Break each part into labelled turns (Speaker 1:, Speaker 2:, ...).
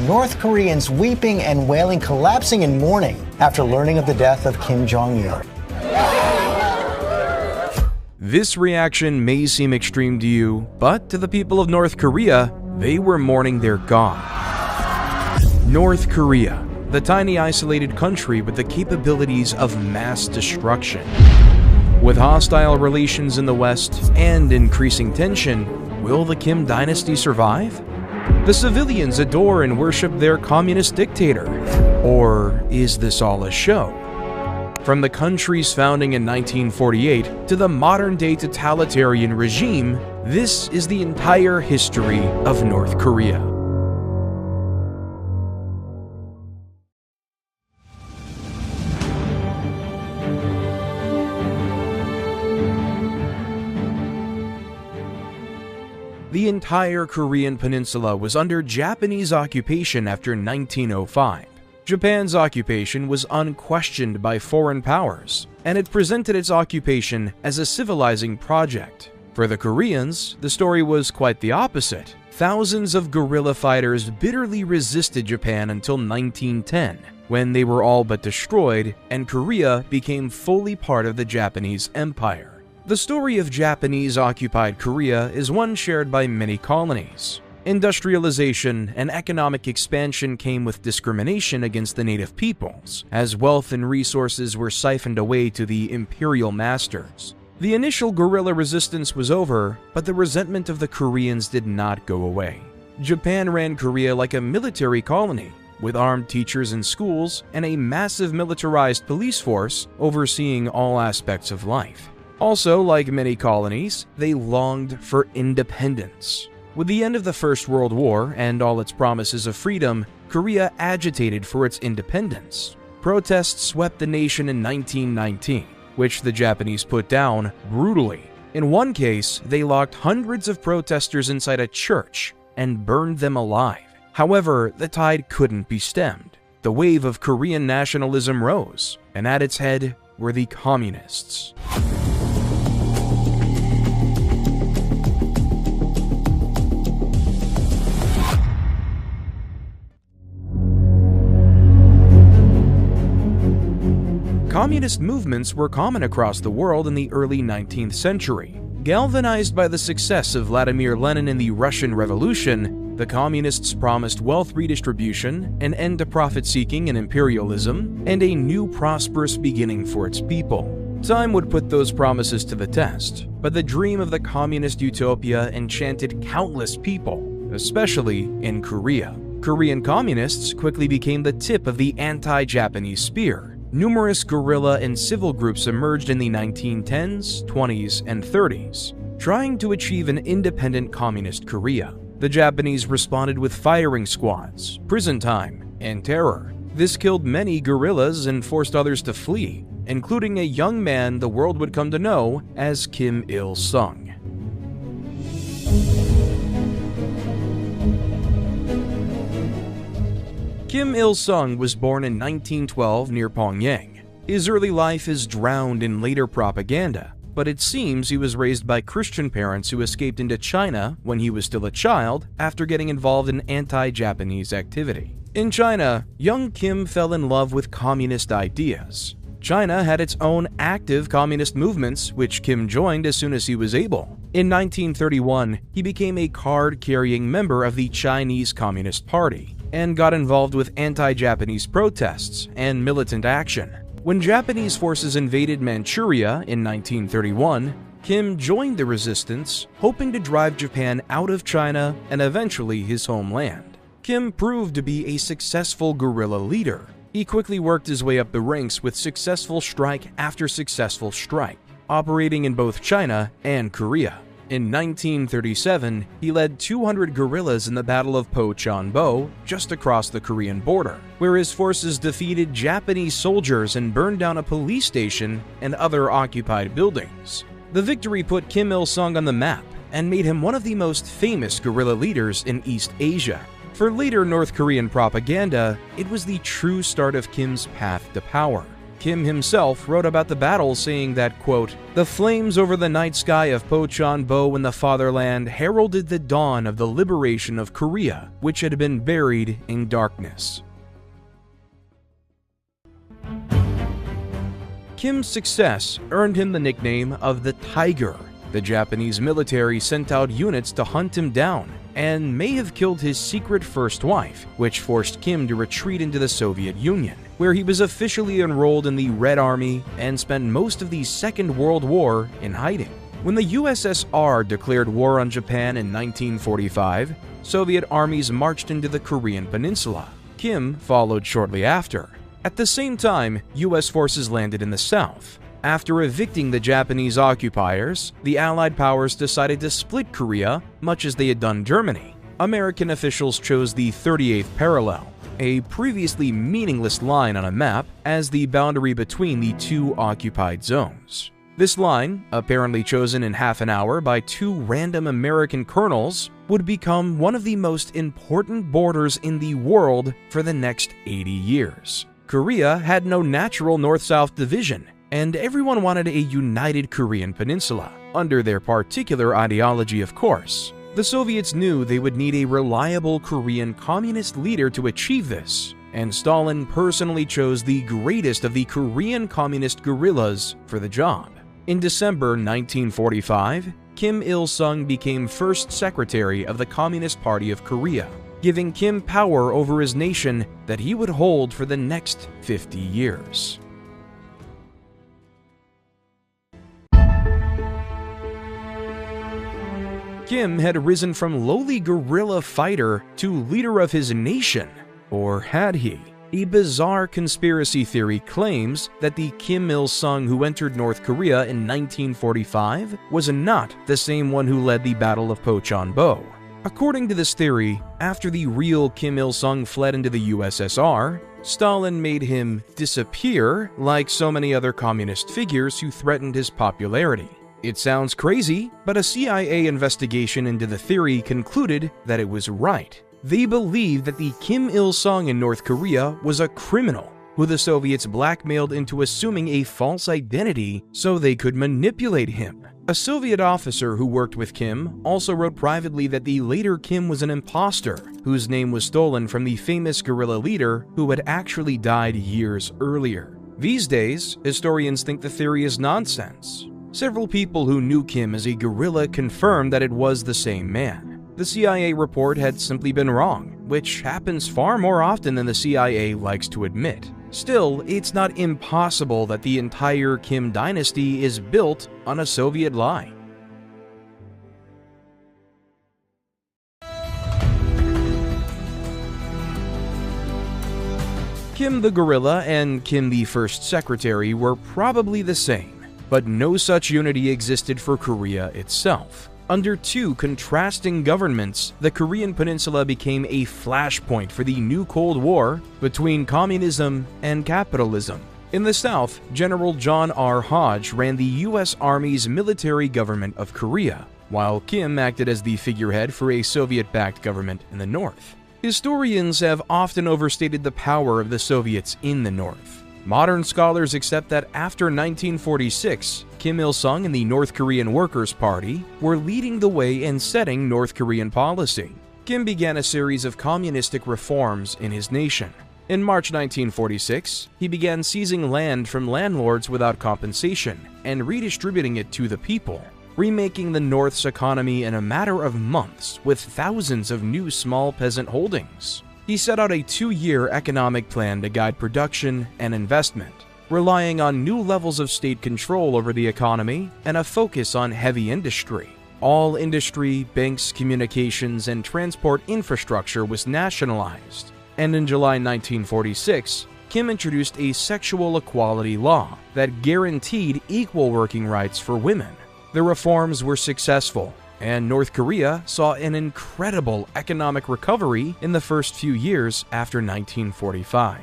Speaker 1: North Koreans weeping and wailing, collapsing in mourning after learning of the death of Kim Jong-Il.
Speaker 2: This reaction may seem extreme to you, but to the people of North Korea, they were mourning their god. North Korea, the tiny isolated country with the capabilities of mass destruction. With hostile relations in the West and increasing tension, will the Kim dynasty survive? The civilians adore and worship their communist dictator. Or is this all a show? From the country's founding in 1948 to the modern-day totalitarian regime, this is the entire history of North Korea. The entire Korean peninsula was under Japanese occupation after 1905. Japan's occupation was unquestioned by foreign powers, and it presented its occupation as a civilizing project. For the Koreans, the story was quite the opposite. Thousands of guerrilla fighters bitterly resisted Japan until 1910, when they were all but destroyed and Korea became fully part of the Japanese Empire. The story of Japanese-occupied Korea is one shared by many colonies. Industrialization and economic expansion came with discrimination against the native peoples, as wealth and resources were siphoned away to the imperial masters. The initial guerrilla resistance was over, but the resentment of the Koreans did not go away. Japan ran Korea like a military colony, with armed teachers in schools and a massive militarized police force overseeing all aspects of life. Also, like many colonies, they longed for independence. With the end of the First World War and all its promises of freedom, Korea agitated for its independence. Protests swept the nation in 1919, which the Japanese put down brutally. In one case, they locked hundreds of protesters inside a church and burned them alive. However, the tide couldn't be stemmed. The wave of Korean nationalism rose, and at its head were the communists. Communist movements were common across the world in the early 19th century. Galvanized by the success of Vladimir Lenin in the Russian Revolution, the communists promised wealth redistribution, an end to profit-seeking and imperialism, and a new prosperous beginning for its people. Time would put those promises to the test, but the dream of the communist utopia enchanted countless people, especially in Korea. Korean communists quickly became the tip of the anti-Japanese spear. Numerous guerrilla and civil groups emerged in the 1910s, 20s, and 30s, trying to achieve an independent communist Korea. The Japanese responded with firing squads, prison time, and terror. This killed many guerrillas and forced others to flee, including a young man the world would come to know as Kim Il-sung. Kim Il-sung was born in 1912 near Pyongyang. His early life is drowned in later propaganda, but it seems he was raised by Christian parents who escaped into China when he was still a child after getting involved in anti-Japanese activity. In China, young Kim fell in love with communist ideas. China had its own active communist movements, which Kim joined as soon as he was able. In 1931, he became a card-carrying member of the Chinese Communist Party and got involved with anti-Japanese protests and militant action. When Japanese forces invaded Manchuria in 1931, Kim joined the resistance, hoping to drive Japan out of China and eventually his homeland. Kim proved to be a successful guerrilla leader. He quickly worked his way up the ranks with successful strike after successful strike, operating in both China and Korea. In 1937, he led 200 guerrillas in the Battle of Pochanbo, just across the Korean border, where his forces defeated Japanese soldiers and burned down a police station and other occupied buildings. The victory put Kim Il-sung on the map and made him one of the most famous guerrilla leaders in East Asia. For later North Korean propaganda, it was the true start of Kim's path to power. Kim himself wrote about the battle, saying that, quote, "The flames over the night sky of Pocheonbo in the fatherland heralded the dawn of the liberation of Korea, which had been buried in darkness." Kim's success earned him the nickname of the Tiger. The Japanese military sent out units to hunt him down, and may have killed his secret first wife, which forced Kim to retreat into the Soviet Union, where he was officially enrolled in the Red Army and spent most of the Second World War in hiding. When the USSR declared war on Japan in 1945, Soviet armies marched into the Korean peninsula. Kim followed shortly after. At the same time, US forces landed in the south. After evicting the Japanese occupiers, the Allied powers decided to split Korea, much as they had done Germany. American officials chose the 38th parallel, a previously meaningless line on a map, as the boundary between the two occupied zones. This line, apparently chosen in half an hour by two random American colonels, would become one of the most important borders in the world for the next 80 years. Korea had no natural north-south division, and everyone wanted a united Korean peninsula, under their particular ideology, of course. The Soviets knew they would need a reliable Korean communist leader to achieve this, and Stalin personally chose the greatest of the Korean communist guerrillas for the job. In December 1945, Kim Il-sung became first secretary of the Communist Party of Korea, giving Kim power over his nation that he would hold for the next 50 years. Kim had risen from lowly guerrilla fighter to leader of his nation, or had he? A bizarre conspiracy theory claims that the Kim Il-sung who entered North Korea in 1945 was not the same one who led the Battle of Pocheonbo. According to this theory, after the real Kim Il-sung fled into the USSR, Stalin made him disappear like so many other communist figures who threatened his popularity. It sounds crazy, but a CIA investigation into the theory concluded that it was right. They believed that the Kim Il-sung in North Korea was a criminal who the Soviets blackmailed into assuming a false identity so they could manipulate him. A Soviet officer who worked with Kim also wrote privately that the later Kim was an imposter whose name was stolen from the famous guerrilla leader who had actually died years earlier. These days, historians think the theory is nonsense. Several people who knew Kim as a guerrilla confirmed that it was the same man. The CIA report had simply been wrong, which happens far more often than the CIA likes to admit. Still, it's not impossible that the entire Kim dynasty is built on a Soviet lie. Kim the Gorilla and Kim the First Secretary were probably the same, but no such unity existed for Korea itself. Under two contrasting governments, the Korean peninsula became a flashpoint for the new Cold War between communism and capitalism. In the South, General John R. Hodge ran the U.S. Army's military government of Korea, while Kim acted as the figurehead for a Soviet-backed government in the North. Historians have often overstated the power of the Soviets in the North. Modern scholars accept that after 1946, Kim Il-sung and the North Korean Workers' Party were leading the way in setting North Korean policy. Kim began a series of communistic reforms in his nation. In March 1946, he began seizing land from landlords without compensation and redistributing it to the people, remaking the North's economy in a matter of months with thousands of new small peasant holdings. He set out a 2-year economic plan to guide production and investment, relying on new levels of state control over the economy and a focus on heavy industry. All industry, banks, communications, and transport infrastructure was nationalized. And in July 1946, Kim introduced a sexual equality law that guaranteed equal working rights for women. The reforms were successful, and North Korea saw an incredible economic recovery in the first few years after 1945.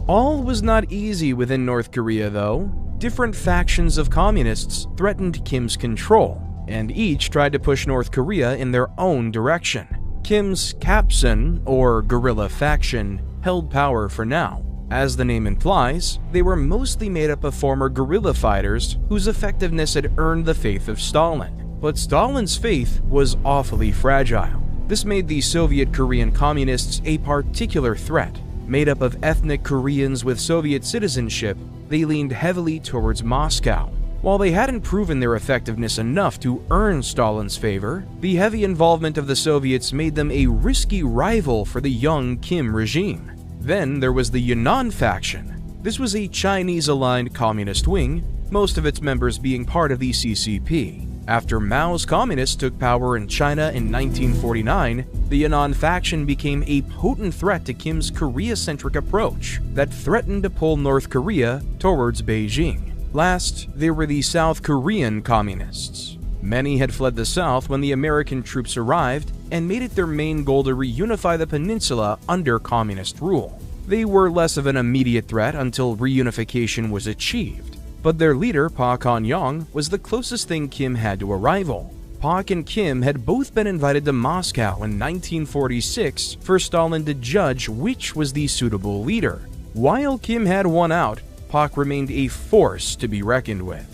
Speaker 2: All was not easy within North Korea, though. Different factions of communists threatened Kim's control, and each tried to push North Korea in their own direction. Kim's Kapsun, or guerrilla faction, held power for now. As the name implies, they were mostly made up of former guerrilla fighters whose effectiveness had earned the faith of Stalin. But Stalin's faith was awfully fragile. This made the Soviet Korean communists a particular threat. Made up of ethnic Koreans with Soviet citizenship, they leaned heavily towards Moscow. While they hadn't proven their effectiveness enough to earn Stalin's favor, the heavy involvement of the Soviets made them a risky rival for the young Kim regime. Then there was the Yunnan faction. This was a Chinese-aligned communist wing, most of its members being part of the CCP. After Mao's communists took power in China in 1949, the Yunnan faction became a potent threat to Kim's Korea-centric approach that threatened to pull North Korea towards Beijing. Last, there were the South Korean communists. Many had fled the south when the American troops arrived and made it their main goal to reunify the peninsula under communist rule. They were less of an immediate threat until reunification was achieved, but their leader, Park Han-young, was the closest thing Kim had to a rival. Park and Kim had both been invited to Moscow in 1946 for Stalin to judge which was the suitable leader. While Kim had won out, Park remained a force to be reckoned with.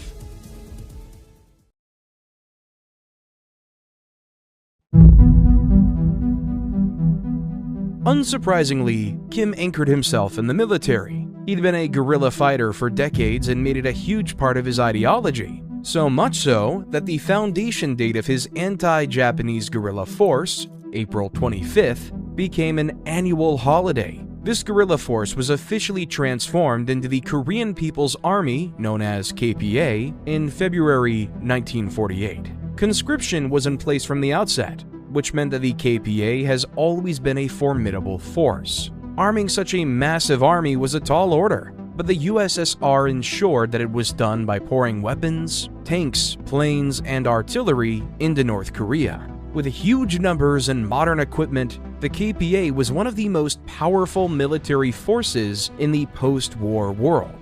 Speaker 2: Unsurprisingly, Kim anchored himself in the military. He'd been a guerrilla fighter for decades and made it a huge part of his ideology. So much so that the foundation date of his anti-Japanese guerrilla force, April 25th, became an annual holiday. This guerrilla force was officially transformed into the Korean People's Army, known as KPA, in February 1948. Conscription was in place from the outset, which meant that the KPA has always been a formidable force. Arming such a massive army was a tall order, but the USSR ensured that it was done by pouring weapons, tanks, planes, and artillery into North Korea. With huge numbers and modern equipment, the KPA was one of the most powerful military forces in the post-war world.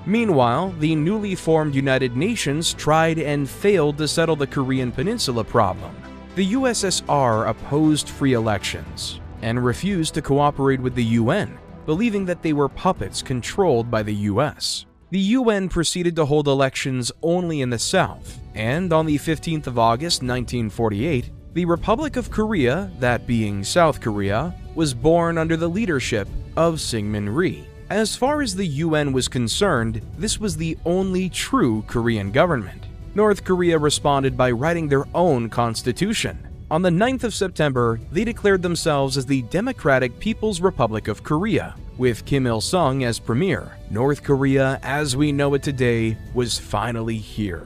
Speaker 2: Meanwhile, the newly formed United Nations tried and failed to settle the Korean Peninsula problem. The USSR opposed free elections and refused to cooperate with the UN, believing that they were puppets controlled by the US. The UN proceeded to hold elections only in the south, and on the 15th of August 1948, the Republic of Korea, that being South Korea, was born under the leadership of Syngman Rhee. As far as the UN was concerned, this was the only true Korean government. North Korea responded by writing their own constitution. On the 9th of September, they declared themselves as the Democratic People's Republic of Korea, with Kim Il-sung as premier. North Korea, as we know it today, was finally here.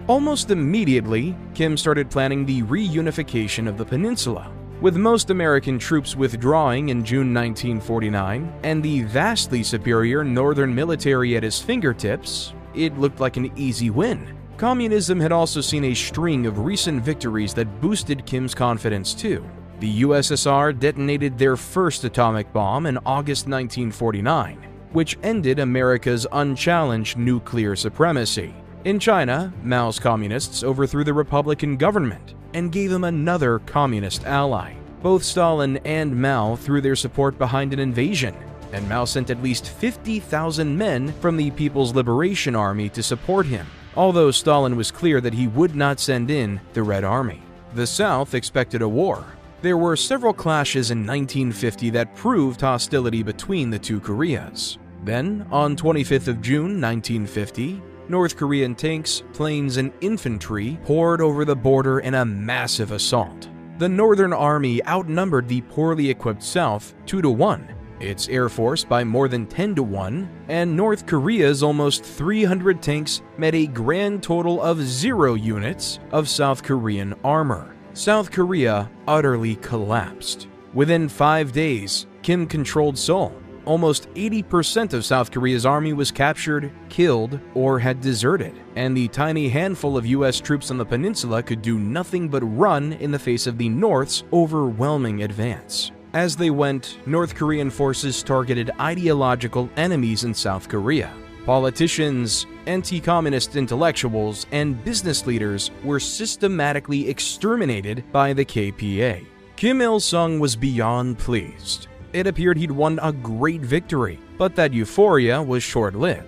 Speaker 2: Almost immediately, Kim started planning the reunification of the peninsula. With most American troops withdrawing in June 1949 and the vastly superior northern military at his fingertips, it looked like an easy win. Communism had also seen a string of recent victories that boosted Kim's confidence too. The USSR detonated their first atomic bomb in August 1949, which ended America's unchallenged nuclear supremacy. In China, Mao's communists overthrew the Republican government and gave him another communist ally. Both Stalin and Mao threw their support behind an invasion, and Mao sent at least 50,000 men from the People's Liberation Army to support him, although Stalin was clear that he would not send in the Red Army. The South expected a war. There were several clashes in 1950 that proved hostility between the two Koreas. Then, on 25th of June 1950, North Korean tanks, planes, and infantry poured over the border in a massive assault. The Northern Army outnumbered the poorly equipped South 2-1, its Air Force by more than 10-1, and North Korea's almost 300 tanks met a grand total of 0 units of South Korean armor. South Korea utterly collapsed. Within 5 days, Kim controlled Seoul. almost 80% of South Korea's army was captured, killed, or had deserted, and the tiny handful of US troops on the peninsula could do nothing but run in the face of the North's overwhelming advance. As they went, North Korean forces targeted ideological enemies in South Korea. Politicians, anti-communist intellectuals, and business leaders were systematically exterminated by the KPA. Kim Il-sung was beyond pleased. It appeared he'd won a great victory, but that euphoria was short-lived.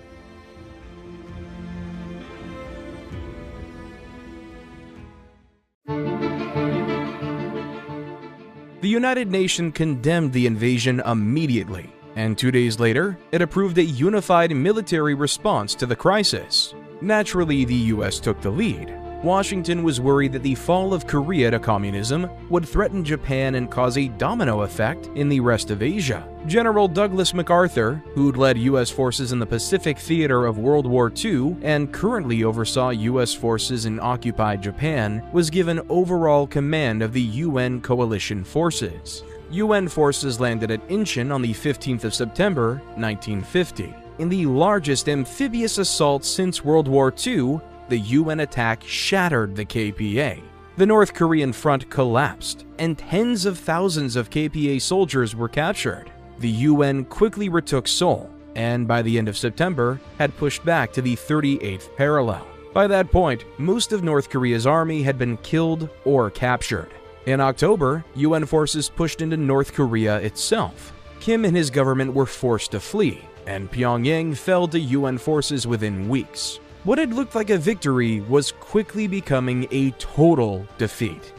Speaker 2: The United Nations condemned the invasion immediately, and 2 days later, it approved a unified military response to the crisis. Naturally, the US took the lead. Washington was worried that the fall of Korea to communism would threaten Japan and cause a domino effect in the rest of Asia. General Douglas MacArthur, who'd led US forces in the Pacific theater of World War II and currently oversaw US forces in occupied Japan, was given overall command of the UN coalition forces. UN forces landed at Incheon on the 15th of September, 1950. In the largest amphibious assault since World War II, the UN attack shattered the KPA. The North Korean front collapsed, and tens of thousands of KPA soldiers were captured. The UN quickly retook Seoul, and by the end of September, had pushed back to the 38th parallel. By that point, most of North Korea's army had been killed or captured. In October, UN forces pushed into North Korea itself. Kim and his government were forced to flee, and Pyongyang fell to UN forces within weeks. What had looked like a victory was quickly becoming a total defeat.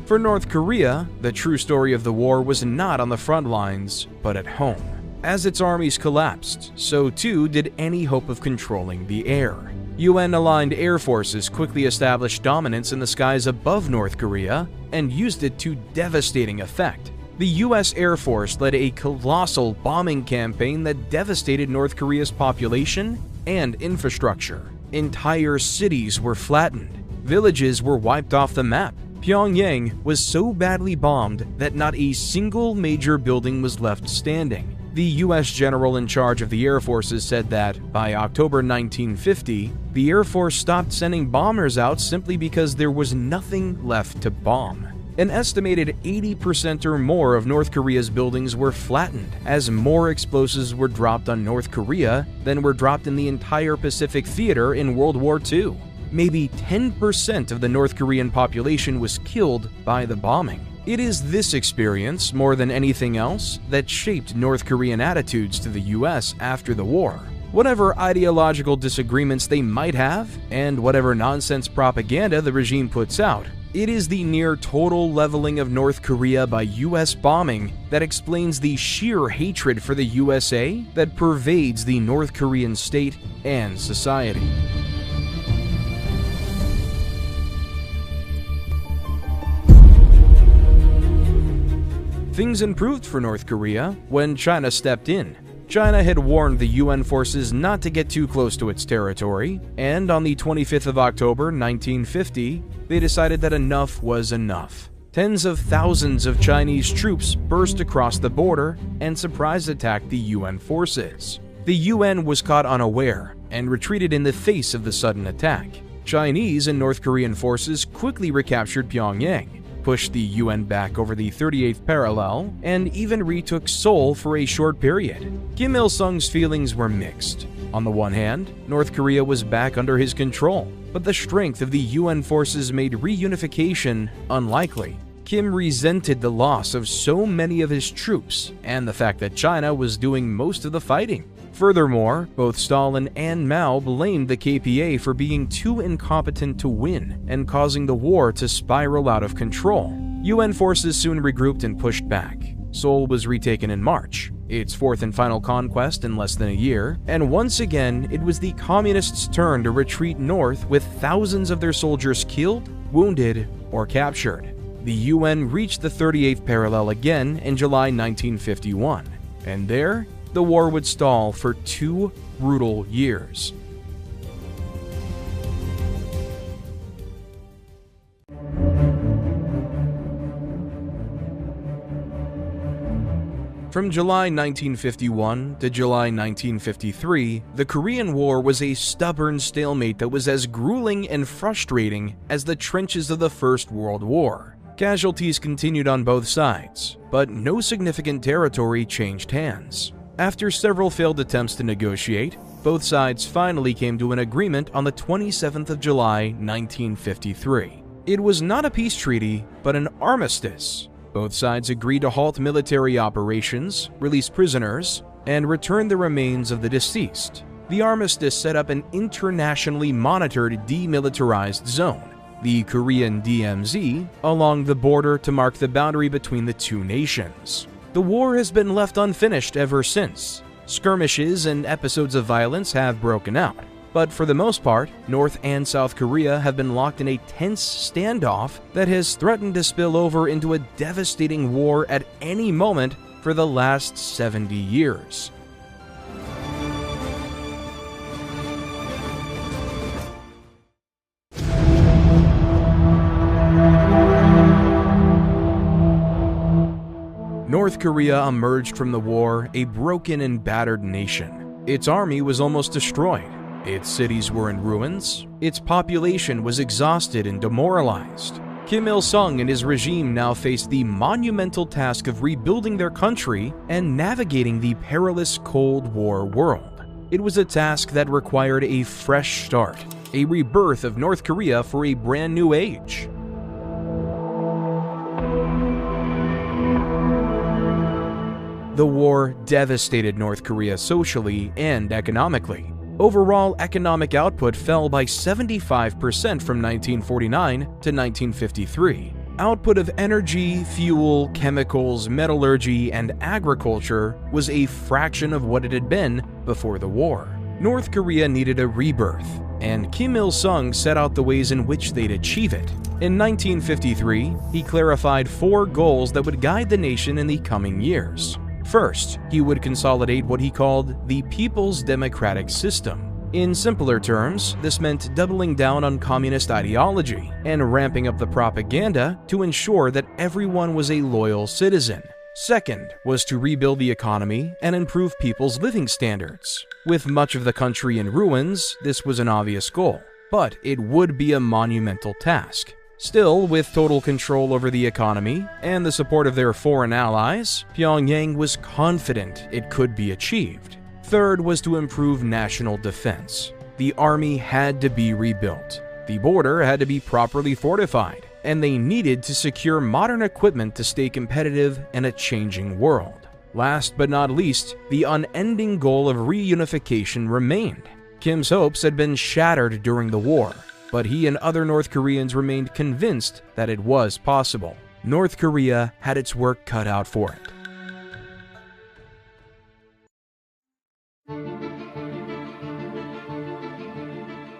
Speaker 2: For North Korea, the true story of the war was not on the front lines, but at home. As its armies collapsed, so too did any hope of controlling the air. UN-aligned air forces quickly established dominance in the skies above North Korea and used it to devastating effect. The US Air Force led a colossal bombing campaign that devastated North Korea's population and infrastructure. Entire cities were flattened. Villages were wiped off the map. Pyongyang was so badly bombed that not a single major building was left standing. The US general in charge of the Air Forces said that, by October 1950, the Air Force stopped sending bombers out simply because there was nothing left to bomb. An estimated 80% or more of North Korea's buildings were flattened, as more explosives were dropped on North Korea than were dropped in the entire Pacific theater in World War II. Maybe 10% of the North Korean population was killed by the bombing. It is this experience, more than anything else, that shaped North Korean attitudes to the US after the war. Whatever ideological disagreements they might have, and whatever nonsense propaganda the regime puts out, it is the near total leveling of North Korea by US bombing that explains the sheer hatred for the USA that pervades the North Korean state and society. Things improved for North Korea when China stepped in. China had warned the UN forces not to get too close to its territory, and on the 25th of October 1950, they decided that enough was enough. Tens of thousands of Chinese troops burst across the border and surprise attacked the UN forces. The UN was caught unaware and retreated in the face of the sudden attack. Chinese and North Korean forces quickly recaptured Pyongyang, pushed the UN back over the 38th parallel, and even retook Seoul for a short period. Kim Il-sung's feelings were mixed. On the one hand, North Korea was back under his control, but the strength of the UN forces made reunification unlikely. Kim resented the loss of so many of his troops and the fact that China was doing most of the fighting. Furthermore, both Stalin and Mao blamed the KPA for being too incompetent to win and causing the war to spiral out of control. UN forces soon regrouped and pushed back. Seoul was retaken in March, its fourth and final conquest in less than a year, and once again it was the communists' turn to retreat north with thousands of their soldiers killed, wounded, or captured. The UN reached the 38th parallel again in July 1951, and there, the war would stall for 2 brutal years. From July 1951 to July 1953, the Korean War was a stubborn stalemate that was as grueling and frustrating as the trenches of the First World War. Casualties continued on both sides, but no significant territory changed hands. After several failed attempts to negotiate, both sides finally came to an agreement on the 27th of July 1953. It was not a peace treaty, but an armistice. Both sides agreed to halt military operations, release prisoners, and return the remains of the deceased. The armistice set up an internationally monitored demilitarized zone, the Korean DMZ, along the border to mark the boundary between the two nations. The war has been left unfinished ever since. Skirmishes and episodes of violence have broken out, but for the most part, North and South Korea have been locked in a tense standoff that has threatened to spill over into a devastating war at any moment for the last 70 years. North Korea emerged from the war a broken and battered nation. Its army was almost destroyed. Its cities were in ruins. Its population was exhausted and demoralized. Kim Il-sung and his regime now faced the monumental task of rebuilding their country and navigating the perilous Cold War world. It was a task that required a fresh start, a rebirth of North Korea for a brand new age. The war devastated North Korea socially and economically. Overall economic output fell by 75% from 1949 to 1953. Output of energy, fuel, chemicals, metallurgy, and agriculture was a fraction of what it had been before the war. North Korea needed a rebirth, and Kim Il-sung set out the ways in which they'd achieve it. In 1953, he clarified 4 goals that would guide the nation in the coming years. First, he would consolidate what he called the People's Democratic System. In simpler terms, this meant doubling down on communist ideology and ramping up the propaganda to ensure that everyone was a loyal citizen. Second was to rebuild the economy and improve people's living standards. With much of the country in ruins, this was an obvious goal, but it would be a monumental task. Still, with total control over the economy and the support of their foreign allies, Pyongyang was confident it could be achieved. Third was to improve national defense. The army had to be rebuilt. The border had to be properly fortified, and they needed to secure modern equipment to stay competitive in a changing world. Last but not least, the unending goal of reunification remained. Kim's hopes had been shattered during the war, but he and other North Koreans remained convinced that it was possible. North Korea had its work cut out for it.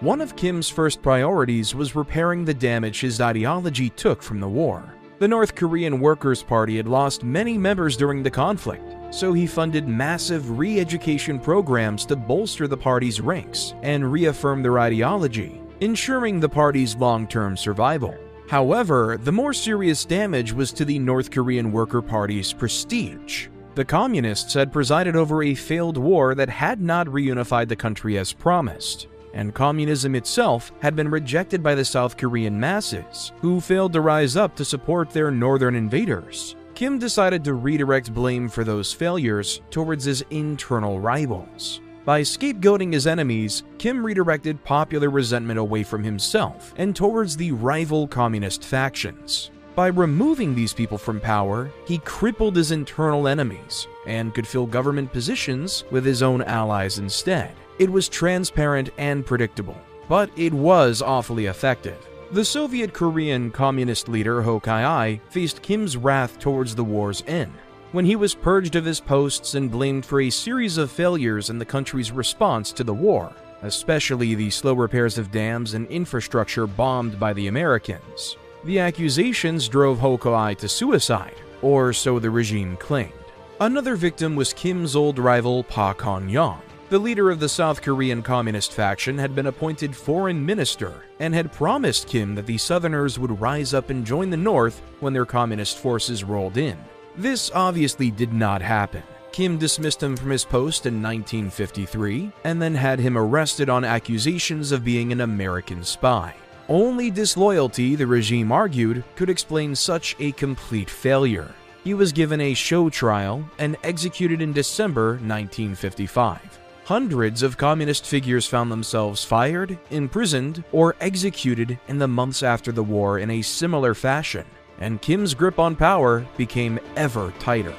Speaker 2: One of Kim's first priorities was repairing the damage his ideology took from the war. The North Korean Workers' Party had lost many members during the conflict, so he funded massive re-education programs to bolster the party's ranks and reaffirm their ideology, ensuring the party's long-term survival. However, the more serious damage was to the North Korean Worker Party's prestige. The Communists had presided over a failed war that had not reunified the country as promised, and communism itself had been rejected by the South Korean masses, who failed to rise up to support their northern invaders. Kim decided to redirect blame for those failures towards his internal rivals. By scapegoating his enemies, Kim redirected popular resentment away from himself and towards the rival communist factions. By removing these people from power, he crippled his internal enemies and could fill government positions with his own allies instead. It was transparent and predictable, but it was awfully effective. The Soviet Korean communist leader Ho Kai-I faced Kim's wrath towards the war's end, when he was purged of his posts and blamed for a series of failures in the country's response to the war, especially the slow repairs of dams and infrastructure bombed by the Americans. The accusations drove Ho Kai-I to suicide, or so the regime claimed. Another victim was Kim's old rival Park Han-young. The leader of the South Korean Communist faction had been appointed foreign minister and had promised Kim that the Southerners would rise up and join the North when their communist forces rolled in. This obviously did not happen. Kim dismissed him from his post in 1953 and then had him arrested on accusations of being an American spy. Only disloyalty, the regime argued, could explain such a complete failure. He was given a show trial and executed in December 1955. Hundreds of communist figures found themselves fired, imprisoned, or executed in the months after the war in a similar fashion, and Kim's grip on power became ever tighter.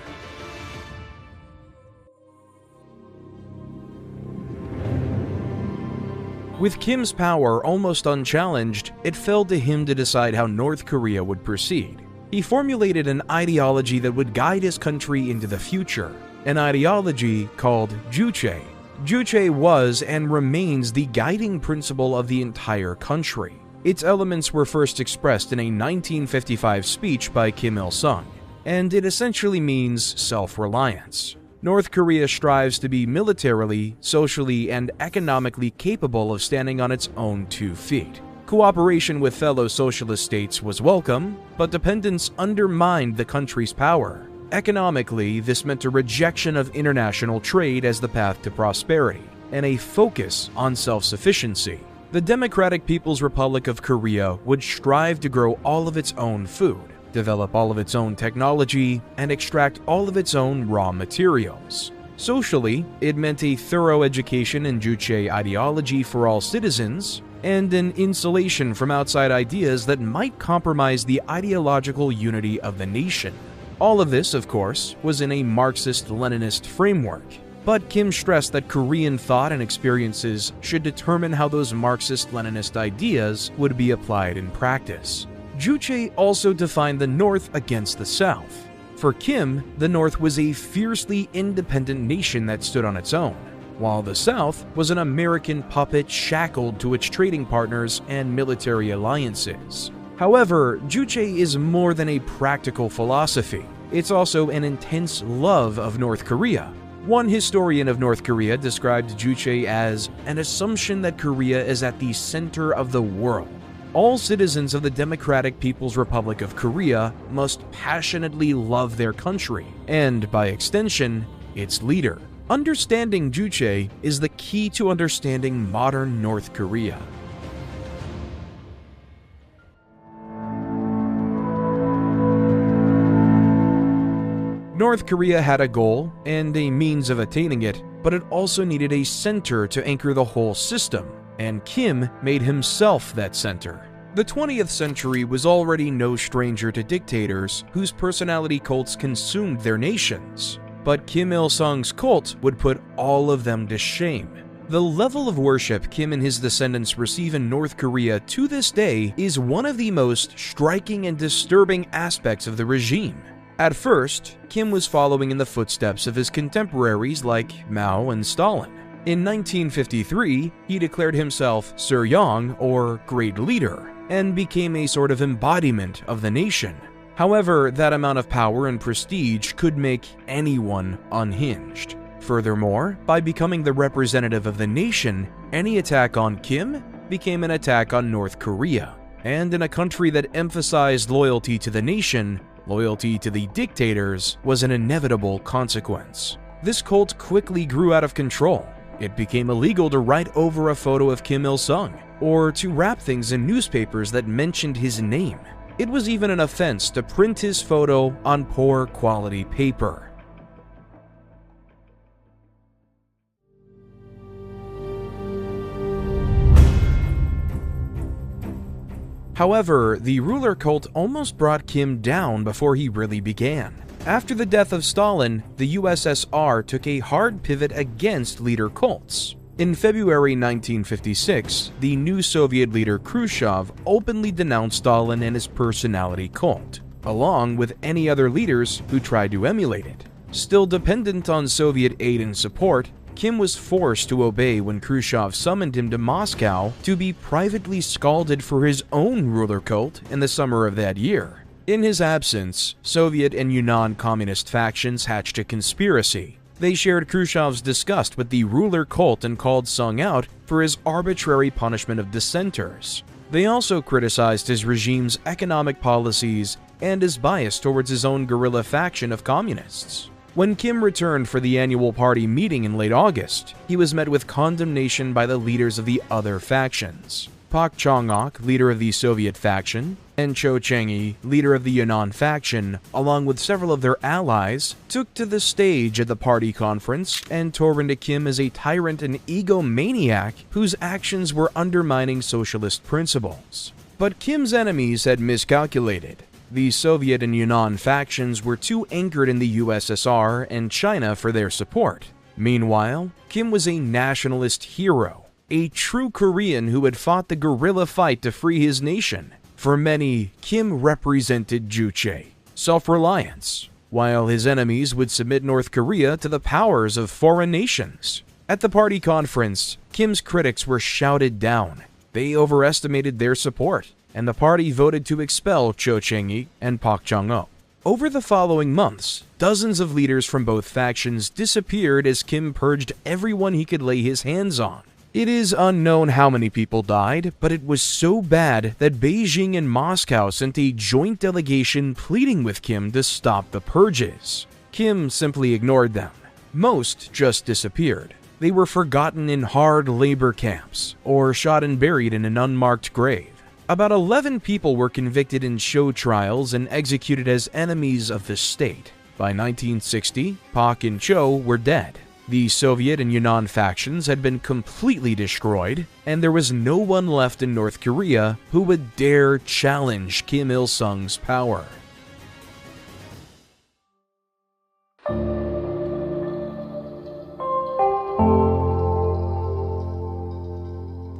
Speaker 2: With Kim's power almost unchallenged, it fell to him to decide how North Korea would proceed. He formulated an ideology that would guide his country into the future, an ideology called Juche. Juche was and remains the guiding principle of the entire country. Its elements were first expressed in a 1955 speech by Kim Il-sung, and it essentially means self-reliance. North Korea strives to be militarily, socially, and economically capable of standing on its own 2 feet. Cooperation with fellow socialist states was welcome, but dependence undermined the country's power. Economically, this meant a rejection of international trade as the path to prosperity, and a focus on self-sufficiency. The Democratic People's Republic of Korea would strive to grow all of its own food, develop all of its own technology, and extract all of its own raw materials. Socially, it meant a thorough education in Juche ideology for all citizens, and an insulation from outside ideas that might compromise the ideological unity of the nation. All of this, of course, was in a Marxist-Leninist framework, but Kim stressed that Korean thought and experiences should determine how those Marxist-Leninist ideas would be applied in practice. Juche also defined the North against the South. For Kim, the North was a fiercely independent nation that stood on its own, while the South was an American puppet shackled to its trading partners and military alliances. However, Juche is more than a practical philosophy. It's also an intense love of North Korea. One historian of North Korea described Juche as an assumption that Korea is at the center of the world. All citizens of the Democratic People's Republic of Korea must passionately love their country, and by extension, its leader. Understanding Juche is the key to understanding modern North Korea. North Korea had a goal and a means of attaining it, but it also needed a center to anchor the whole system, and Kim made himself that center. The 20th century was already no stranger to dictators whose personality cults consumed their nations, but Kim Il-sung's cult would put all of them to shame. The level of worship Kim and his descendants receive in North Korea to this day is one of the most striking and disturbing aspects of the regime. At first, Kim was following in the footsteps of his contemporaries like Mao and Stalin. In 1953, he declared himself Sir-Yong, or Great Leader, and became a sort of embodiment of the nation. However, that amount of power and prestige could make anyone unhinged. Furthermore, by becoming the representative of the nation, any attack on Kim became an attack on North Korea. And in a country that emphasized loyalty to the nation, loyalty to the dictators was an inevitable consequence. This cult quickly grew out of control. It became illegal to write over a photo of Kim Il-sung, or to wrap things in newspapers that mentioned his name. It was even an offense to print his photo on poor quality paper. However, the ruler cult almost brought Kim down before he really began. After the death of Stalin, the USSR took a hard pivot against leader cults. In February 1956, the new Soviet leader Khrushchev openly denounced Stalin and his personality cult, along with any other leaders who tried to emulate it. Still dependent on Soviet aid and support, Kim was forced to obey when Khrushchev summoned him to Moscow to be privately scalded for his own ruler cult in the summer of that year. In his absence, Soviet and Yunnan communist factions hatched a conspiracy. They shared Khrushchev's disgust with the ruler cult and called Sung out for his arbitrary punishment of dissenters. They also criticized his regime's economic policies and is biased towards his own guerrilla faction of communists. When Kim returned for the annual party meeting in late August, he was met with condemnation by the leaders of the other factions. Pak Chong-ok, leader of the Soviet faction, and Cho Chang-hee, leader of the Yunnan faction, along with several of their allies, took to the stage at the party conference and tore into Kim as a tyrant and egomaniac whose actions were undermining socialist principles. But Kim's enemies had miscalculated. The Soviet and Yunnan factions were too anchored in the USSR and China for their support. Meanwhile, Kim was a nationalist hero, a true Korean who had fought the guerrilla fight to free his nation. For many, Kim represented Juche, self-reliance, while his enemies would submit North Korea to the powers of foreign nations. At the party conference, Kim's critics were shouted down. They overestimated their support, and the party voted to expel Cho Chang-hee and Pak Chong-ok. Over the following months, dozens of leaders from both factions disappeared as Kim purged everyone he could lay his hands on. It is unknown how many people died, but it was so bad that Beijing and Moscow sent a joint delegation pleading with Kim to stop the purges. Kim simply ignored them. Most just disappeared. They were forgotten in hard labor camps, or shot and buried in an unmarked grave. About 11 people were convicted in show trials and executed as enemies of the state. By 1960, Pak and Cho were dead. The Soviet and Yunnan factions had been completely destroyed, and there was no one left in North Korea who would dare challenge Kim Il-sung's power.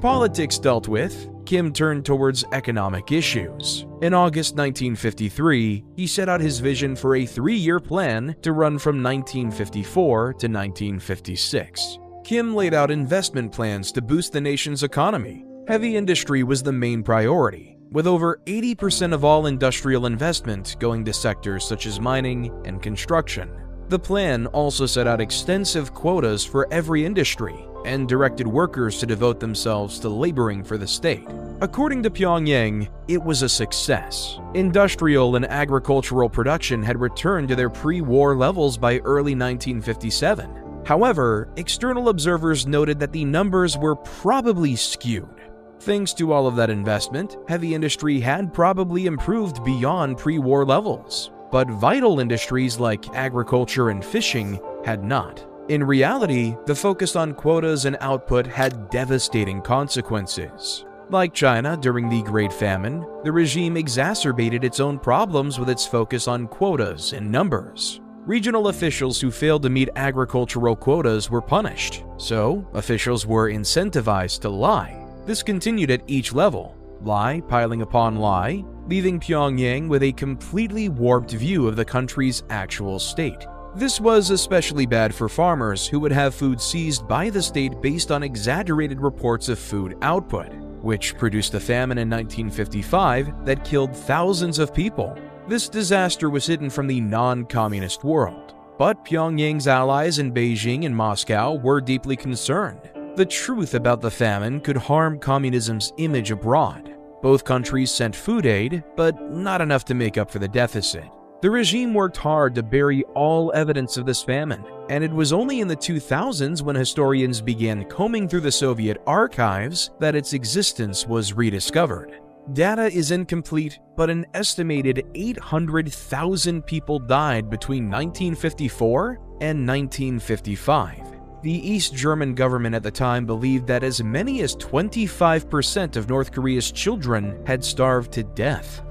Speaker 2: Politics dealt with, Kim turned towards economic issues. In August 1953, he set out his vision for a 3-year plan to run from 1954 to 1956. Kim laid out investment plans to boost the nation's economy. Heavy industry was the main priority, with over 80% of all industrial investment going to sectors such as mining and construction. The plan also set out extensive quotas for every industry and directed workers to devote themselves to laboring for the state. According to Pyongyang, it was a success. Industrial and agricultural production had returned to their pre-war levels by early 1957. However, external observers noted that the numbers were probably skewed. Thanks to all of that investment, heavy industry had probably improved beyond pre-war levels. But vital industries like agriculture and fishing had not. In reality, the focus on quotas and output had devastating consequences. Like China during the Great Famine, the regime exacerbated its own problems with its focus on quotas and numbers. Regional officials who failed to meet agricultural quotas were punished, so officials were incentivized to lie. This continued at each level, lie piling upon lie, leaving Pyongyang with a completely warped view of the country's actual state. This was especially bad for farmers who would have food seized by the state based on exaggerated reports of food output, which produced a famine in 1955 that killed thousands of people. This disaster was hidden from the non-communist world, but Pyongyang's allies in Beijing and Moscow were deeply concerned. The truth about the famine could harm communism's image abroad. Both countries sent food aid, but not enough to make up for the deficit. The regime worked hard to bury all evidence of this famine, and it was only in the 2000s when historians began combing through the Soviet archives that its existence was rediscovered. Data is incomplete, but an estimated 800,000 people died between 1954 and 1955. The East German government at the time believed that as many as 25% of North Korea's children had starved to death.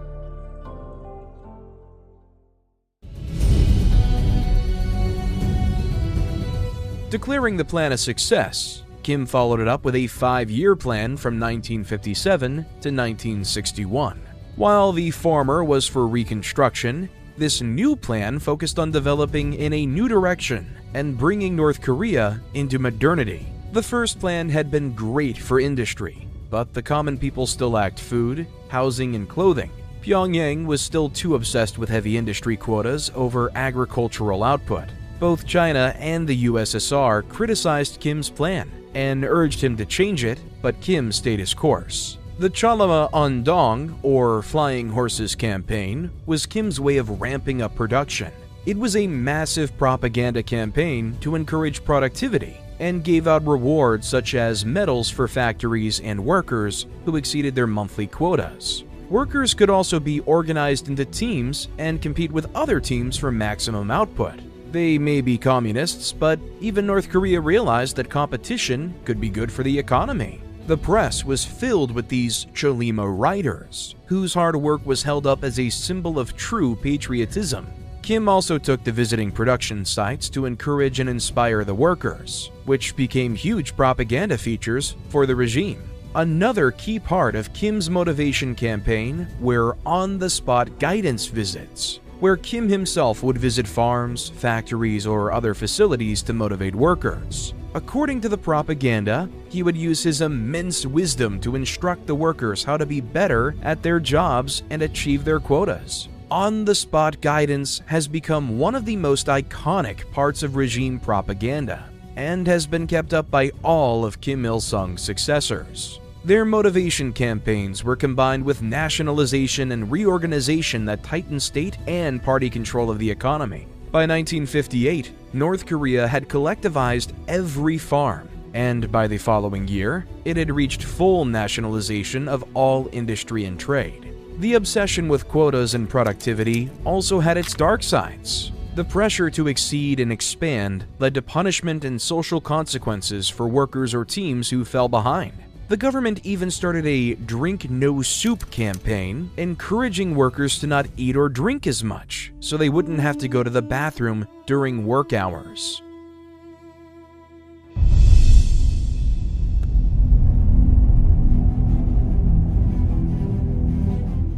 Speaker 2: Declaring the plan a success, Kim followed it up with a 5-year plan from 1957 to 1961. While the former was for reconstruction, this new plan focused on developing in a new direction and bringing North Korea into modernity. The first plan had been great for industry, but the common people still lacked food, housing, and clothing. Pyongyang was still too obsessed with heavy industry quotas over agricultural output. Both China and the USSR criticized Kim's plan and urged him to change it, but Kim stayed his course. The Chalama Ondong, or Flying Horses campaign, was Kim's way of ramping up production. It was a massive propaganda campaign to encourage productivity and gave out rewards such as medals for factories and workers who exceeded their monthly quotas. Workers could also be organized into teams and compete with other teams for maximum output. They may be communists, but even North Korea realized that competition could be good for the economy. The press was filled with these Cholima writers, whose hard work was held up as a symbol of true patriotism. Kim also took to visiting production sites to encourage and inspire the workers, which became huge propaganda features for the regime. Another key part of Kim's motivation campaign were on-the-spot guidance visits, where Kim himself would visit farms, factories, or other facilities to motivate workers. According to the propaganda, he would use his immense wisdom to instruct the workers how to be better at their jobs and achieve their quotas. On-the-spot guidance has become one of the most iconic parts of regime propaganda and has been kept up by all of Kim Il-sung's successors. Their motivation campaigns were combined with nationalization and reorganization that tightened state and party control of the economy. By 1958, North Korea had collectivized every farm, and by the following year, it had reached full nationalization of all industry and trade. The obsession with quotas and productivity also had its dark sides. The pressure to exceed and expand led to punishment and social consequences for workers or teams who fell behind. The government even started a drink no soup campaign, encouraging workers to not eat or drink as much, so they wouldn't have to go to the bathroom during work hours.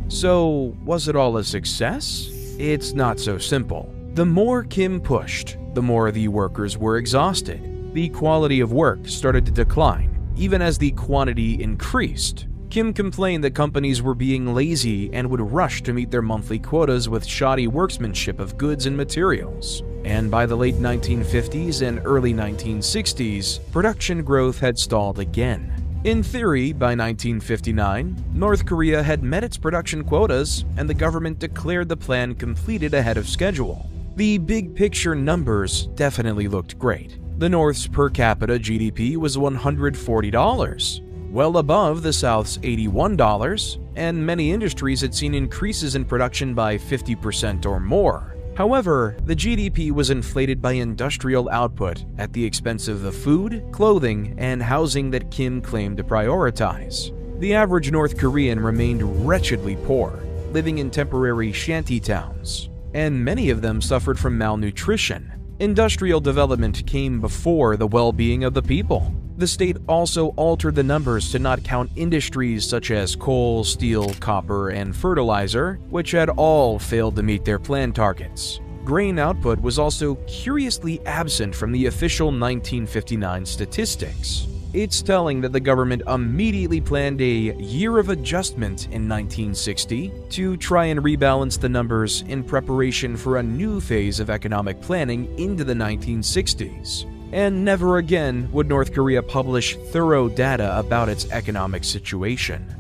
Speaker 2: So, was it all a success? It's not so simple. The more Kim pushed, the more the workers were exhausted. The quality of work started to decline, even as the quantity increased. Kim complained that companies were being lazy and would rush to meet their monthly quotas with shoddy workmanship of goods and materials. And by the late 1950s and early 1960s, production growth had stalled again. In theory, by 1959, North Korea had met its production quotas, and the government declared the plan completed ahead of schedule. The big picture numbers definitely looked great. The North's per capita GDP was $140, well above the South's $81, and many industries had seen increases in production by 50% or more. However, the GDP was inflated by industrial output at the expense of the food, clothing, and housing that Kim claimed to prioritize. The average North Korean remained wretchedly poor, living in temporary shanty towns, and many of them suffered from malnutrition. Industrial development came before the well-being of the people. The state also altered the numbers to not count industries such as coal, steel, copper, and fertilizer, which had all failed to meet their plan targets. Grain output was also curiously absent from the official 1959 statistics. It's telling that the government immediately planned a year of adjustment in 1960 to try and rebalance the numbers in preparation for a new phase of economic planning into the 1960s. And never again would North Korea publish thorough data about its economic situation.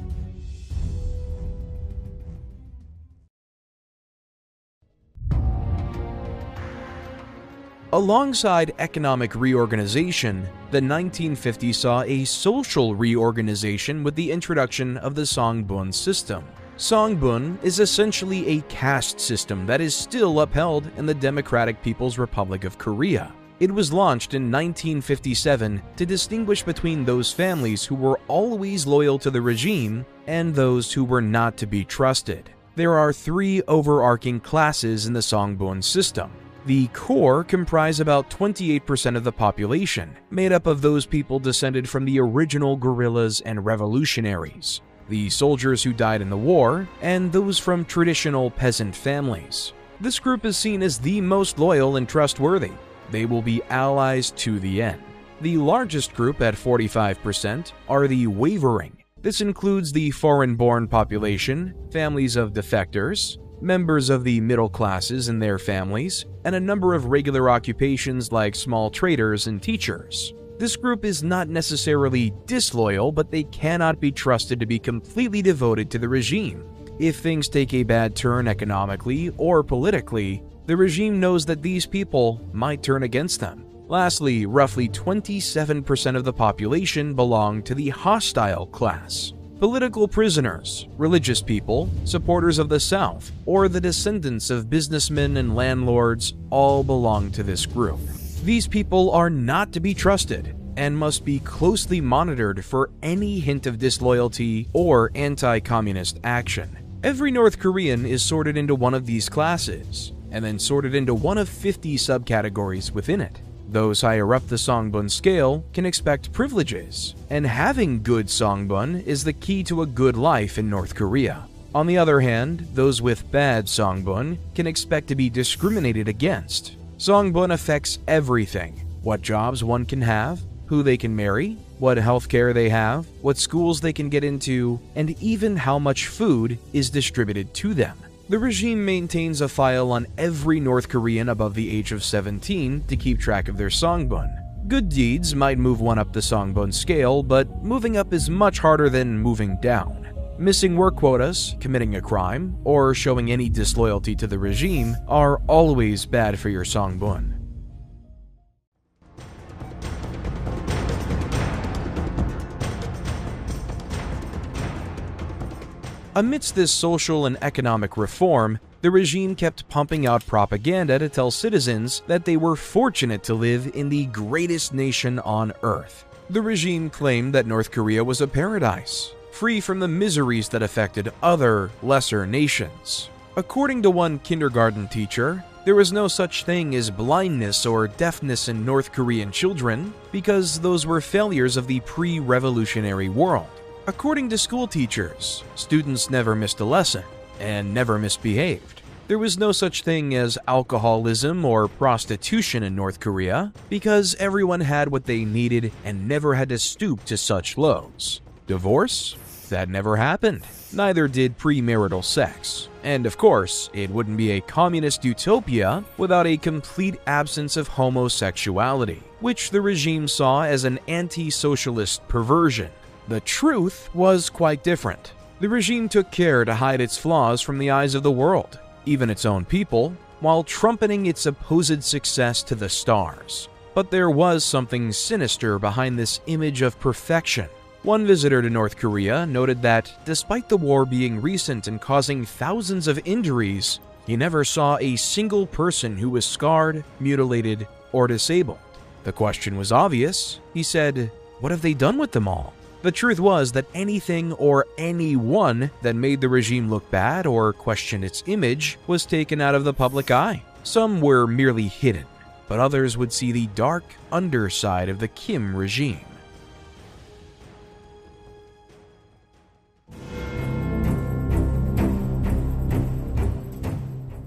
Speaker 2: Alongside economic reorganization, the 1950s saw a social reorganization with the introduction of the Songbun system. Songbun is essentially a caste system that is still upheld in the Democratic People's Republic of Korea. It was launched in 1957 to distinguish between those families who were always loyal to the regime and those who were not to be trusted. There are three overarching classes in the Songbun system. The core comprise about 28% of the population, made up of those people descended from the original guerrillas and revolutionaries, the soldiers who died in the war, and those from traditional peasant families. This group is seen as the most loyal and trustworthy. They will be allies to the end. The largest group at 45% are the wavering. This includes the foreign-born population, families of defectors, members of the middle classes and their families, and a number of regular occupations like small traders and teachers. This group is not necessarily disloyal, but they cannot be trusted to be completely devoted to the regime. If things take a bad turn economically or politically, the regime knows that these people might turn against them. Lastly, roughly 27% of the population belong to the hostile class. Political prisoners, religious people, supporters of the South, or the descendants of businessmen and landlords all belong to this group. These people are not to be trusted and must be closely monitored for any hint of disloyalty or anti-communist action. Every North Korean is sorted into one of these classes, and then sorted into one of 50 subcategories within it. Those higher up the Songbun scale can expect privileges, and having good Songbun is the key to a good life in North Korea. On the other hand, those with bad Songbun can expect to be discriminated against. Songbun affects everything: what jobs one can have, who they can marry, what healthcare they have, what schools they can get into, and even how much food is distributed to them. The regime maintains a file on every North Korean above the age of 17 to keep track of their Songbun. Good deeds might move one up the Songbun scale, but moving up is much harder than moving down. Missing work quotas, committing a crime, or showing any disloyalty to the regime are always bad for your Songbun. Amidst this social and economic reform, the regime kept pumping out propaganda to tell citizens that they were fortunate to live in the greatest nation on Earth. The regime claimed that North Korea was a paradise, free from the miseries that affected other, lesser nations. According to one kindergarten teacher, there was no such thing as blindness or deafness in North Korean children because those were failures of the pre-revolutionary world. According to school teachers, students never missed a lesson and never misbehaved. There was no such thing as alcoholism or prostitution in North Korea because everyone had what they needed and never had to stoop to such lows. Divorce? That never happened. Neither did premarital sex. And of course, it wouldn't be a communist utopia without a complete absence of homosexuality, which the regime saw as an anti-socialist perversion. The truth was quite different. The regime took care to hide its flaws from the eyes of the world, even its own people, while trumpeting its supposed success to the stars. But there was something sinister behind this image of perfection. One visitor to North Korea noted that, despite the war being recent and causing thousands of injuries, he never saw a single person who was scarred, mutilated, or disabled. The question was obvious. He said, "What have they done with them all?" The truth was that anything or anyone that made the regime look bad or questioned its image was taken out of the public eye. Some were merely hidden, but others would see the dark underside of the Kim regime.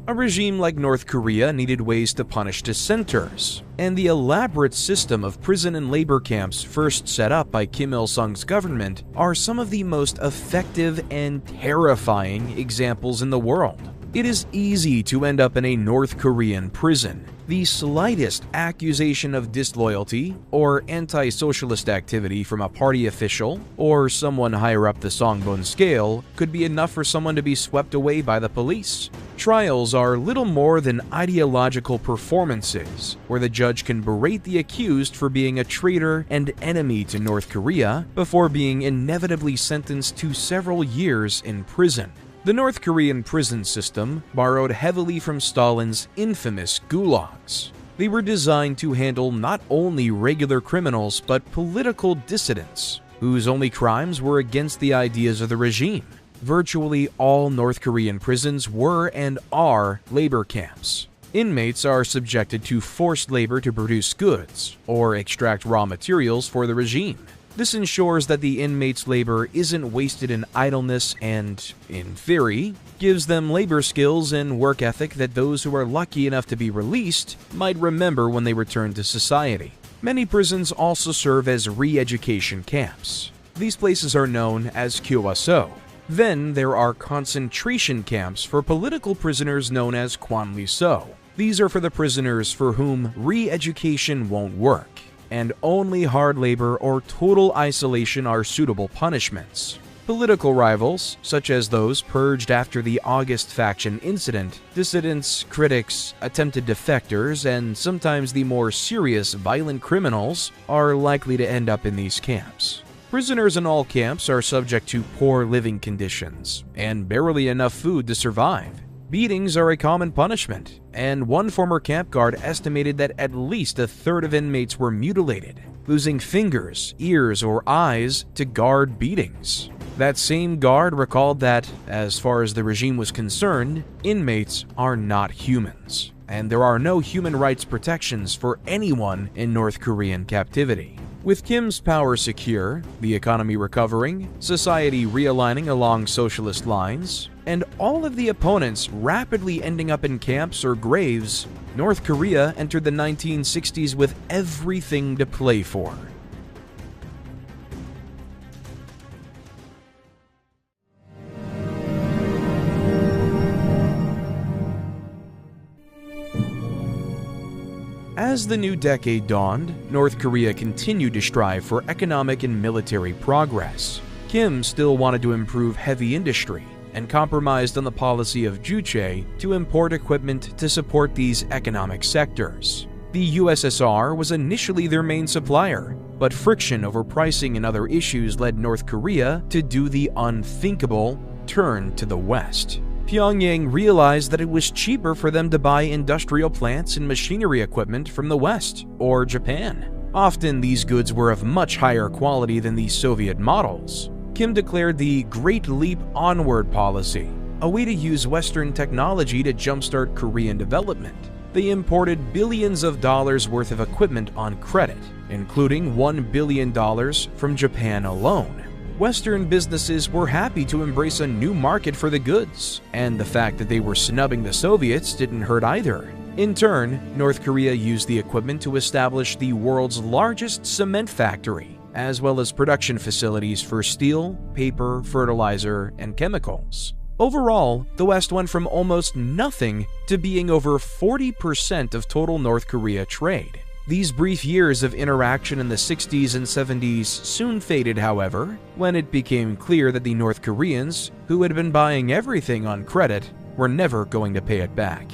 Speaker 2: A regime like North Korea needed ways to punish dissenters, and the elaborate system of prison and labor camps first set up by Kim Il-sung's government are some of the most effective and terrifying examples in the world. It is easy to end up in a North Korean prison. The slightest accusation of disloyalty or anti-socialist activity from a party official or someone higher up the Songbun scale could be enough for someone to be swept away by the police. Trials are little more than ideological performances, where the judge can berate the accused for being a traitor and enemy to North Korea before being inevitably sentenced to several years in prison. The North Korean prison system borrowed heavily from Stalin's infamous gulags. They were designed to handle not only regular criminals but political dissidents, whose only crimes were against the ideas of the regime. Virtually all North Korean prisons were and are labor camps. Inmates are subjected to forced labor to produce goods or extract raw materials for the regime. This ensures that the inmates' labor isn't wasted in idleness and, in theory, gives them labor skills and work ethic that those who are lucky enough to be released might remember when they return to society. Many prisons also serve as re-education camps. These places are known as kyowaso. Then there are concentration camps for political prisoners known as kwanliso. These are for the prisoners for whom re-education won't work. and only hard labor or total isolation are suitable punishments. Political rivals, such as those purged after the August faction incident, dissidents, critics, attempted defectors, and sometimes the more serious violent criminals, are likely to end up in these camps. Prisoners in all camps are subject to poor living conditions and barely enough food to survive. Beatings are a common punishment, and one former camp guard estimated that at least a third of inmates were mutilated, losing fingers, ears, or eyes to guard beatings. That same guard recalled that, as far as the regime was concerned, inmates are not humans, and there are no human rights protections for anyone in North Korean captivity. With Kim's power secure, the economy recovering, society realigning along socialist lines, and all of the opponents rapidly ending up in camps or graves, North Korea entered the 1960s with everything to play for. As the new decade dawned, North Korea continued to strive for economic and military progress. Kim still wanted to improve heavy industry and compromised on the policy of Juche to import equipment to support these economic sectors. The USSR was initially their main supplier, but friction over pricing and other issues led North Korea to do the unthinkable, turn to the West. Pyongyang realized that it was cheaper for them to buy industrial plants and machinery equipment from the West or Japan. Often these goods were of much higher quality than the Soviet models. Kim declared the Great Leap Onward policy, a way to use Western technology to jumpstart Korean development. They imported billions of dollars worth of equipment on credit, including $1 billion from Japan alone. Western businesses were happy to embrace a new market for the goods, and the fact that they were snubbing the Soviets didn't hurt either. In turn, North Korea used the equipment to establish the world's largest cement factory, as well as production facilities for steel, paper, fertilizer, and chemicals. Overall, the West went from almost nothing to being over 40% of total North Korea trade. These brief years of interaction in the 60s and 70s soon faded, however, when it became clear that the North Koreans, who had been buying everything on credit, were never going to pay it back.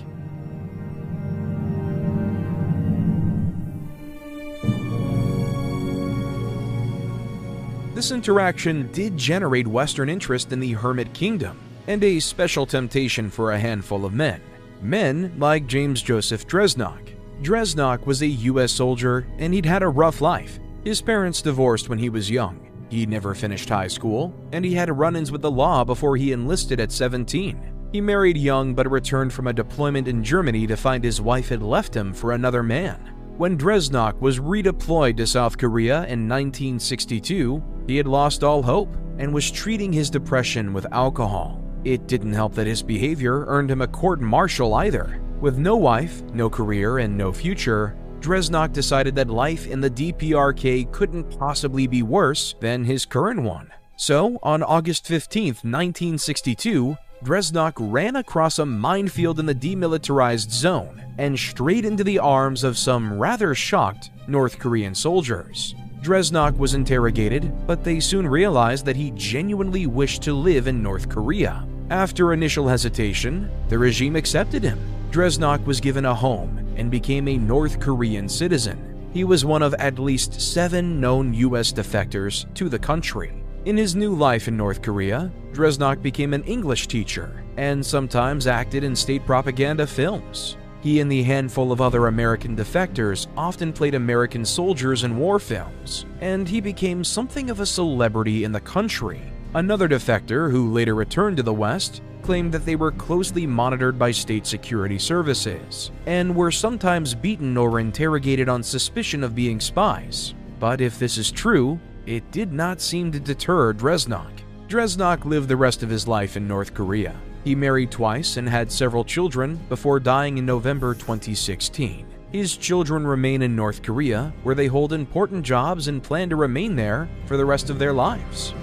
Speaker 2: This interaction did generate Western interest in the Hermit Kingdom, and a special temptation for a handful of men. Men like James Joseph Dresnok. Dresnok was a U.S. soldier, and he'd had a rough life. His parents divorced when he was young. He never finished high school, and he had run-ins with the law before he enlisted at 17. He married young but returned from a deployment in Germany to find his wife had left him for another man. When Dresnok was redeployed to South Korea in 1962, he had lost all hope and was treating his depression with alcohol. It didn't help that his behavior earned him a court-martial either. With no wife, no career, and no future, Dresnok decided that life in the DPRK couldn't possibly be worse than his current one. So, on August 15, 1962, Dresnok ran across a minefield in the demilitarized zone and straight into the arms of some rather shocked North Korean soldiers. Dresnok was interrogated, but they soon realized that he genuinely wished to live in North Korea. After initial hesitation, the regime accepted him. Dresnok was given a home and became a North Korean citizen. He was one of at least 7 known U.S. defectors to the country. In his new life in North Korea, Dresnok became an English teacher and sometimes acted in state propaganda films. He and the handful of other American defectors often played American soldiers in war films, and he became something of a celebrity in the country. Another defector, who later returned to the West, claimed that they were closely monitored by state security services and were sometimes beaten or interrogated on suspicion of being spies. But if this is true, it did not seem to deter Dresnok. Dresnok lived the rest of his life in North Korea. He married twice and had several children before dying in November 2016. His children remain in North Korea, where they hold important jobs and plan to remain there for the rest of their lives.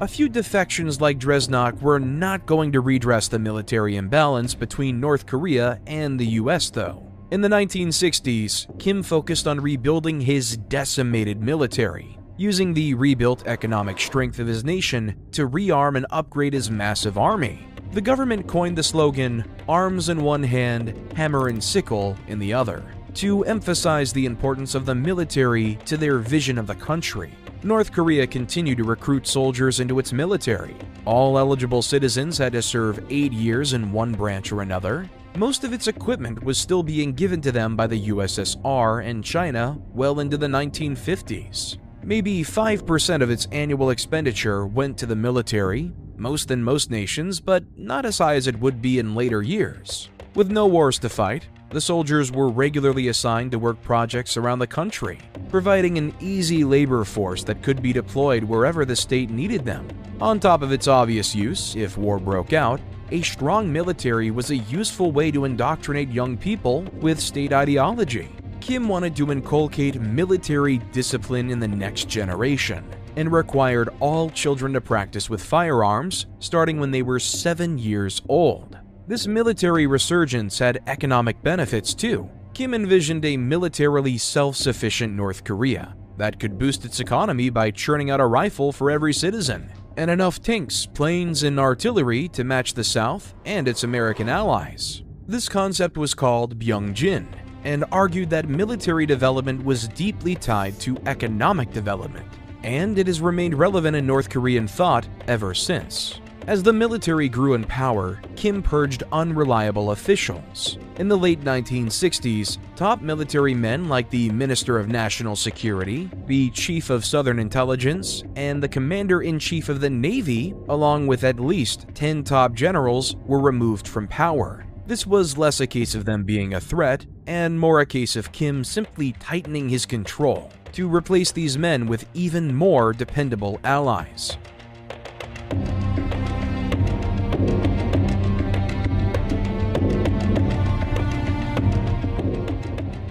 Speaker 2: A few defections like Dresnok were not going to redress the military imbalance between North Korea and the US, though. In the 1960s, Kim focused on rebuilding his decimated military, using the rebuilt economic strength of his nation to rearm and upgrade his massive army. The government coined the slogan, "Arms in one hand, hammer and sickle in the other," to emphasize the importance of the military to their vision of the country. North Korea continued to recruit soldiers into its military. All eligible citizens had to serve 8 years in one branch or another. Most of its equipment was still being given to them by the USSR and China well into the 1950s. Maybe 5% of its annual expenditure went to the military, most in most nations, but not as high as it would be in later years. With no wars to fight, the soldiers were regularly assigned to work projects around the country, providing an easy labor force that could be deployed wherever the state needed them. On top of its obvious use, if war broke out, a strong military was a useful way to indoctrinate young people with state ideology. Kim wanted to inculcate military discipline in the next generation, and required all children to practice with firearms starting when they were 7 years old. This military resurgence had economic benefits too. Kim envisioned a militarily self-sufficient North Korea that could boost its economy by churning out a rifle for every citizen, and enough tanks, planes, and artillery to match the South and its American allies. This concept was called Byungjin, and argued that military development was deeply tied to economic development, and it has remained relevant in North Korean thought ever since. As the military grew in power, Kim purged unreliable officials. In the late 1960s, top military men like the Minister of National Security, the Chief of Southern Intelligence, and the Commander-in-Chief of the Navy, along with at least 10 top generals, were removed from power. This was less a case of them being a threat, and more a case of Kim simply tightening his control to replace these men with even more dependable allies.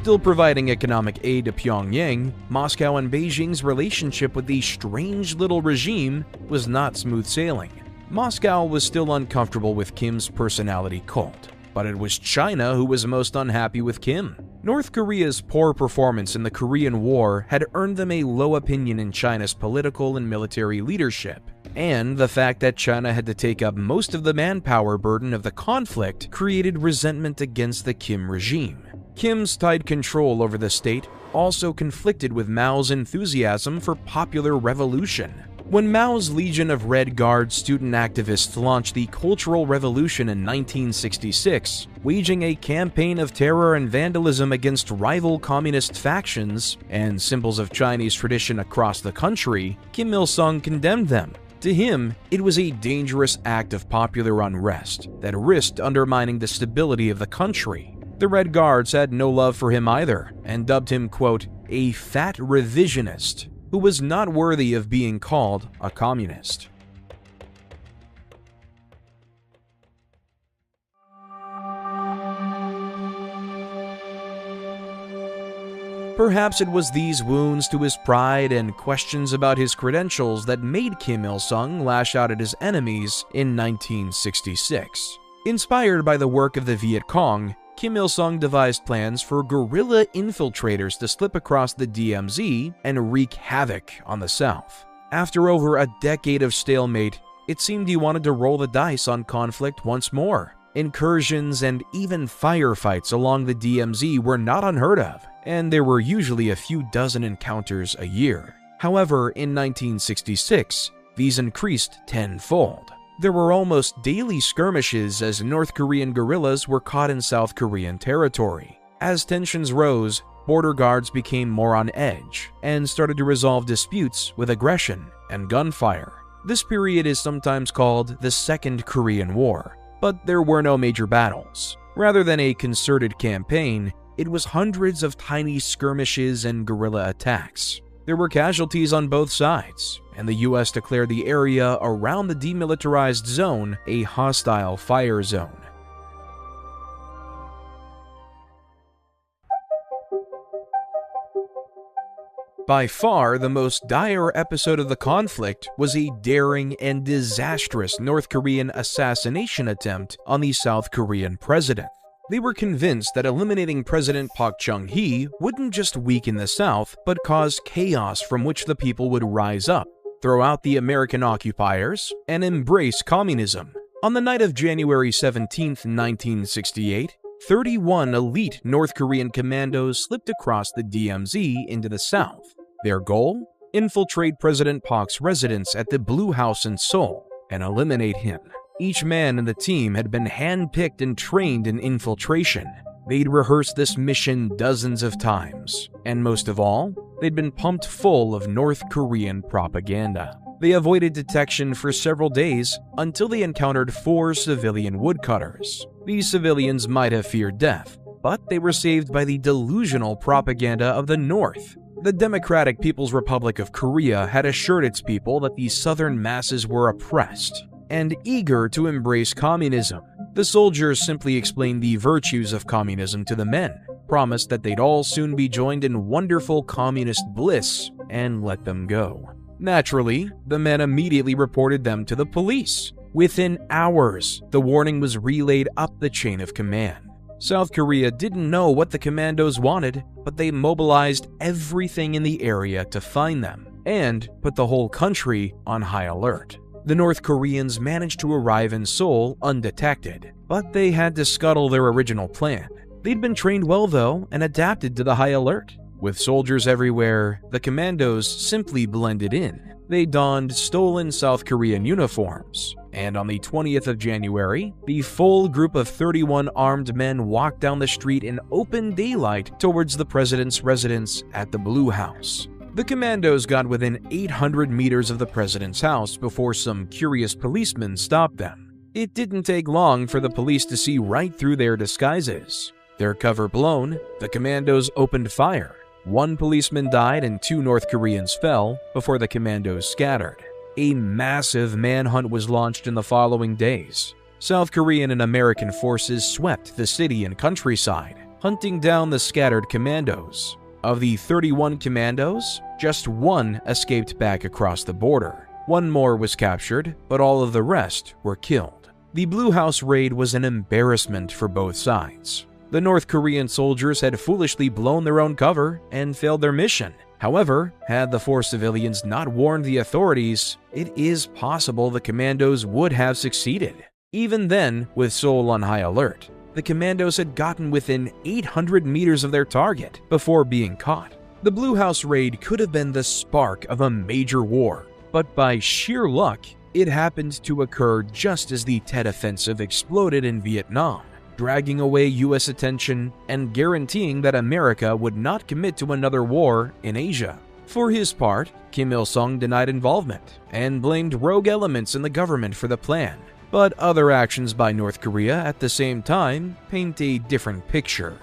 Speaker 2: Still providing economic aid to Pyongyang, Moscow and Beijing's relationship with the strange little regime was not smooth sailing. Moscow was still uncomfortable with Kim's personality cult, but it was China who was most unhappy with Kim. North Korea's poor performance in the Korean War had earned them a low opinion in China's political and military leadership, and the fact that China had to take up most of the manpower burden of the conflict created resentment against the Kim regime. Kim's tight control over the state also conflicted with Mao's enthusiasm for popular revolution. When Mao's Legion of Red Guard student activists launched the Cultural Revolution in 1966, waging a campaign of terror and vandalism against rival communist factions and symbols of Chinese tradition across the country, Kim Il-sung condemned them. To him, it was a dangerous act of popular unrest that risked undermining the stability of the country. The Red Guards had no love for him either, and dubbed him, quote, a fat revisionist who was not worthy of being called a communist. Perhaps it was these wounds to his pride and questions about his credentials that made Kim Il-sung lash out at his enemies in 1966. Inspired by the work of the Viet Cong, Kim Il-sung devised plans for guerrilla infiltrators to slip across the DMZ and wreak havoc on the South. After over a decade of stalemate, it seemed he wanted to roll the dice on conflict once more. Incursions and even firefights along the DMZ were not unheard of, and there were usually a few dozen encounters a year. However, in 1966, these increased tenfold. There were almost daily skirmishes as North Korean guerrillas were caught in South Korean territory. As tensions rose, border guards became more on edge and started to resolve disputes with aggression and gunfire. This period is sometimes called the Second Korean War, but there were no major battles. Rather than a concerted campaign, it was hundreds of tiny skirmishes and guerrilla attacks. There were casualties on both sides, and the US declared the area around the demilitarized zone a hostile fire zone. By far, the most dire episode of the conflict was a daring and disastrous North Korean assassination attempt on the South Korean president. They were convinced that eliminating President Park Chung-hee wouldn't just weaken the South, but cause chaos from which the people would rise up, throw out the American occupiers, and embrace communism. On the night of January 17, 1968, 31 elite North Korean commandos slipped across the DMZ into the South. Their goal? Infiltrate President Park's residence at the Blue House in Seoul and eliminate him. Each man in the team had been handpicked and trained in infiltration. They'd rehearsed this mission dozens of times, and most of all, they'd been pumped full of North Korean propaganda. They avoided detection for several days until they encountered 4 civilian woodcutters. These civilians might have feared death, but they were saved by the delusional propaganda of the North. The Democratic People's Republic of Korea had assured its people that the southern masses were oppressed and eager to embrace communism. The soldiers simply explained the virtues of communism to the men, promised that they'd all soon be joined in wonderful communist bliss, and let them go. Naturally, the men immediately reported them to the police. Within hours, the warning was relayed up the chain of command. South Korea didn't know what the commandos wanted, but they mobilized everything in the area to find them, and put the whole country on high alert. The North Koreans managed to arrive in Seoul undetected, but they had to scuttle their original plan. They'd been trained well though, and adapted to the high alert. With soldiers everywhere, the commandos simply blended in. They donned stolen South Korean uniforms, and on the 20th of January, the full group of 31 armed men walked down the street in open daylight towards the president's residence at the Blue House. The commandos got within 800 meters of the president's house before some curious policemen stopped them. It didn't take long for the police to see right through their disguises. Their cover blown, the commandos opened fire. 1 policeman died and 2 North Koreans fell before the commandos scattered. A massive manhunt was launched in the following days. South Korean and American forces swept the city and countryside, hunting down the scattered commandos. Of the 31 commandos, just 1 escaped back across the border. 1 more was captured, but all of the rest were killed. The Blue House raid was an embarrassment for both sides. The North Korean soldiers had foolishly blown their own cover and failed their mission. However, had the 4 civilians not warned the authorities, it is possible the commandos would have succeeded. Even then, with Seoul on high alert, the commandos had gotten within 800 meters of their target before being caught. The Blue House raid could have been the spark of a major war, but by sheer luck, it happened to occur just as the Tet Offensive exploded in Vietnam, dragging away U.S. attention and guaranteeing that America would not commit to another war in Asia. For his part, Kim Il-sung denied involvement and blamed rogue elements in the government for the plan. But other actions by North Korea at the same time paint a different picture.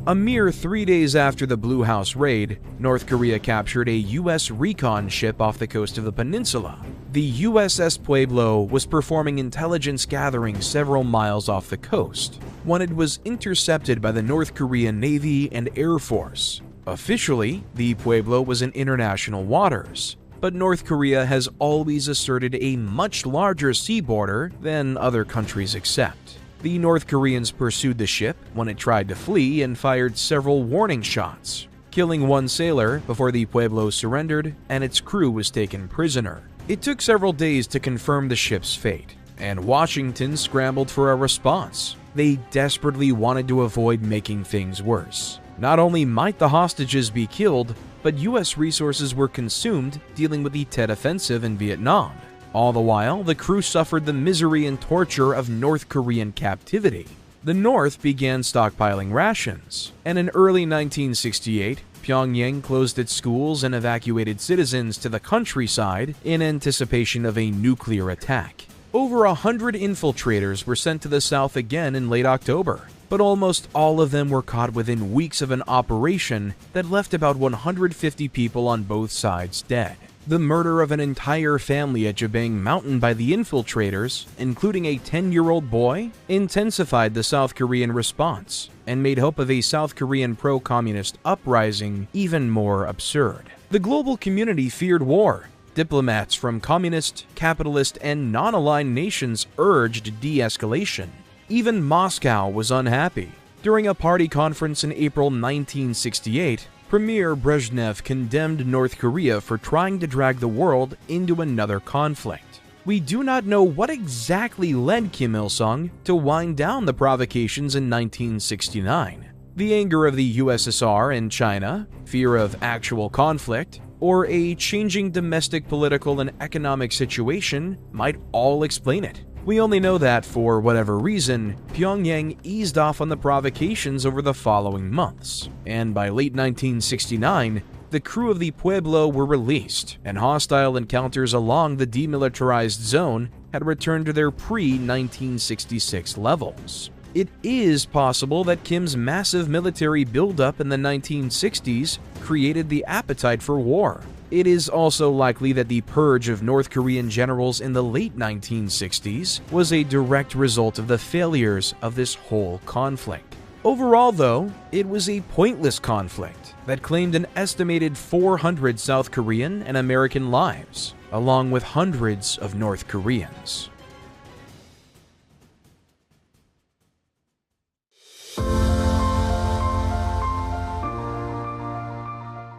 Speaker 2: A mere 3 days after the Blue House raid, North Korea captured a U.S. recon ship off the coast of the peninsula. The USS Pueblo was performing intelligence gathering several miles off the coast when it was intercepted by the North Korean Navy and Air Force. Officially, the Pueblo was in international waters, but North Korea has always asserted a much larger sea border than other countries accept. The North Koreans pursued the ship when it tried to flee and fired several warning shots, killing 1 sailor before the Pueblo surrendered and its crew was taken prisoner. It took several days to confirm the ship's fate, and Washington scrambled for a response. They desperately wanted to avoid making things worse. Not only might the hostages be killed, but U.S. resources were consumed dealing with the Tet Offensive in Vietnam. All the while, the crew suffered the misery and torture of North Korean captivity. The North began stockpiling rations, and in early 1968, Pyongyang closed its schools and evacuated citizens to the countryside in anticipation of a nuclear attack. Over 100 infiltrators were sent to the south again in late October, but almost all of them were caught within weeks of an operation that left about 150 people on both sides dead. The murder of an entire family at Jabang Mountain by the infiltrators, including a 10-year-old boy, intensified the South Korean response and made hope of a South Korean pro-communist uprising even more absurd. The global community feared war. Diplomats from communist, capitalist, and non-aligned nations urged de-escalation. Even Moscow was unhappy. During a party conference in April 1968, Premier Brezhnev condemned North Korea for trying to drag the world into another conflict. We do not know what exactly led Kim Il-sung to wind down the provocations in 1969. The anger of the USSR and China, fear of actual conflict, or a changing domestic political and economic situation might all explain it. We only know that, for whatever reason, Pyongyang eased off on the provocations over the following months, and by late 1969, the crew of the Pueblo were released, and hostile encounters along the demilitarized zone had returned to their pre-1966 levels. It is possible that Kim's massive military buildup in the 1960s created the appetite for war. It is also likely that the purge of North Korean generals in the late 1960s was a direct result of the failures of this whole conflict. Overall, though, it was a pointless conflict that claimed an estimated 400 South Korean and American lives, along with hundreds of North Koreans.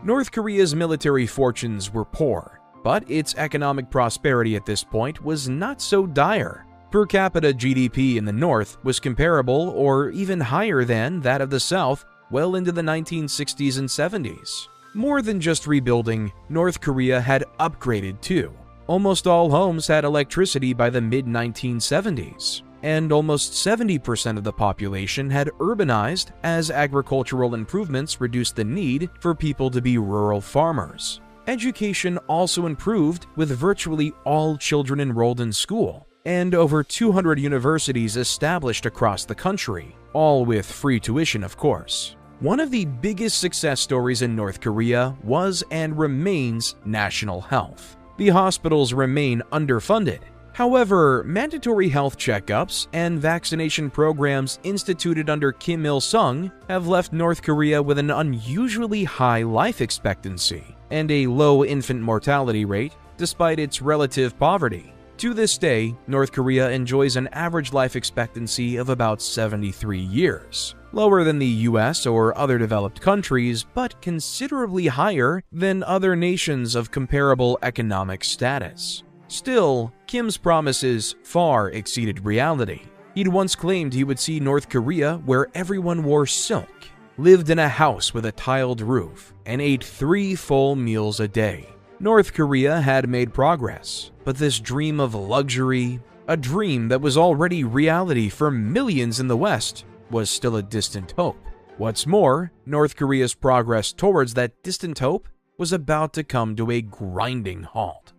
Speaker 2: North Korea's military fortunes were poor, but its economic prosperity at this point was not so dire. Per capita GDP in the North was comparable or even higher than that of the South well into the 1960s and 70s. More than just rebuilding, North Korea had upgraded too. Almost all homes had electricity by the mid-1970s, and almost 70% of the population had urbanized as agricultural improvements reduced the need for people to be rural farmers. Education also improved, with virtually all children enrolled in school, and over 200 universities established across the country, all with free tuition, of course. One of the biggest success stories in North Korea was and remains national health. The hospitals remain underfunded. However, mandatory health checkups and vaccination programs instituted under Kim Il-sung have left North Korea with an unusually high life expectancy and a low infant mortality rate despite its relative poverty. To this day, North Korea enjoys an average life expectancy of about 73 years, lower than the US or other developed countries, but considerably higher than other nations of comparable economic status. Still, Kim's promises far exceeded reality. He'd once claimed he would see North Korea where everyone wore silk, lived in a house with a tiled roof, and ate 3 full meals a day. North Korea had made progress, but this dream of luxury, a dream that was already reality for millions in the West, was still a distant hope. What's more, North Korea's progress towards that distant hope was about to come to a grinding halt.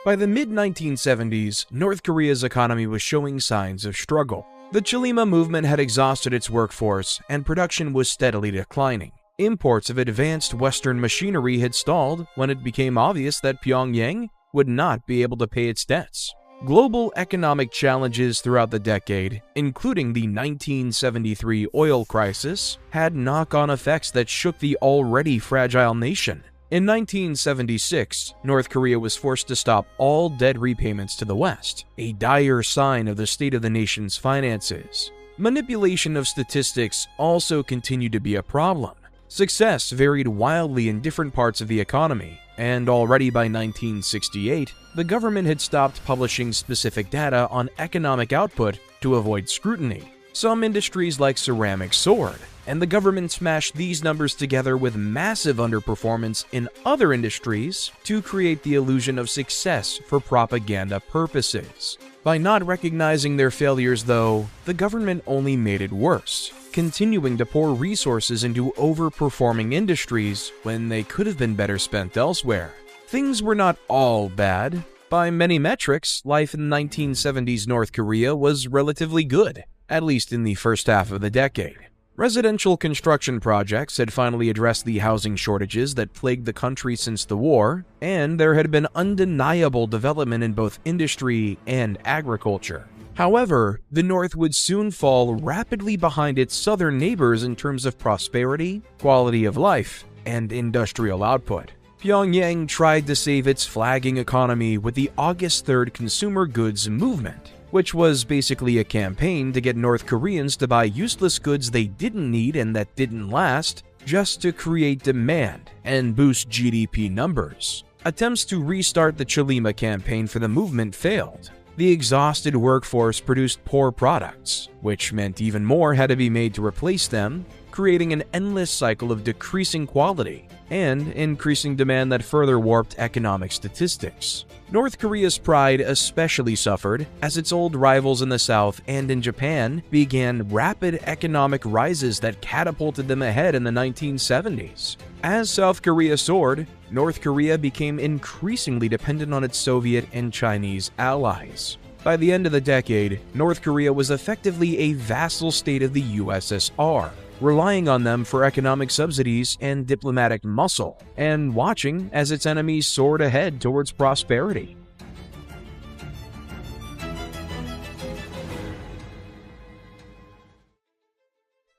Speaker 2: By the mid-1970s, North Korea's economy was showing signs of struggle. The Chilima movement had exhausted its workforce, and production was steadily declining. Imports of advanced Western machinery had stalled when it became obvious that Pyongyang would not be able to pay its debts. Global economic challenges throughout the decade, including the 1973 oil crisis, had knock-on effects that shook the already fragile nation. In 1976, North Korea was forced to stop all debt repayments to the West, a dire sign of the state of the nation's finances. Manipulation of statistics also continued to be a problem. Success varied wildly in different parts of the economy, and already by 1968, the government had stopped publishing specific data on economic output to avoid scrutiny. Some industries like ceramics soared, and the government smashed these numbers together with massive underperformance in other industries to create the illusion of success for propaganda purposes. By not recognizing their failures, though, the government only made it worse, continuing to pour resources into overperforming industries when they could have been better spent elsewhere. Things were not all bad. By many metrics, life in 1970s North Korea was relatively good, at least in the first half of the decade. Residential construction projects had finally addressed the housing shortages that plagued the country since the war, and there had been undeniable development in both industry and agriculture. However, the North would soon fall rapidly behind its southern neighbors in terms of prosperity, quality of life, and industrial output. Pyongyang tried to save its flagging economy with the August 3rd Consumer Goods Movement, which was basically a campaign to get North Koreans to buy useless goods they didn't need and that didn't last, just to create demand and boost GDP numbers. Attempts to restart the Cholima campaign for the movement failed. The exhausted workforce produced poor products, which meant even more had to be made to replace them, creating an endless cycle of decreasing quality and increasing demand that further warped economic statistics. North Korea's pride especially suffered as its old rivals in the South and in Japan began rapid economic rises that catapulted them ahead in the 1970s. As South Korea soared, North Korea became increasingly dependent on its Soviet and Chinese allies. By the end of the decade, North Korea was effectively a vassal state of the USSR, relying on them for economic subsidies and diplomatic muscle, and watching as its enemies soared ahead towards prosperity.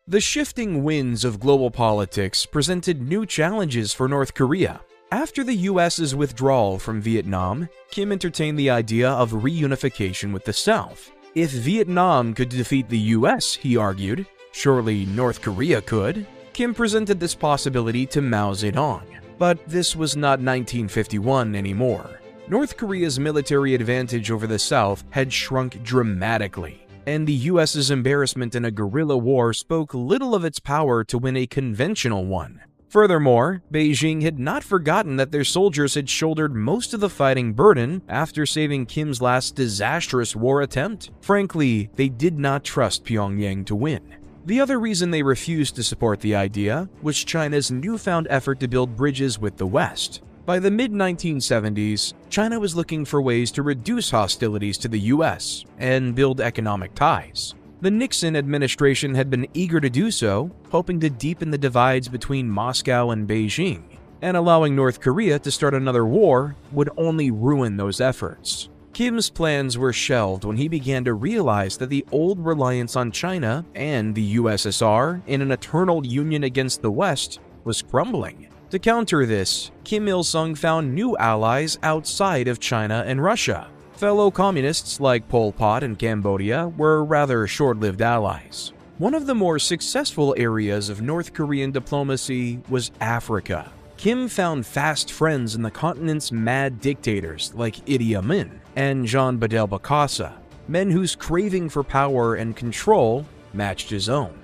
Speaker 2: The shifting winds of global politics presented new challenges for North Korea. After the US's withdrawal from Vietnam, Kim entertained the idea of reunification with the South. If Vietnam could defeat the US, he argued, surely North Korea could. Kim presented this possibility to Mao Zedong. But this was not 1951 anymore. North Korea's military advantage over the South had shrunk dramatically, and the US's embarrassment in a guerrilla war spoke little of its power to win a conventional one. Furthermore, Beijing had not forgotten that their soldiers had shouldered most of the fighting burden after saving Kim's last disastrous war attempt. Frankly, they did not trust Pyongyang to win. The other reason they refused to support the idea was China's newfound effort to build bridges with the West. By the mid-1970s, China was looking for ways to reduce hostilities to the US and build economic ties. The Nixon administration had been eager to do so, hoping to deepen the divides between Moscow and Beijing, and allowing North Korea to start another war would only ruin those efforts. Kim's plans were shelved when he began to realize that the old reliance on China and the USSR in an eternal union against the West was crumbling. To counter this, Kim Il-sung found new allies outside of China and Russia. Fellow communists like Pol Pot and Cambodia were rather short-lived allies. One of the more successful areas of North Korean diplomacy was Africa. Kim found fast friends in the continent's mad dictators like Idi Amin and Jean Bedel Bokassa, men whose craving for power and control matched his own.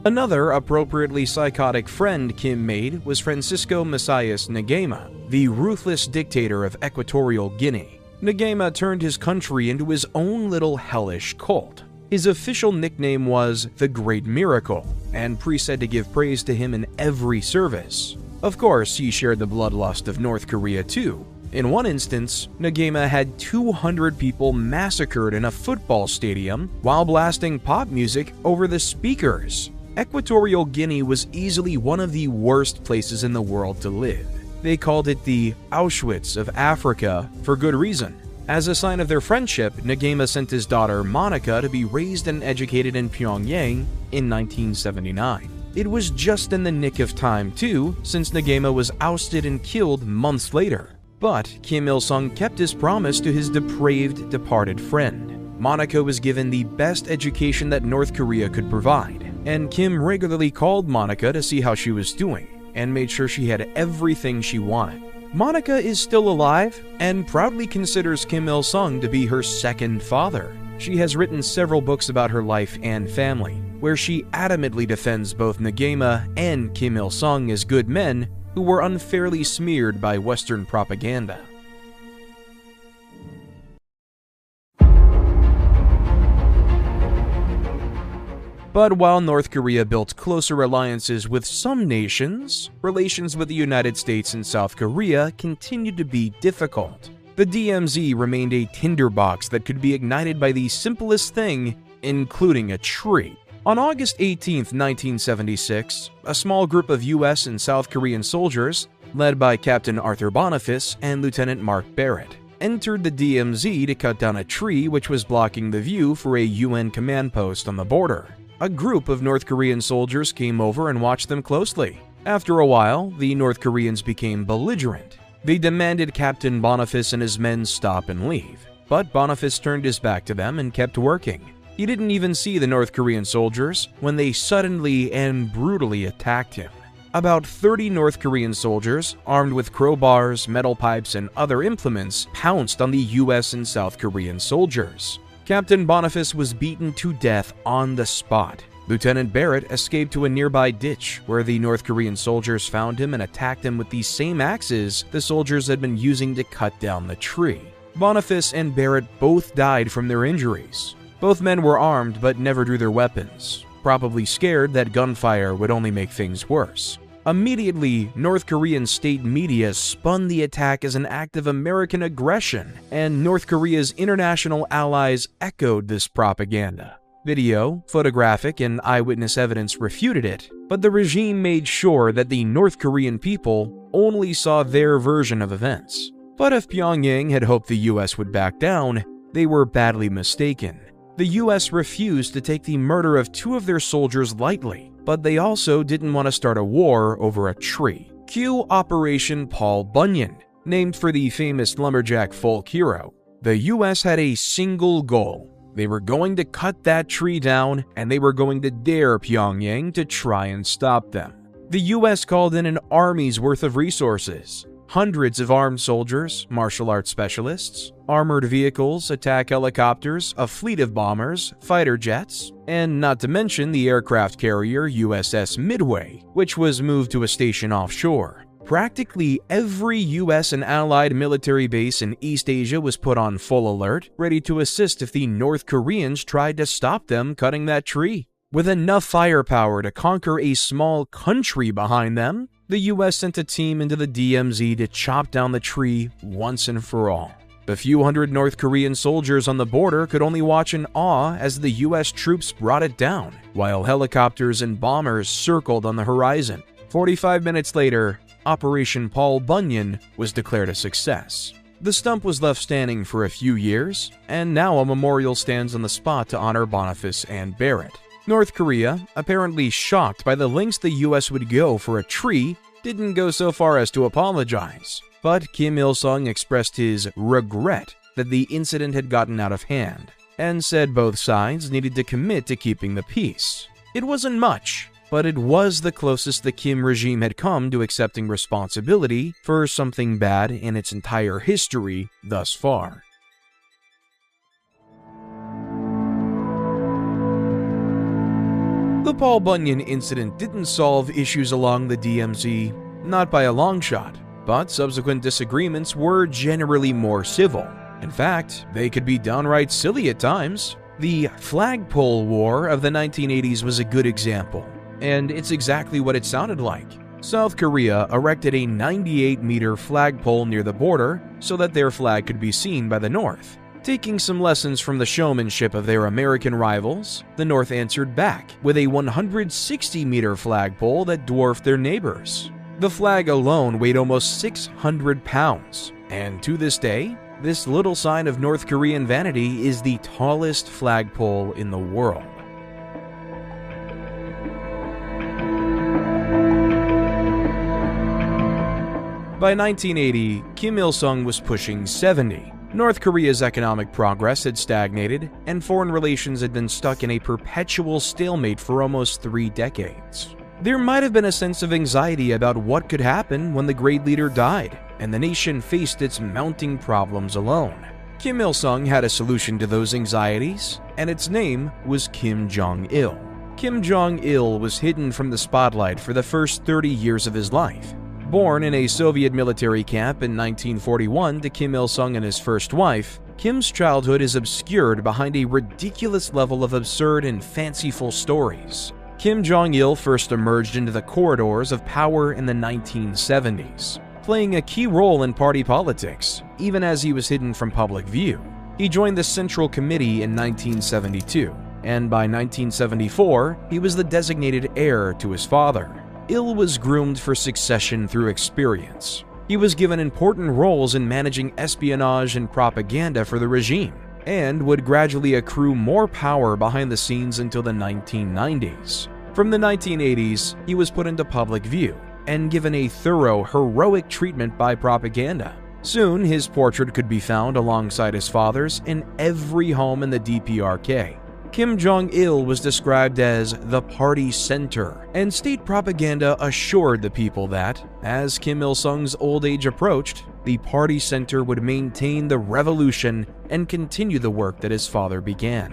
Speaker 2: Another appropriately psychotic friend Kim made was Francisco Mesias Nguema, the ruthless dictator of Equatorial Guinea. Nguema turned his country into his own little hellish cult. His official nickname was the Great Miracle, and priests had to give praise to him in every service. Of course, he shared the bloodlust of North Korea too. In one instance, Nguema had 200 people massacred in a football stadium while blasting pop music over the speakers. Equatorial Guinea was easily one of the worst places in the world to live. They called it the Auschwitz of Africa for good reason. As a sign of their friendship, Nguema sent his daughter Monica to be raised and educated in Pyongyang in 1979. It was just in the nick of time too, since Nguema was ousted and killed months later. But Kim Il-sung kept his promise to his depraved, departed friend. Monica was given the best education that North Korea could provide, and Kim regularly called Monica to see how she was doing, and made sure she had everything she wanted. Monica is still alive, and proudly considers Kim Il-sung to be her second father. She has written several books about her life and family, where she adamantly defends both Nguema and Kim Il-sung as good men who were unfairly smeared by Western propaganda. But while North Korea built closer alliances with some nations, relations with the United States and South Korea continued to be difficult. The DMZ remained a tinderbox that could be ignited by the simplest thing, including a tree. On August 18, 1976, a small group of US and South Korean soldiers, led by Captain Arthur Boniface and Lieutenant Mark Barrett, entered the DMZ to cut down a tree which was blocking the view for a UN command post on the border. A group of North Korean soldiers came over and watched them closely. After a while, the North Koreans became belligerent. They demanded Captain Boniface and his men stop and leave, but Boniface turned his back to them and kept working. He didn't even see the North Korean soldiers when they suddenly and brutally attacked him. About 30 North Korean soldiers, armed with crowbars, metal pipes, and other implements, pounced on the US and South Korean soldiers. Captain Boniface was beaten to death on the spot. Lieutenant Barrett escaped to a nearby ditch, where the North Korean soldiers found him and attacked him with the same axes the soldiers had been using to cut down the tree. Boniface and Barrett both died from their injuries. Both men were armed but never drew their weapons, probably scared that gunfire would only make things worse. Immediately, North Korean state media spun the attack as an act of American aggression, and North Korea's international allies echoed this propaganda. Video, photographic, and eyewitness evidence refuted it, but the regime made sure that the North Korean people only saw their version of events. But if Pyongyang had hoped the US would back down, they were badly mistaken. The US refused to take the murder of 2 of their soldiers lightly, but they also didn't want to start a war over a tree. Cue Operation Paul Bunyan, named for the famous lumberjack folk hero. The US had a single goal. They were going to cut that tree down, and they were going to dare Pyongyang to try and stop them. The US called in an army's worth of resources. Hundreds of armed soldiers, martial arts specialists, armored vehicles, attack helicopters, a fleet of bombers, fighter jets, and not to mention the aircraft carrier USS Midway, which was moved to a station offshore. Practically every US and allied military base in East Asia was put on full alert, ready to assist if the North Koreans tried to stop them cutting that tree. With enough firepower to conquer a small country behind them, the US sent a team into the DMZ to chop down the tree once and for all. The few hundred North Korean soldiers on the border could only watch in awe as the US troops brought it down, while helicopters and bombers circled on the horizon. 45 minutes later, Operation Paul Bunyan was declared a success. The stump was left standing for a few years, and now a memorial stands on the spot to honor Boniface and Barrett. North Korea, apparently shocked by the lengths the US would go for a tree, didn't go so far as to apologize. But Kim Il-sung expressed his regret that the incident had gotten out of hand, and said both sides needed to commit to keeping the peace. It wasn't much, but it was the closest the Kim regime had come to accepting responsibility for something bad in its entire history thus far. The Paul Bunyan incident didn't solve issues along the DMZ, not by a long shot, but subsequent disagreements were generally more civil. In fact, they could be downright silly at times. The flagpole war of the 1980s was a good example, and it's exactly what it sounded like. South Korea erected a 98-meter flagpole near the border so that their flag could be seen by the North. Taking some lessons from the showmanship of their American rivals, the North answered back with a 160-meter flagpole that dwarfed their neighbors. The flag alone weighed almost 600 pounds, and to this day, this little sign of North Korean vanity is the tallest flagpole in the world. By 1980, Kim Il-sung was pushing 70. North Korea's economic progress had stagnated, and foreign relations had been stuck in a perpetual stalemate for almost 3 decades. There might have been a sense of anxiety about what could happen when the great leader died, and the nation faced its mounting problems alone. Kim Il-sung had a solution to those anxieties, and its name was Kim Jong-il. Kim Jong-il was hidden from the spotlight for the first 30 years of his life. Born in a Soviet military camp in 1941 to Kim Il-sung and his first wife, Kim's childhood is obscured behind a ridiculous level of absurd and fanciful stories. Kim Jong-il first emerged into the corridors of power in the 1970s, playing a key role in party politics, even as he was hidden from public view. He joined the Central Committee in 1972, and by 1974, he was the designated heir to his father. Il was groomed for succession through experience. He was given important roles in managing espionage and propaganda for the regime, and would gradually accrue more power behind the scenes until the 1990s. From the 1980s, he was put into public view and given a thorough, heroic treatment by propaganda. Soon, his portrait could be found alongside his father's in every home in the DPRK. Kim Jong-il was described as the party center, and state propaganda assured the people that, as Kim Il-sung's old age approached, the party center would maintain the revolution and continue the work that his father began.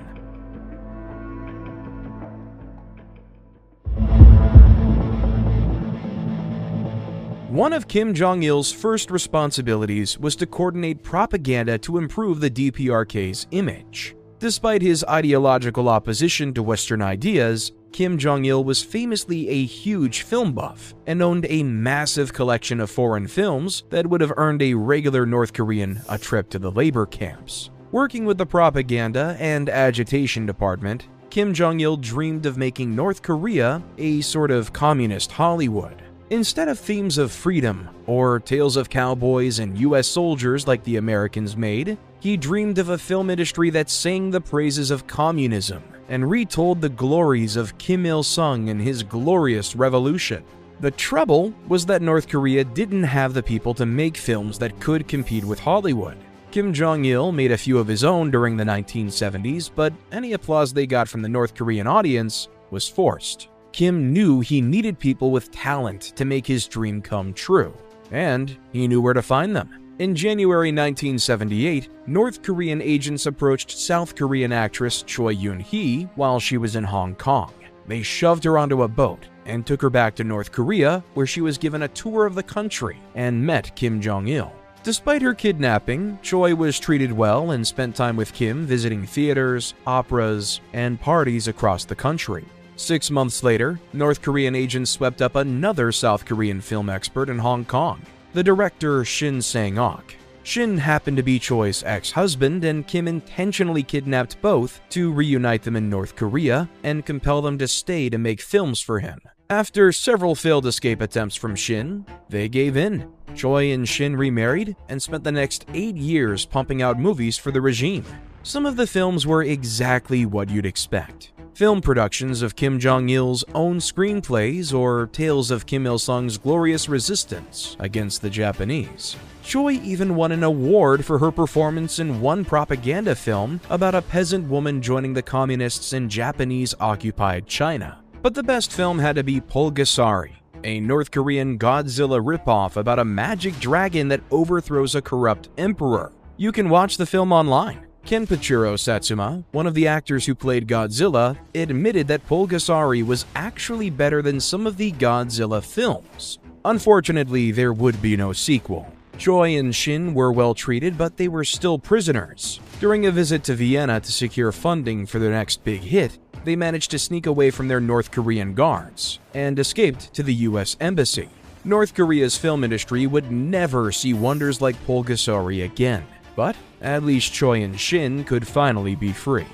Speaker 2: One of Kim Jong-il's first responsibilities was to coordinate propaganda to improve the DPRK's image. Despite his ideological opposition to Western ideas, Kim Jong-il was famously a huge film buff and owned a massive collection of foreign films that would have earned a regular North Korean a trip to the labor camps. Working with the propaganda and agitation department, Kim Jong-il dreamed of making North Korea a sort of communist Hollywood. Instead of themes of freedom or tales of cowboys and US soldiers like the Americans made, he dreamed of a film industry that sang the praises of communism and retold the glories of Kim Il-sung and his glorious revolution. The trouble was that North Korea didn't have the people to make films that could compete with Hollywood. Kim Jong-il made a few of his own during the 1970s, but any applause they got from the North Korean audience was forced. Kim knew he needed people with talent to make his dream come true, and he knew where to find them. In January 1978, North Korean agents approached South Korean actress Choi Eun-hee while she was in Hong Kong. They shoved her onto a boat and took her back to North Korea, where she was given a tour of the country and met Kim Jong-il. Despite her kidnapping, Choi was treated well and spent time with Kim visiting theaters, operas, and parties across the country. 6 months later, North Korean agents swept up another South Korean film expert in Hong Kong, the director Shin Sang-ok. Shin happened to be Choi's ex-husband, and Kim intentionally kidnapped both to reunite them in North Korea and compel them to stay to make films for him. After several failed escape attempts from Shin, they gave in. Choi and Shin remarried and spent the next 8 years pumping out movies for the regime. Some of the films were exactly what you'd expect. Film productions of Kim Jong-il's own screenplays or tales of Kim Il-sung's glorious resistance against the Japanese. Choi even won an award for her performance in one propaganda film about a peasant woman joining the communists in Japanese-occupied China. But the best film had to be Pulgasari, a North Korean Godzilla ripoff about a magic dragon that overthrows a corrupt emperor. You can watch the film online. Kenpachiro Satsuma, one of the actors who played Godzilla, admitted that Pulgasari was actually better than some of the Godzilla films. Unfortunately, there would be no sequel. Choi and Shin were well treated, but they were still prisoners. During a visit to Vienna to secure funding for their next big hit, they managed to sneak away from their North Korean guards and escaped to the US Embassy. North Korea's film industry would never see wonders like Pulgasari again. But at least Choi and Shin could finally be free.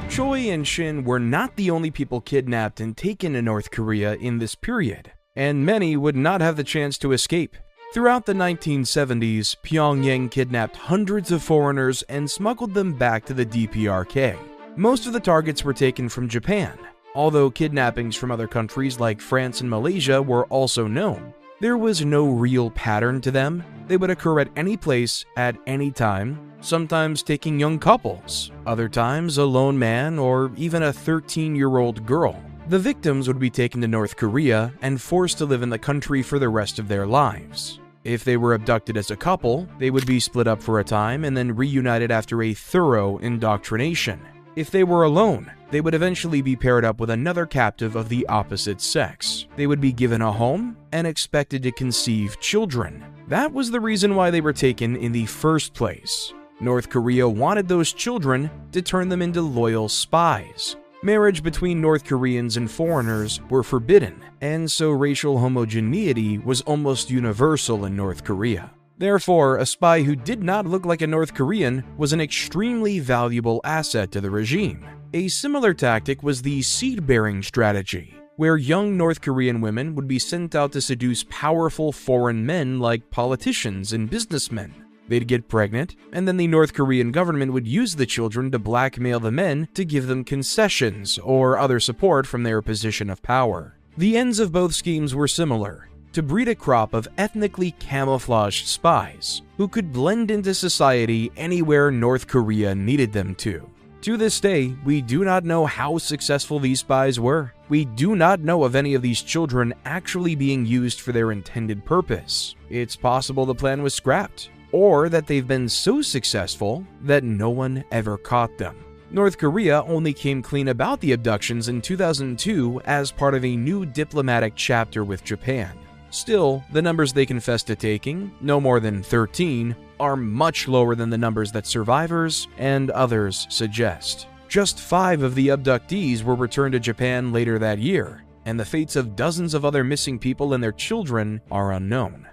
Speaker 2: Choi and Shin were not the only people kidnapped and taken to North Korea in this period, and many would not have the chance to escape. Throughout the 1970s, Pyongyang kidnapped hundreds of foreigners and smuggled them back to the DPRK. Most of the targets were taken from Japan. Although kidnappings from other countries like France and Malaysia were also known, there was no real pattern to them. They would occur at any place, at any time, sometimes taking young couples, other times a lone man or even a 13-year-old girl. The victims would be taken to North Korea and forced to live in the country for the rest of their lives. If they were abducted as a couple, they would be split up for a time and then reunited after a thorough indoctrination. If they were alone, they would eventually be paired up with another captive of the opposite sex. They would be given a home and expected to conceive children. That was the reason why they were taken in the first place. North Korea wanted those children to turn them into loyal spies. Marriage between North Koreans and foreigners were forbidden, and so racial homogeneity was almost universal in North Korea. Therefore, a spy who did not look like a North Korean was an extremely valuable asset to the regime. A similar tactic was the seed-bearing strategy, where young North Korean women would be sent out to seduce powerful foreign men like politicians and businessmen. They'd get pregnant, and then the North Korean government would use the children to blackmail the men to give them concessions or other support from their position of power. The ends of both schemes were similar: to breed a crop of ethnically camouflaged spies who could blend into society anywhere North Korea needed them to. To this day, we do not know how successful these spies were. We do not know of any of these children actually being used for their intended purpose. It's possible the plan was scrapped, or that they've been so successful that no one ever caught them. North Korea only came clean about the abductions in 2002 as part of a new diplomatic chapter with Japan. Still, the numbers they confessed to taking, no more than 13, are much lower than the numbers that survivors and others suggest. Just 5 of the abductees were returned to Japan later that year, and the fates of dozens of other missing people and their children are unknown.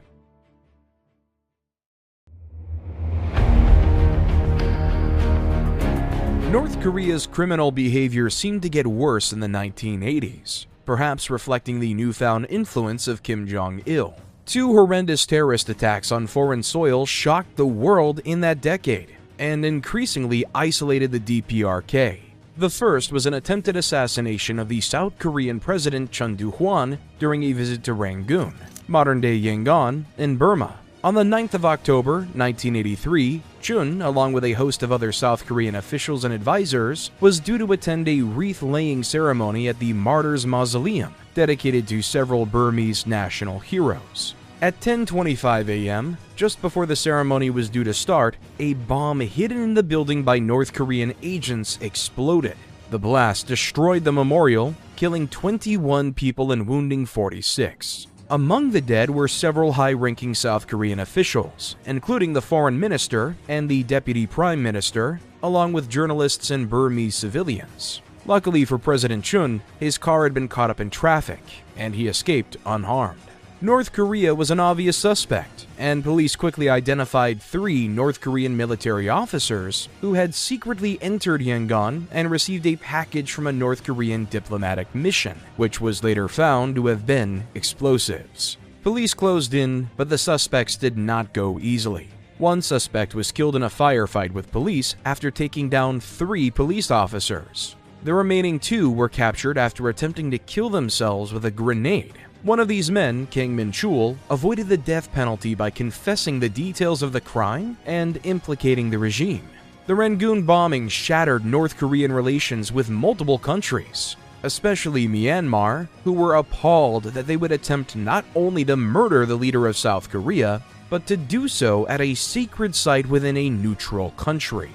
Speaker 2: North Korea's criminal behavior seemed to get worse in the 1980s, perhaps reflecting the newfound influence of Kim Jong-il. 2 horrendous terrorist attacks on foreign soil shocked the world in that decade, and increasingly isolated the DPRK. The first was an attempted assassination of the South Korean President Chun Doo-hwan during a visit to Rangoon, modern-day Yangon, in Burma. On the 9th of October, 1983, Chun, along with a host of other South Korean officials and advisors, was due to attend a wreath-laying ceremony at the Martyrs Mausoleum, dedicated to several Burmese national heroes. At 10:25 a.m., just before the ceremony was due to start, a bomb hidden in the building by North Korean agents exploded. The blast destroyed the memorial, killing 21 people and wounding 46. Among the dead were several high-ranking South Korean officials, including the foreign minister and the deputy prime minister, along with journalists and Burmese civilians. Luckily for President Chun, his car had been caught up in traffic, and he escaped unharmed. North Korea was an obvious suspect, and police quickly identified 3 North Korean military officers who had secretly entered Yangon and received a package from a North Korean diplomatic mission, which was later found to have been explosives. Police closed in, but the suspects did not go easily. One suspect was killed in a firefight with police after taking down 3 police officers. The remaining 2 were captured after attempting to kill themselves with a grenade. One of these men, Kang Min-chul, avoided the death penalty by confessing the details of the crime and implicating the regime. The Rangoon bombing shattered North Korean relations with multiple countries, especially Myanmar, who were appalled that they would attempt not only to murder the leader of South Korea, but to do so at a sacred site within a neutral country.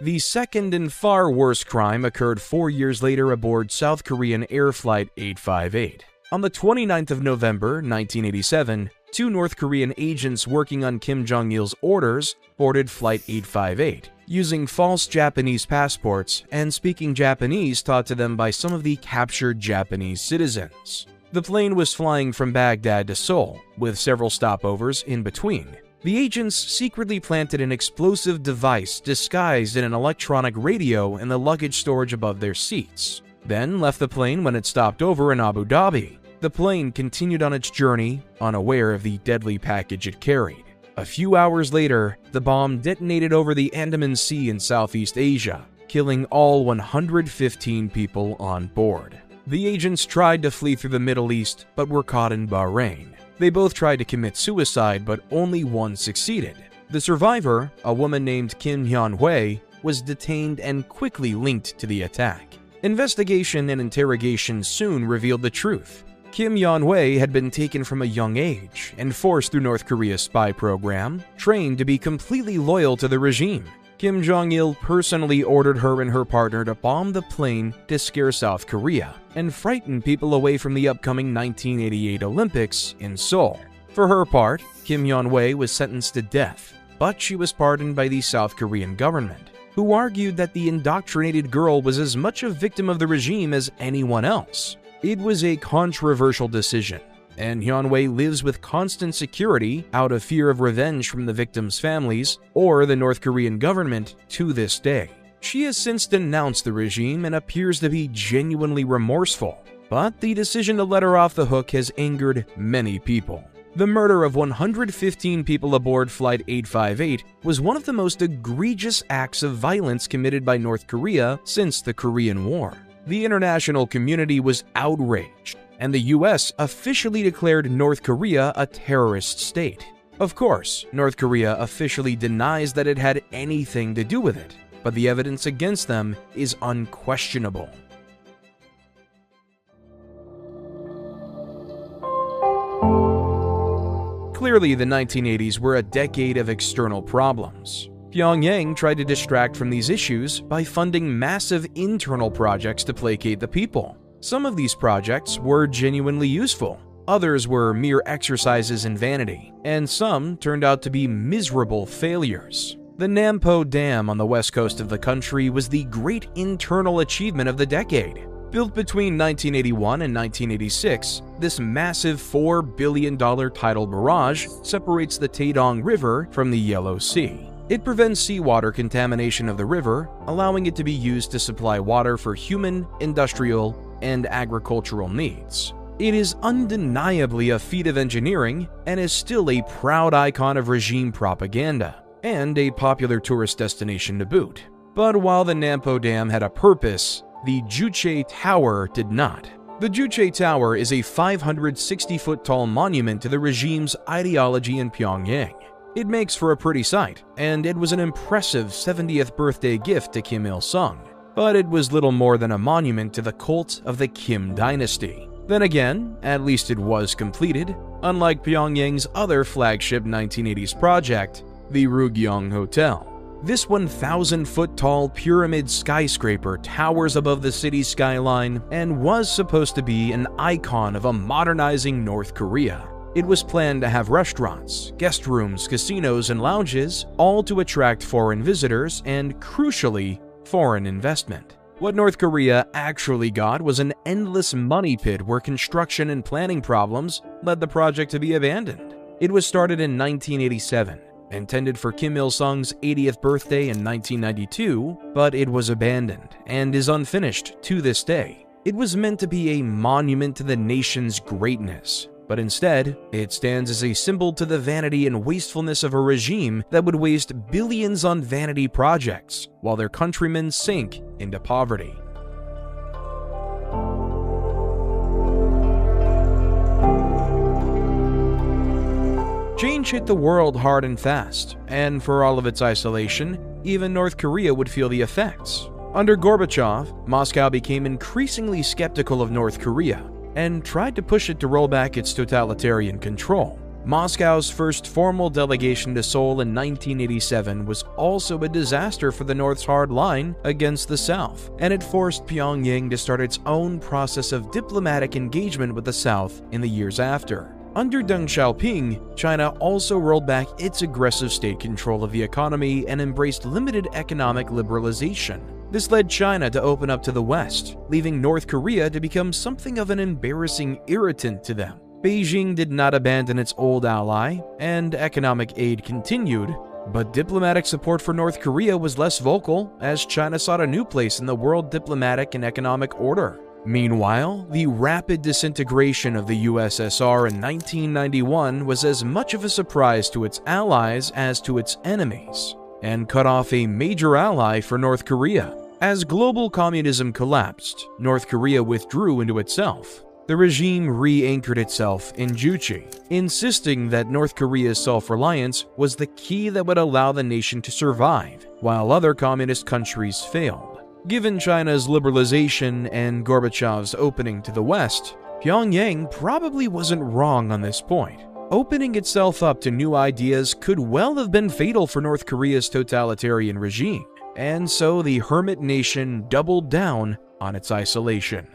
Speaker 2: The second and far worse crime occurred 4 years later aboard South Korean Air Flight 858. On the 29th of November, 1987, 2 North Korean agents working on Kim Jong-il's orders boarded Flight 858, using false Japanese passports and speaking Japanese taught to them by some of the captured Japanese citizens. The plane was flying from Baghdad to Seoul, with several stopovers in between. The agents secretly planted an explosive device disguised in an electronic radio in the luggage storage above their seats, then left the plane when it stopped over in Abu Dhabi. The plane continued on its journey, unaware of the deadly package it carried. A few hours later, the bomb detonated over the Andaman Sea in Southeast Asia, killing all 115 people on board. The agents tried to flee through the Middle East, but were caught in Bahrain. They both tried to commit suicide, but only one succeeded. The survivor, a woman named Kim Hyun-hee, was detained and quickly linked to the attack. Investigation and interrogation soon revealed the truth. Kim Jong-il had been taken from a young age and forced through North Korea's spy program, trained to be completely loyal to the regime. Kim Jong-il personally ordered her and her partner to bomb the plane to scare South Korea and frighten people away from the upcoming 1988 Olympics in Seoul. For her part, Kim Jong-il was sentenced to death, but she was pardoned by the South Korean government, who argued that the indoctrinated girl was as much a victim of the regime as anyone else. It was a controversial decision, and Hyun-wei lives with constant security out of fear of revenge from the victims' families or the North Korean government to this day. She has since denounced the regime and appears to be genuinely remorseful, but the decision to let her off the hook has angered many people. The murder of 115 people aboard Flight 858 was one of the most egregious acts of violence committed by North Korea since the Korean War. The international community was outraged, and the US officially declared North Korea a terrorist state. Of course, North Korea officially denies that it had anything to do with it, but the evidence against them is unquestionable. Clearly, the 1980s were a decade of external problems. Pyongyang tried to distract from these issues by funding massive internal projects to placate the people. Some of these projects were genuinely useful, others were mere exercises in vanity, and some turned out to be miserable failures. The Nampo Dam on the west coast of the country was the great internal achievement of the decade. Built between 1981 and 1986, this massive $4 billion tidal barrage separates the Taedong River from the Yellow Sea. It prevents seawater contamination of the river, allowing it to be used to supply water for human, industrial, and agricultural needs. It is undeniably a feat of engineering and is still a proud icon of regime propaganda, and a popular tourist destination to boot. But while the Nampo Dam had a purpose, the Juche Tower did not. The Juche Tower is a 560-foot tall monument to the regime's ideology in Pyongyang. It makes for a pretty sight, and it was an impressive 70th birthday gift to Kim Il-sung. But it was little more than a monument to the cult of the Kim dynasty. Then again, at least it was completed, unlike Pyongyang's other flagship 1980s project, the Rugyong Hotel. This 1,000-foot tall pyramid skyscraper towers above the city's skyline and was supposed to be an icon of a modernizing North Korea. It was planned to have restaurants, guest rooms, casinos, and lounges, all to attract foreign visitors and, crucially, foreign investment. What North Korea actually got was an endless money pit where construction and planning problems led the project to be abandoned. It was started in 1987, intended for Kim Il-sung's 80th birthday in 1992, but it was abandoned and is unfinished to this day. It was meant to be a monument to the nation's greatness, but instead, it stands as a symbol to the vanity and wastefulness of a regime that would waste billions on vanity projects while their countrymen sink into poverty. Change hit the world hard and fast, and for all of its isolation, even North Korea would feel the effects. Under Gorbachev, Moscow became increasingly skeptical of North Korea and tried to push it to roll back its totalitarian control. Moscow's first formal delegation to Seoul in 1987 was also a disaster for the North's hard line against the South, and it forced Pyongyang to start its own process of diplomatic engagement with the South in the years after. Under Deng Xiaoping, China also rolled back its aggressive state control of the economy and embraced limited economic liberalization. This led China to open up to the West, leaving North Korea to become something of an embarrassing irritant to them. Beijing did not abandon its old ally, and economic aid continued, but diplomatic support for North Korea was less vocal as China sought a new place in the world diplomatic and economic order. Meanwhile, the rapid disintegration of the USSR in 1991 was as much of a surprise to its allies as to its enemies, and cut off a major ally for North Korea. As global communism collapsed, North Korea withdrew into itself. The regime re-anchored itself in Juche, insisting that North Korea's self-reliance was the key that would allow the nation to survive, while other communist countries failed. Given China's liberalization and Gorbachev's opening to the West, Pyongyang probably wasn't wrong on this point. Opening itself up to new ideas could well have been fatal for North Korea's totalitarian regime, and so the hermit nation doubled down on its isolation.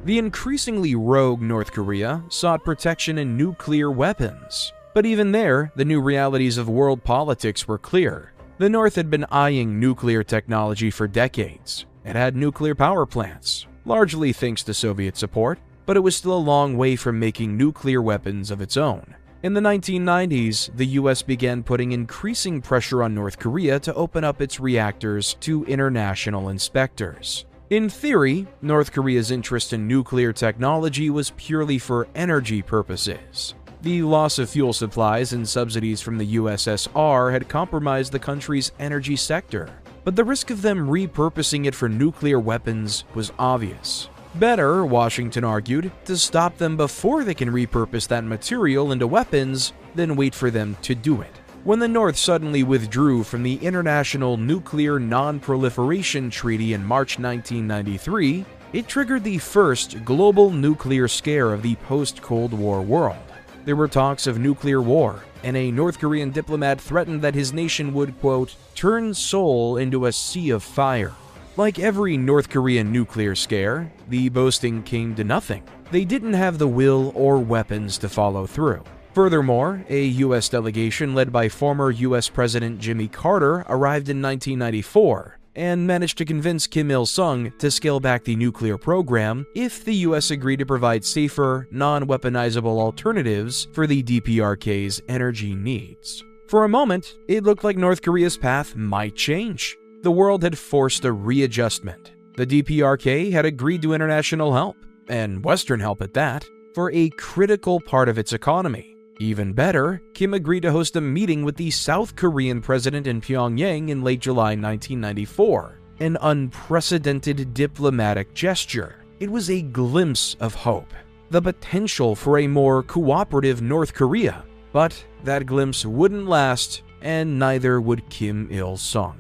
Speaker 2: The increasingly rogue North Korea sought protection in nuclear weapons. But even there, the new realities of world politics were clear. The North had been eyeing nuclear technology for decades. It had nuclear power plants, largely thanks to Soviet support, but it was still a long way from making nuclear weapons of its own. In the 1990s, the US began putting increasing pressure on North Korea to open up its reactors to international inspectors. In theory, North Korea's interest in nuclear technology was purely for energy purposes. The loss of fuel supplies and subsidies from the USSR had compromised the country's energy sector, but the risk of them repurposing it for nuclear weapons was obvious. Better, Washington argued, to stop them before they can repurpose that material into weapons than wait for them to do it. When the North suddenly withdrew from the International Nuclear Non-Proliferation Treaty in March 1993, it triggered the first global nuclear scare of the post-Cold War world. There were talks of nuclear war, and a North Korean diplomat threatened that his nation would, quote, turn Seoul into a sea of fire. Like every North Korean nuclear scare, the boasting came to nothing. They didn't have the will or weapons to follow through. Furthermore, a U.S. delegation led by former U.S. President Jimmy Carter arrived in 1994 and managed to convince Kim Il-sung to scale back the nuclear program if the U.S. agreed to provide safer, non-weaponizable alternatives for the DPRK's energy needs. For a moment, it looked like North Korea's path might change. The world had forced a readjustment. The DPRK had agreed to international help, and Western help at that, for a critical part of its economy. Even better, Kim agreed to host a meeting with the South Korean president in Pyongyang in late July 1994, an unprecedented diplomatic gesture. It was a glimpse of hope, the potential for a more cooperative North Korea, but that glimpse wouldn't last, and neither would Kim Il-sung.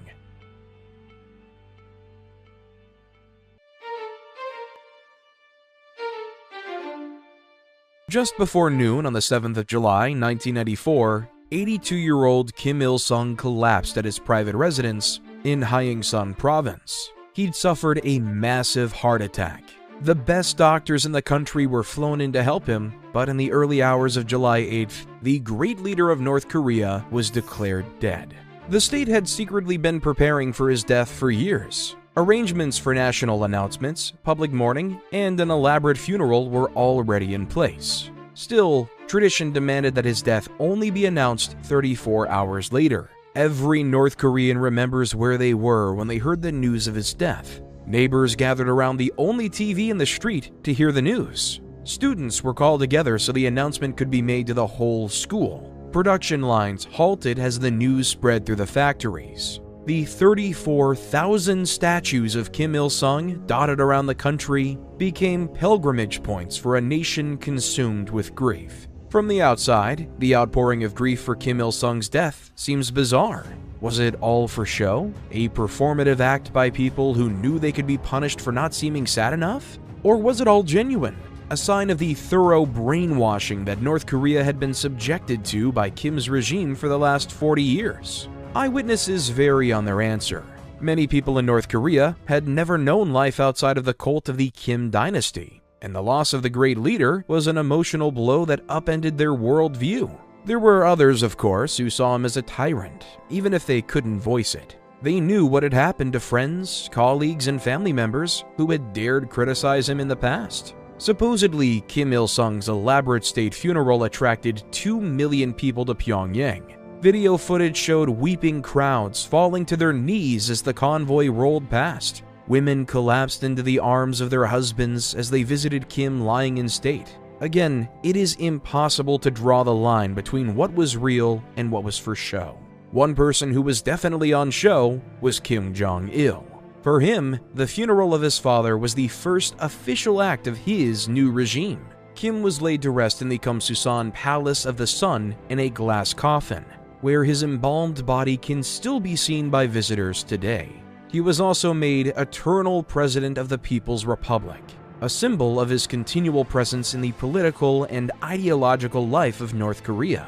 Speaker 2: Just before noon on the 7th of July, 1994, 82-year-old Kim Il-sung collapsed at his private residence in Gyeongsang Province. He'd suffered a massive heart attack. The best doctors in the country were flown in to help him, but in the early hours of July 8th, the great leader of North Korea was declared dead. The state had secretly been preparing for his death for years. Arrangements for national announcements, public mourning, and an elaborate funeral were already in place. Still, tradition demanded that his death only be announced 34 hours later. Every North Korean remembers where they were when they heard the news of his death. Neighbors gathered around the only TV in the street to hear the news. Students were called together so the announcement could be made to the whole school. Production lines halted as the news spread through the factories. The 34,000 statues of Kim Il-sung dotted around the country became pilgrimage points for a nation consumed with grief. From the outside, the outpouring of grief for Kim Il-sung's death seems bizarre. Was it all for show? A performative act by people who knew they could be punished for not seeming sad enough? Or was it all genuine? A sign of the thorough brainwashing that North Korea had been subjected to by Kim's regime for the last 40 years? Eyewitnesses vary on their answer. Many people in North Korea had never known life outside of the cult of the Kim dynasty, and the loss of the great leader was an emotional blow that upended their worldview. There were others, of course, who saw him as a tyrant, even if they couldn't voice it. They knew what had happened to friends, colleagues, and family members who had dared criticize him in the past. Supposedly, Kim Il-sung's elaborate state funeral attracted 2 million people to Pyongyang. Video footage showed weeping crowds falling to their knees as the convoy rolled past. Women collapsed into the arms of their husbands as they visited Kim lying in state. Again, it is impossible to draw the line between what was real and what was for show. One person who was definitely on show was Kim Jong-il. For him, the funeral of his father was the first official act of his new regime. Kim was laid to rest in the Kumsusan Palace of the Sun in a glass coffin, where his embalmed body can still be seen by visitors today. he was also made Eternal President of the People's Republic, a symbol of his continual presence in the political and ideological life of North Korea.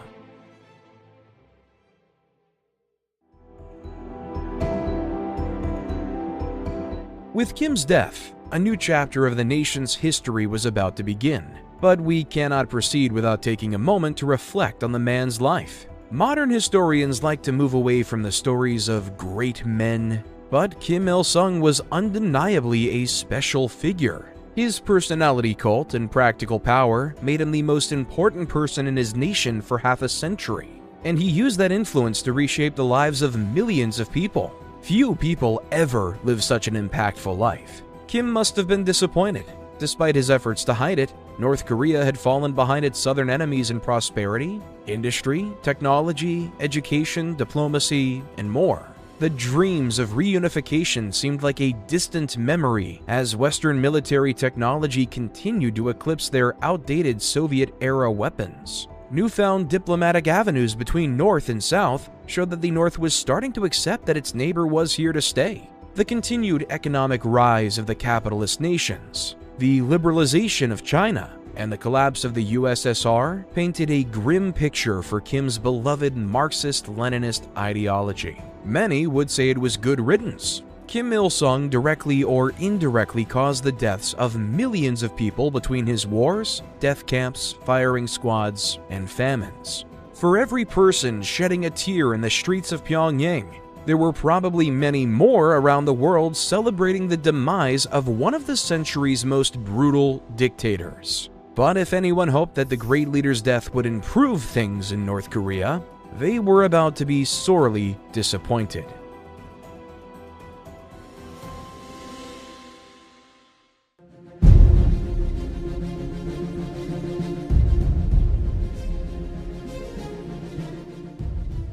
Speaker 2: With Kim's death, a new chapter of the nation's history was about to begin, but we cannot proceed without taking a moment to reflect on the man's life. Modern historians like to move away from the stories of great men, but Kim Il-sung was undeniably a special figure. His personality cult and practical power made him the most important person in his nation for half a century, and he used that influence to reshape the lives of millions of people. Few people ever live such an impactful life. Kim must have been disappointed. Despite his efforts to hide it, North Korea had fallen behind its southern enemies in prosperity, industry, technology, education, diplomacy, and more. The dreams of reunification seemed like a distant memory as Western military technology continued to eclipse their outdated Soviet-era weapons. Newfound diplomatic avenues between North and South showed that the North was starting to accept that its neighbor was here to stay. The continued economic rise of the capitalist nations, the liberalization of China, and the collapse of the USSR painted a grim picture for Kim's beloved Marxist-Leninist ideology. Many would say it was good riddance. Kim Il-sung directly or indirectly caused the deaths of millions of people between his wars, death camps, firing squads, and famines. For every person shedding a tear in the streets of Pyongyang, there were probably many more around the world celebrating the demise of one of the century's most brutal dictators. But if anyone hoped that the great leader's death would improve things in North Korea, they were about to be sorely disappointed.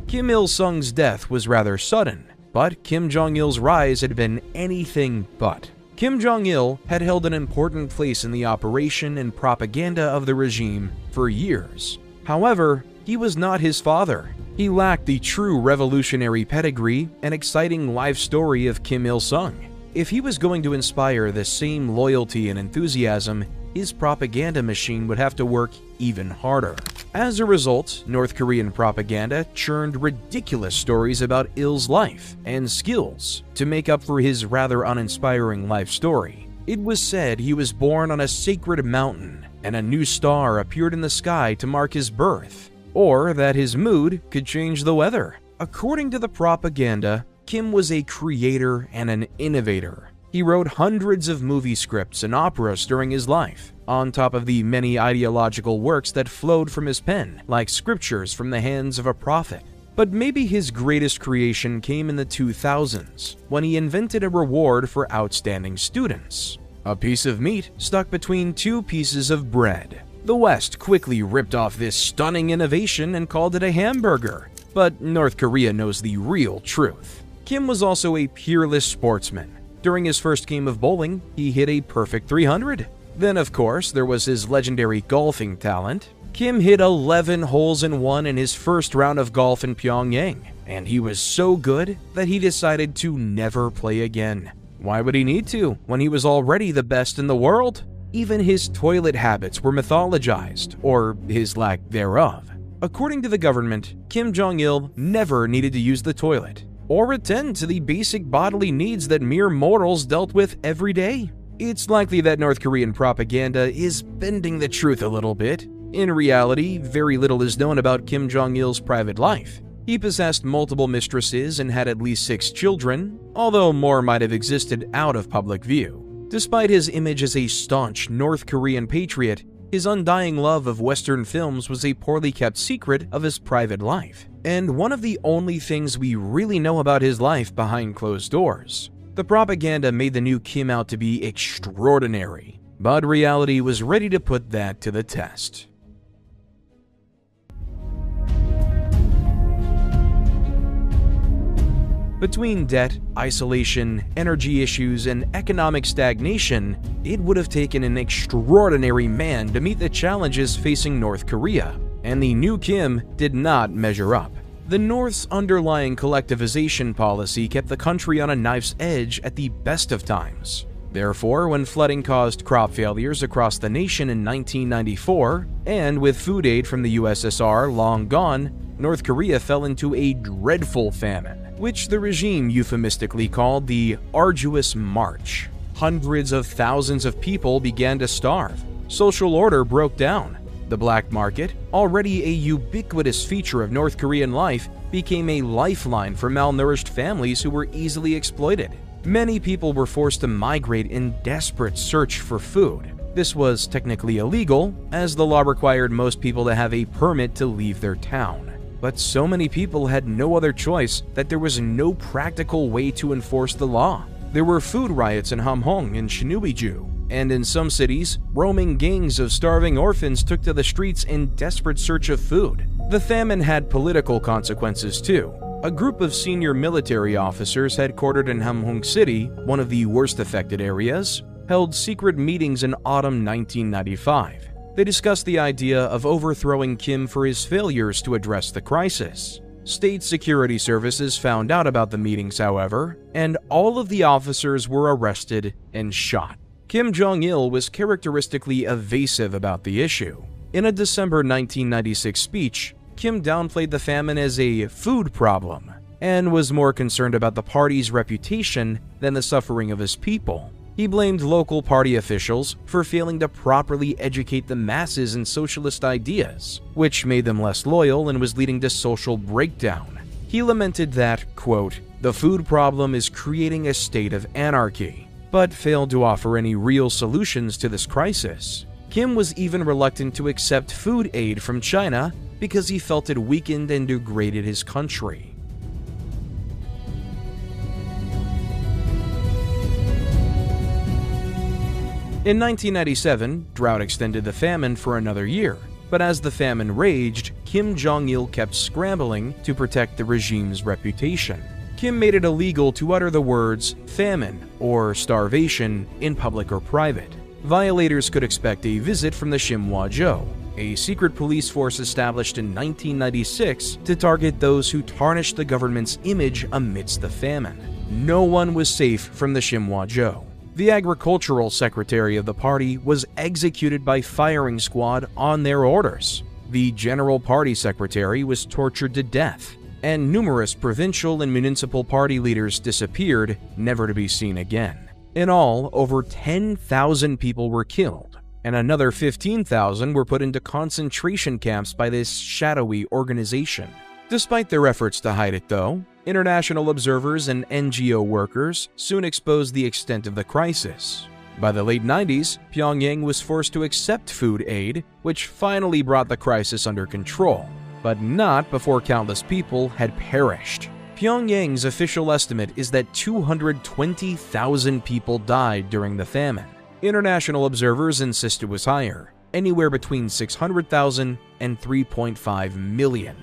Speaker 2: Kim Il-sung's death was rather sudden, but Kim Jong-il's rise had been anything but. Kim Jong-il had held an important place in the operation and propaganda of the regime for years. However, he was not his father. He lacked the true revolutionary pedigree and exciting life story of Kim Il-sung. If he was going to inspire the same loyalty and enthusiasm, his propaganda machine would have to work even harder. As a result, North Korean propaganda churned ridiculous stories about Il's life and skills to make up for his rather uninspiring life story. It was said he was born on a sacred mountain and a new star appeared in the sky to mark his birth, or that his mood could change the weather. According to the propaganda, Kim was a creator and an innovator. He wrote hundreds of movie scripts and operas during his life, on top of the many ideological works that flowed from his pen, like scriptures from the hands of a prophet. But maybe his greatest creation came in the 2000s, when he invented a reward for outstanding students: a piece of meat stuck between two pieces of bread. The West quickly ripped off this stunning innovation and called it a hamburger, but North Korea knows the real truth. Kim was also a peerless sportsman. During his first game of bowling, he hit a perfect 300. Then, of course, there was his legendary golfing talent. Kim hit 11 holes in one in his first round of golf in Pyongyang, and he was so good that he decided to never play again. Why would he need to, when he was already the best in the world? Even his toilet habits were mythologized, or his lack thereof. According to the government, Kim Jong-il never needed to use the toilet or attend to the basic bodily needs that mere mortals dealt with every day. It's likely that North Korean propaganda is bending the truth a little bit. In reality, very little is known about Kim Jong-il's private life. He possessed multiple mistresses and had at least 6 children, although more might have existed out of public view. Despite his image as a staunch North Korean patriot, his undying love of Western films was a poorly kept secret of his private life, and one of the only things we really know about his life behind closed doors. The propaganda made the new Kim out to be extraordinary, but reality was ready to put that to the test. Between debt, isolation, energy issues, and economic stagnation, it would have taken an extraordinary man to meet the challenges facing North Korea, and the new Kim did not measure up. The North's underlying collectivization policy kept the country on a knife's edge at the best of times. Therefore, when flooding caused crop failures across the nation in 1994, and with food aid from the USSR long gone, North Korea fell into a dreadful famine, which the regime euphemistically called the Arduous March. Hundreds of thousands of people began to starve. Social order broke down. The black market, already a ubiquitous feature of North Korean life, became a lifeline for malnourished families who were easily exploited. Many people were forced to migrate in desperate search for food. This was technically illegal, as the law required most people to have a permit to leave their town. But so many people had no other choice that there was no practical way to enforce the law. There were food riots in Hamhung and Sinuiju, and in some cities, roaming gangs of starving orphans took to the streets in desperate search of food. The famine had political consequences too. A group of senior military officers headquartered in Hamhung City, one of the worst affected areas, held secret meetings in autumn 1995. They discussed the idea of overthrowing Kim for his failures to address the crisis. State security services found out about the meetings, however, and all of the officers were arrested and shot. Kim Jong-il was characteristically evasive about the issue. In a December 1996 speech, Kim downplayed the famine as a food problem and was more concerned about the party's reputation than the suffering of his people. He blamed local party officials for failing to properly educate the masses in socialist ideas, which made them less loyal and was leading to social breakdown. He lamented that, quote, "the food problem is creating a state of anarchy," but failed to offer any real solutions to this crisis. Kim was even reluctant to accept food aid from China because he felt it weakened and degraded his country. In 1997, drought extended the famine for another year, but as the famine raged, Kim Jong-il kept scrambling to protect the regime's reputation. Kim made it illegal to utter the words famine or starvation in public or private. Violators could expect a visit from the Shimwa-jo, a secret police force established in 1996 to target those who tarnished the government's image amidst the famine. No one was safe from the Shimwa-jo. The agricultural secretary of the party was executed by firing squad on their orders. The general party secretary was tortured to death, and numerous provincial and municipal party leaders disappeared, never to be seen again. In all, over 10,000 people were killed, and another 15,000 were put into concentration camps by this shadowy organization. Despite their efforts to hide it, though, international observers and NGO workers soon exposed the extent of the crisis. By the late 90s, Pyongyang was forced to accept food aid, which finally brought the crisis under control, but not before countless people had perished. Pyongyang's official estimate is that 220,000 people died during the famine. International observers insist it was higher, anywhere between 600,000 and 3.5 million.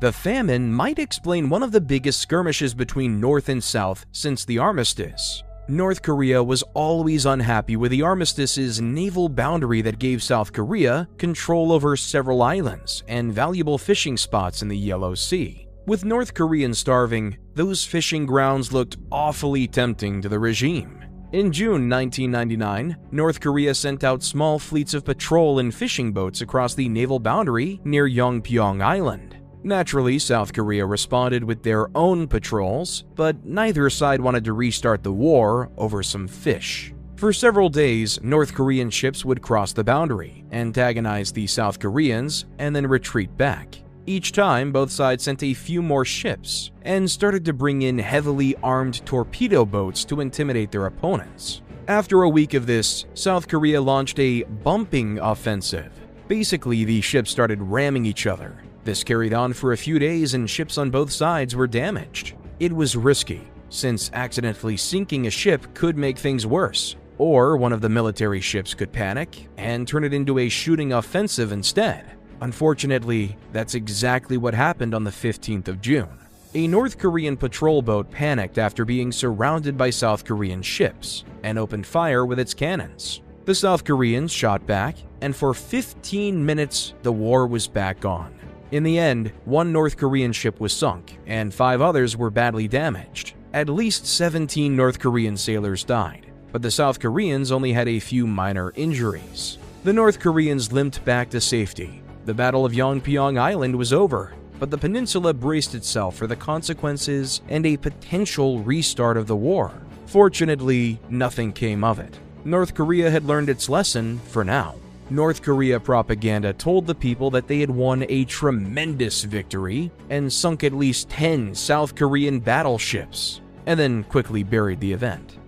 Speaker 2: The famine might explain one of the biggest skirmishes between North and South since the armistice. North Korea was always unhappy with the armistice's naval boundary that gave South Korea control over several islands and valuable fishing spots in the Yellow Sea. With North Koreans starving, those fishing grounds looked awfully tempting to the regime. In June 1999, North Korea sent out small fleets of patrol and fishing boats across the naval boundary near Yongpyong Island. Naturally, South Korea responded with their own patrols, but neither side wanted to restart the war over some fish. For several days, North Korean ships would cross the boundary, antagonize the South Koreans, and then retreat back. Each time, both sides sent a few more ships and started to bring in heavily armed torpedo boats to intimidate their opponents. After a week of this, South Korea launched a bumping offensive. Basically, the ships started ramming each other. This carried on for a few days and ships on both sides were damaged. It was risky, since accidentally sinking a ship could make things worse, or one of the military ships could panic and turn it into a shooting offensive instead. Unfortunately, that's exactly what happened on the 15th of June. A North Korean patrol boat panicked after being surrounded by South Korean ships and opened fire with its cannons. The South Koreans shot back, and for 15 minutes, the war was back on. In the end, one North Korean ship was sunk, and 5 others were badly damaged. At least 17 North Korean sailors died, but the South Koreans only had a few minor injuries. The North Koreans limped back to safety. The Battle of Yonpyong Island was over, but the peninsula braced itself for the consequences and a potential restart of the war. Fortunately, nothing came of it. North Korea had learned its lesson for now. North Korea propaganda told the people that they had won a tremendous victory and sunk at least 10 South Korean battleships, and then quickly buried the event.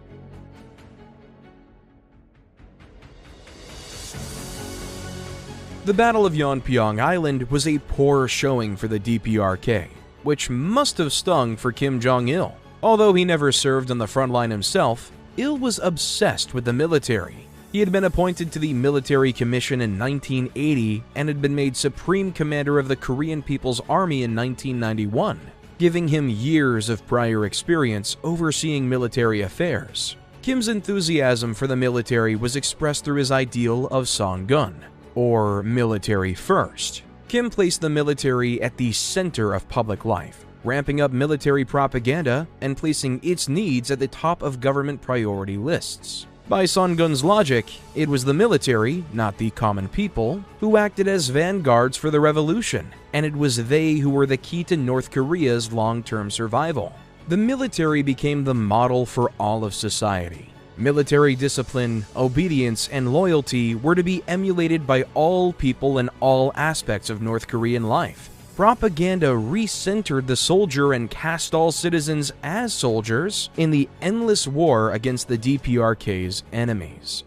Speaker 2: The Battle of Yonpyong Island was a poor showing for the DPRK, which must have stung for Kim Jong-il. Although he never served on the front line himself, Il was obsessed with the military. He had been appointed to the Military Commission in 1980 and had been made Supreme Commander of the Korean People's Army in 1991, giving him years of prior experience overseeing military affairs. Kim's enthusiasm for the military was expressed through his ideal of Songun, or military first. Kim placed the military at the center of public life, ramping up military propaganda and placing its needs at the top of government priority lists. By Songun's logic, it was the military, not the common people, who acted as vanguards for the revolution, and it was they who were the key to North Korea's long-term survival. The military became the model for all of society. Military discipline, obedience, and loyalty were to be emulated by all people in all aspects of North Korean life. Propaganda re-centered the soldier and cast all citizens as soldiers in the endless war against the DPRK's enemies.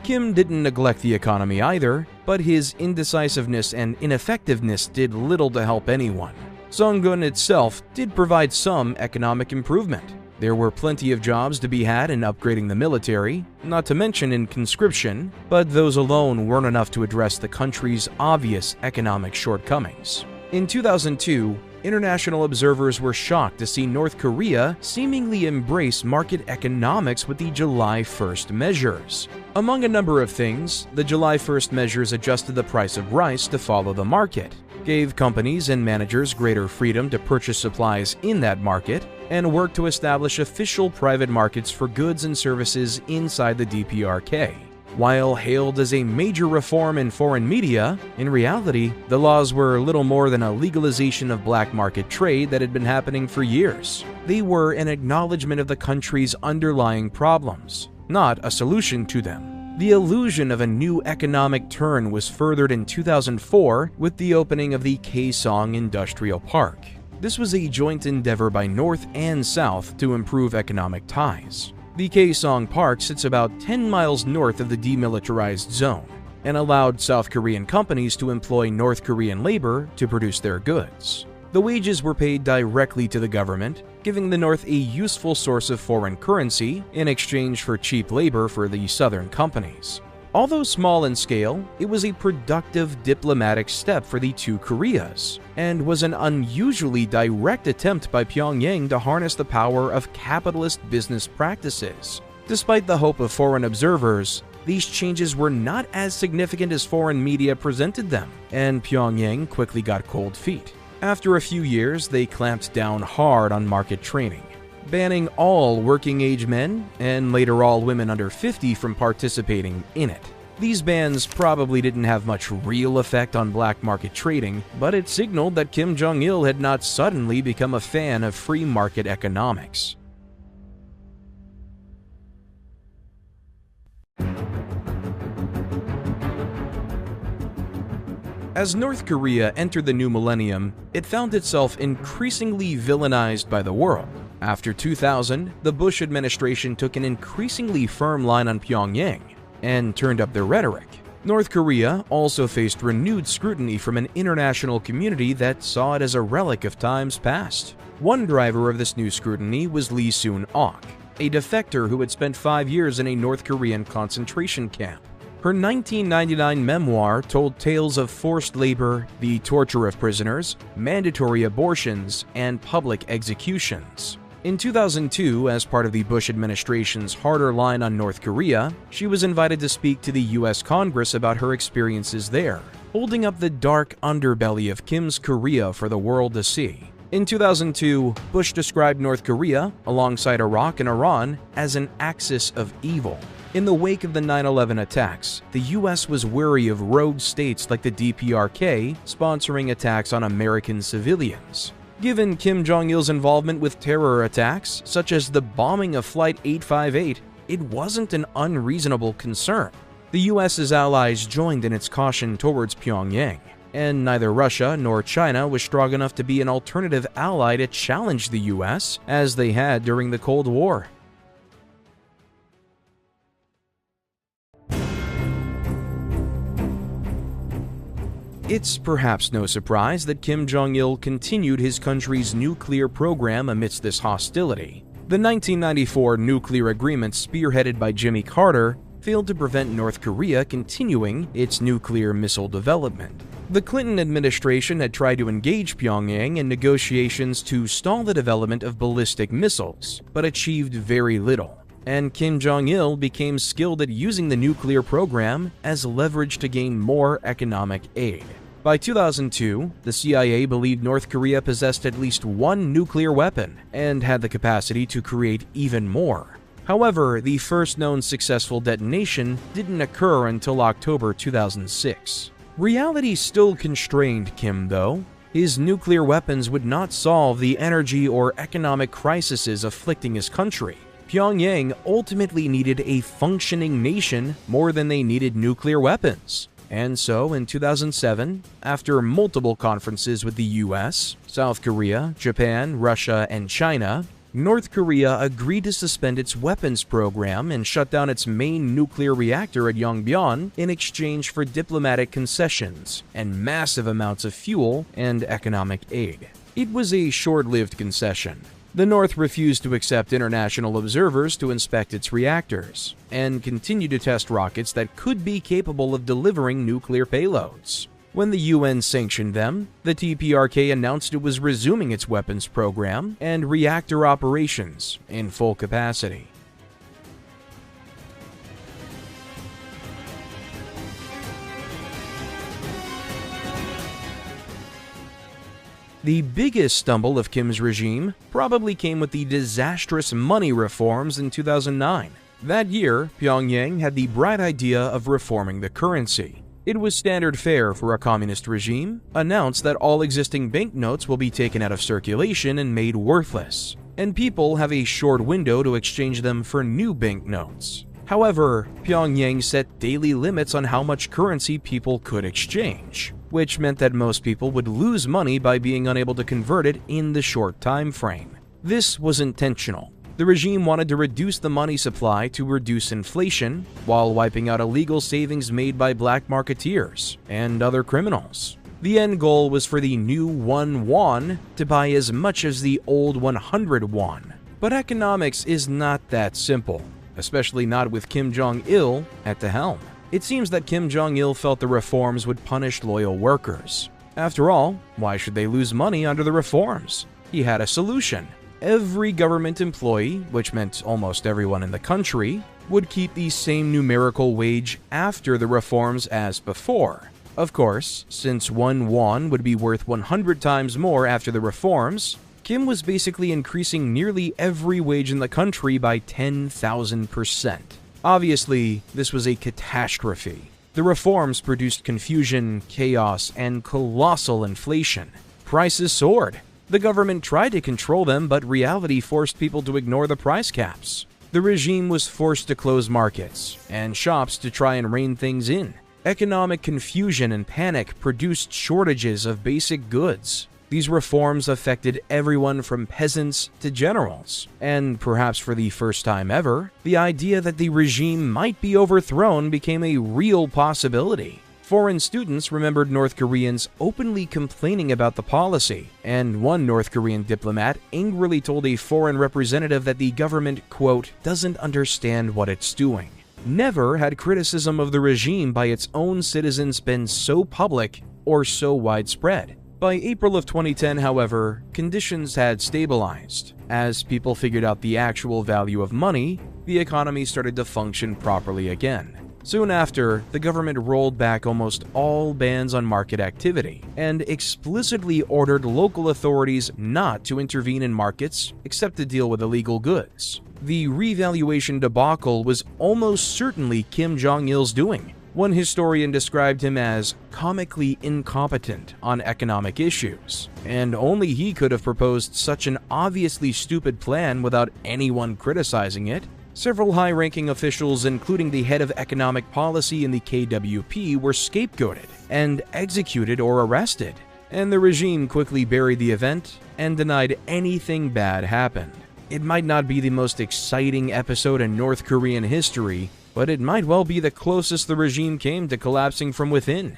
Speaker 2: Kim didn't neglect the economy either, but his indecisiveness and ineffectiveness did little to help anyone. Songun itself did provide some economic improvement. There were plenty of jobs to be had in upgrading the military, not to mention in conscription, but those alone weren't enough to address the country's obvious economic shortcomings. In 2002, international observers were shocked to see North Korea seemingly embrace market economics with the July 1st measures. Among a number of things, the July 1st measures adjusted the price of rice to follow the market, gave companies and managers greater freedom to purchase supplies in that market, and worked to establish official private markets for goods and services inside the DPRK. While hailed as a major reform in foreign media, in reality, the laws were little more than a legalization of black market trade that had been happening for years. They were an acknowledgement of the country's underlying problems, not a solution to them. The illusion of a new economic turn was furthered in 2004 with the opening of the Kaesong Industrial Park. This was a joint endeavor by North and South to improve economic ties. The Kaesong Park sits about 10 miles north of the demilitarized zone and allowed South Korean companies to employ North Korean labor to produce their goods. The wages were paid directly to the government, giving the North a useful source of foreign currency in exchange for cheap labor for the Southern companies. Although small in scale, it was a productive diplomatic step for the two Koreas, and was an unusually direct attempt by Pyongyang to harness the power of capitalist business practices. Despite the hope of foreign observers, these changes were not as significant as foreign media presented them, and Pyongyang quickly got cold feet. After a few years, they clamped down hard on market training, banning all working-age men and later all women under 50 from participating in it. These bans probably didn't have much real effect on black market trading, but it signaled that Kim Jong-il had not suddenly become a fan of free market economics. As North Korea entered the new millennium, it found itself increasingly villainized by the world. After 2000, the Bush administration took an increasingly firm line on Pyongyang and turned up their rhetoric. North Korea also faced renewed scrutiny from an international community that saw it as a relic of times past. One driver of this new scrutiny was Lee Soon-ok, a defector who had spent 5 years in a North Korean concentration camp. Her 1999 memoir told tales of forced labor, the torture of prisoners, mandatory abortions, and public executions. In 2002, as part of the Bush administration's harder line on North Korea, she was invited to speak to the US Congress about her experiences there, holding up the dark underbelly of Kim's Korea for the world to see. In 2002, Bush described North Korea, alongside Iraq and Iran, as an axis of evil. In the wake of the 9/11 attacks, the US was wary of rogue states like the DPRK sponsoring attacks on American civilians. Given Kim Jong-il's involvement with terror attacks, such as the bombing of Flight 858, it wasn't an unreasonable concern. The US's allies joined in its caution towards Pyongyang, and neither Russia nor China was strong enough to be an alternative ally to challenge the US, as they had during the Cold War. It's perhaps no surprise that Kim Jong-il continued his country's nuclear program amidst this hostility. The 1994 nuclear agreement spearheaded by Jimmy Carter failed to prevent North Korea continuing its nuclear missile development. The Clinton administration had tried to engage Pyongyang in negotiations to stall the development of ballistic missiles, but achieved very little. And Kim Jong-il became skilled at using the nuclear program as leverage to gain more economic aid. By 2002, the CIA believed North Korea possessed at least one nuclear weapon and had the capacity to create even more. However, the first known successful detonation didn't occur until October 2006. Reality still constrained Kim, though. His nuclear weapons would not solve the energy or economic crises afflicting his country. Pyongyang ultimately needed a functioning nation more than they needed nuclear weapons. And so, in 2007, after multiple conferences with the US, South Korea, Japan, Russia, and China, North Korea agreed to suspend its weapons program and shut down its main nuclear reactor at Yongbyon in exchange for diplomatic concessions and massive amounts of fuel and economic aid. It was a short-lived concession. The North refused to accept international observers to inspect its reactors, and continued to test rockets that could be capable of delivering nuclear payloads. When the UN sanctioned them, the TPRK announced it was resuming its weapons program and reactor operations in full capacity. The biggest stumble of Kim's regime probably came with the disastrous money reforms in 2009. That year, Pyongyang had the bright idea of reforming the currency. It was standard fare for a communist regime, announced that all existing banknotes will be taken out of circulation and made worthless, and people have a short window to exchange them for new banknotes. However, Pyongyang set daily limits on how much currency people could exchange, which meant that most people would lose money by being unable to convert it in the short time frame. This was intentional. The regime wanted to reduce the money supply to reduce inflation, while wiping out illegal savings made by black marketeers and other criminals. The end goal was for the new 1 won to buy as much as the old 100 won. But economics is not that simple, especially not with Kim Jong-il at the helm. It seems that Kim Jong-il felt the reforms would punish loyal workers. After all, why should they lose money under the reforms? He had a solution. Every government employee, which meant almost everyone in the country, would keep the same numerical wage after the reforms as before. Of course, since 1 won would be worth 100 times more after the reforms, Kim was basically increasing nearly every wage in the country by 10,000%. Obviously, this was a catastrophe. The reforms produced confusion, chaos, and colossal inflation. Prices soared. The government tried to control them, but reality forced people to ignore the price caps. The regime was forced to close markets and shops to try and rein things in. Economic confusion and panic produced shortages of basic goods. These reforms affected everyone from peasants to generals, and perhaps for the first time ever, the idea that the regime might be overthrown became a real possibility. Foreign students remembered North Koreans openly complaining about the policy, and one North Korean diplomat angrily told a foreign representative that the government, quote, doesn't understand what it's doing. Never had criticism of the regime by its own citizens been so public or so widespread. By April of 2010, however, conditions had stabilized. As people figured out the actual value of money, the economy started to function properly again. Soon after, the government rolled back almost all bans on market activity and explicitly ordered local authorities not to intervene in markets except to deal with illegal goods. The revaluation debacle was almost certainly Kim Jong-il's doing. One historian described him as comically incompetent on economic issues, and only he could have proposed such an obviously stupid plan without anyone criticizing it. Several high-ranking officials, including the head of economic policy in the KWP, were scapegoated and executed or arrested, and the regime quickly buried the event and denied anything bad happened. It might not be the most exciting episode in North Korean history, but it might well be the closest the regime came to collapsing from within.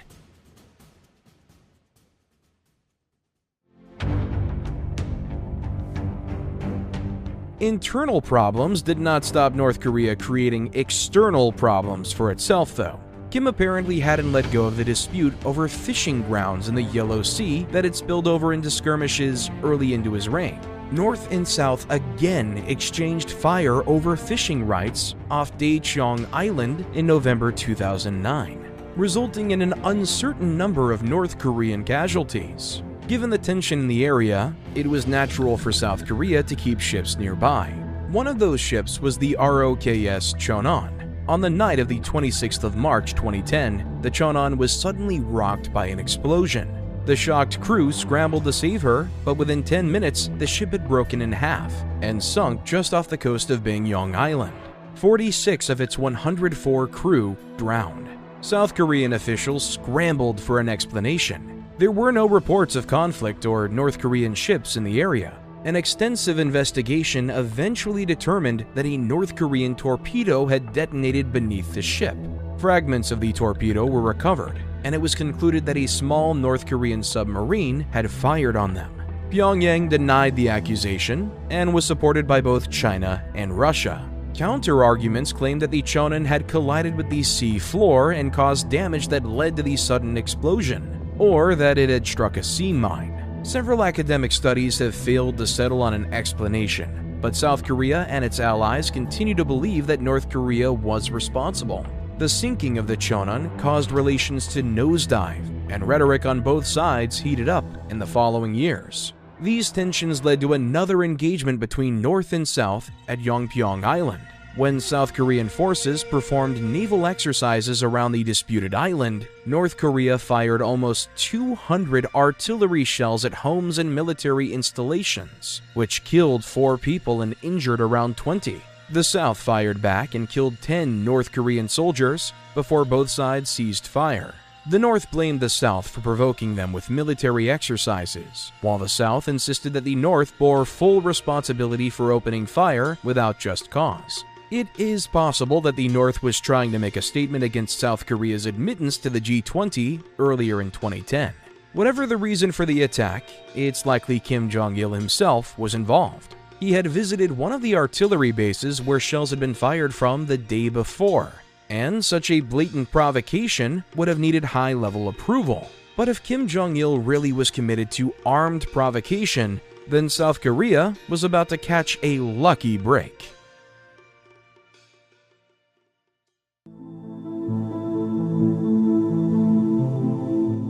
Speaker 2: Internal problems did not stop North Korea creating external problems for itself, though. Kim apparently hadn't let go of the dispute over fishing grounds in the Yellow Sea that had spilled over into skirmishes early into his reign. North and South again exchanged fire over fishing rights off Daecheong Island in November 2009, resulting in an uncertain number of North Korean casualties. Given the tension in the area, it was natural for South Korea to keep ships nearby. One of those ships was the ROKS Cheonan. On the night of the 26th of March 2010, the Cheonan was suddenly rocked by an explosion. The shocked crew scrambled to save her, but within 10 minutes, the ship had broken in half and sunk just off the coast of Pyongyang Island. 46 of its 104 crew drowned. South Korean officials scrambled for an explanation. There were no reports of conflict or North Korean ships in the area. An extensive investigation eventually determined that a North Korean torpedo had detonated beneath the ship. Fragments of the torpedo were recovered, and it was concluded that a small North Korean submarine had fired on them. Pyongyang denied the accusation and was supported by both China and Russia. Counter-arguments claimed that the Cheonan had collided with the sea floor and caused damage that led to the sudden explosion, or that it had struck a sea mine. Several academic studies have failed to settle on an explanation, but South Korea and its allies continue to believe that North Korea was responsible. The sinking of the Cheonan caused relations to nosedive, and rhetoric on both sides heated up in the following years. These tensions led to another engagement between North and South at Yongpyong Island, when South Korean forces performed naval exercises around the disputed island. North Korea fired almost 200 artillery shells at homes and military installations, which killed 4 people and injured around 20. The South fired back and killed 10 North Korean soldiers before both sides ceased fire. The North blamed the South for provoking them with military exercises, while the South insisted that the North bore full responsibility for opening fire without just cause. It is possible that the North was trying to make a statement against South Korea's admittance to the G20 earlier in 2010. Whatever the reason for the attack, it's likely Kim Jong-il himself was involved. He had visited one of the artillery bases where shells had been fired from the day before, and such a blatant provocation would have needed high-level approval. But if Kim Jong-il really was committed to armed provocation, then South Korea was about to catch a lucky break.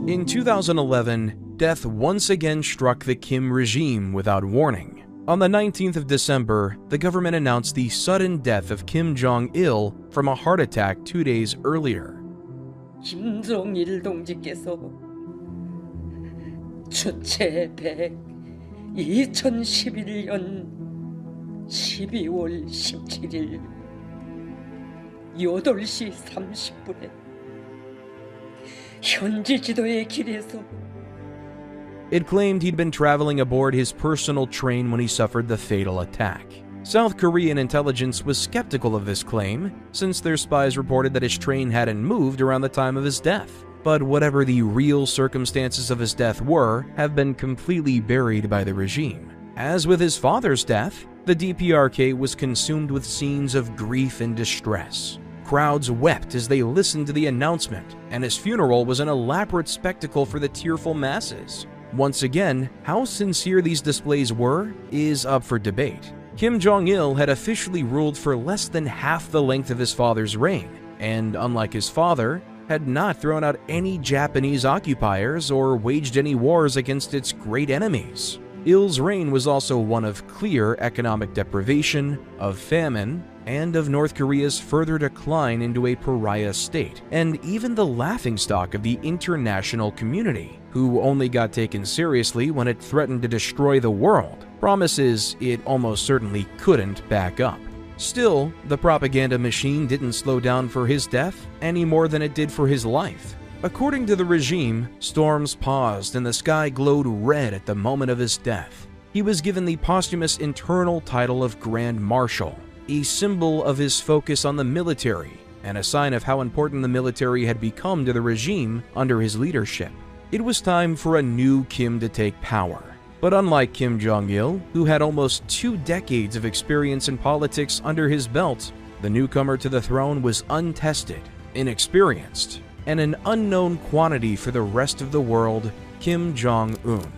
Speaker 2: In 2011, death once again struck the Kim regime without warning. On the 19th of December, the government announced the sudden death of Kim Jong-il from a heart attack 2 days earlier.
Speaker 3: 김정일 동지께서 주체 100 2011년 12월 17일 8시 30분에 현지 지도의 길에서
Speaker 2: It claimed he'd been traveling aboard his personal train when he suffered the fatal attack. South Korean intelligence was skeptical of this claim, since their spies reported that his train hadn't moved around the time of his death. But whatever the real circumstances of his death were, have been completely buried by the regime. As with his father's death, the DPRK was consumed with scenes of grief and distress. Crowds wept as they listened to the announcement, and his funeral was an elaborate spectacle for the tearful masses. Once again, how sincere these displays were is up for debate. Kim Jong-il had officially ruled for less than half the length of his father's reign, and unlike his father, had not thrown out any Japanese occupiers or waged any wars against its great enemies. Il's reign was also one of clear economic deprivation, of famine, and of North Korea's further decline into a pariah state, and even the laughingstock of the international community, who only got taken seriously when it threatened to destroy the world, promises it almost certainly couldn't back up. Still, the propaganda machine didn't slow down for his death any more than it did for his life. According to the regime, storms paused and the sky glowed red at the moment of his death. He was given the posthumous internal title of Grand Marshal, a symbol of his focus on the military and a sign of how important the military had become to the regime under his leadership. It was time for a new Kim to take power. But unlike Kim Jong-il, who had almost 2 decades of experience in politics under his belt, the newcomer to the throne was untested, inexperienced, and an unknown quantity for the rest of the world, Kim Jong-un.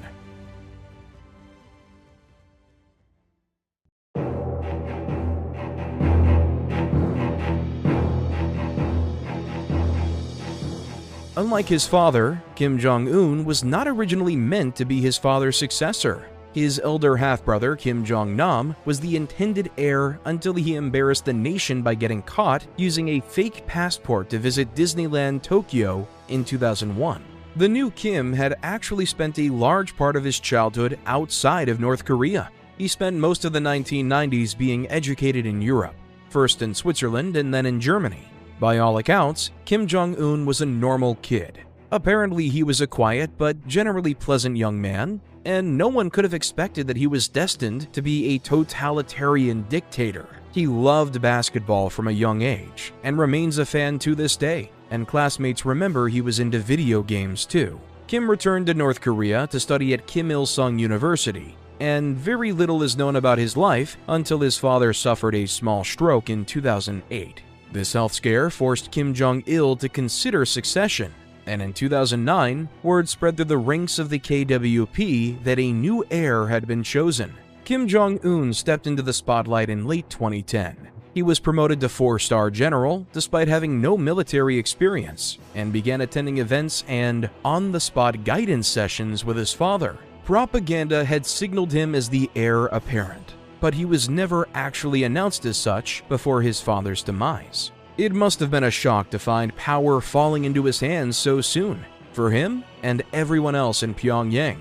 Speaker 2: Unlike his father, Kim Jong-un was not originally meant to be his father's successor. His elder half-brother, Kim Jong-nam, was the intended heir until he embarrassed the nation by getting caught using a fake passport to visit Disneyland Tokyo in 2001. The new Kim had actually spent a large part of his childhood outside of North Korea. He spent most of the 1990s being educated in Europe, first in Switzerland and then in Germany. By all accounts, Kim Jong-un was a normal kid. Apparently, he was a quiet but generally pleasant young man, and no one could have expected that he was destined to be a totalitarian dictator. He loved basketball from a young age, and remains a fan to this day, and classmates remember he was into video games too. Kim returned to North Korea to study at Kim Il-sung University, and very little is known about his life until his father suffered a small stroke in 2008. This health scare forced Kim Jong-il to consider succession, and in 2009, word spread through the ranks of the KWP that a new heir had been chosen. Kim Jong-un stepped into the spotlight in late 2010. He was promoted to 4-star general despite having no military experience, and began attending events and on-the-spot guidance sessions with his father. Propaganda had signaled him as the heir apparent, but he was never actually announced as such before his father's demise. It must have been a shock to find power falling into his hands so soon, for him and everyone else in Pyongyang.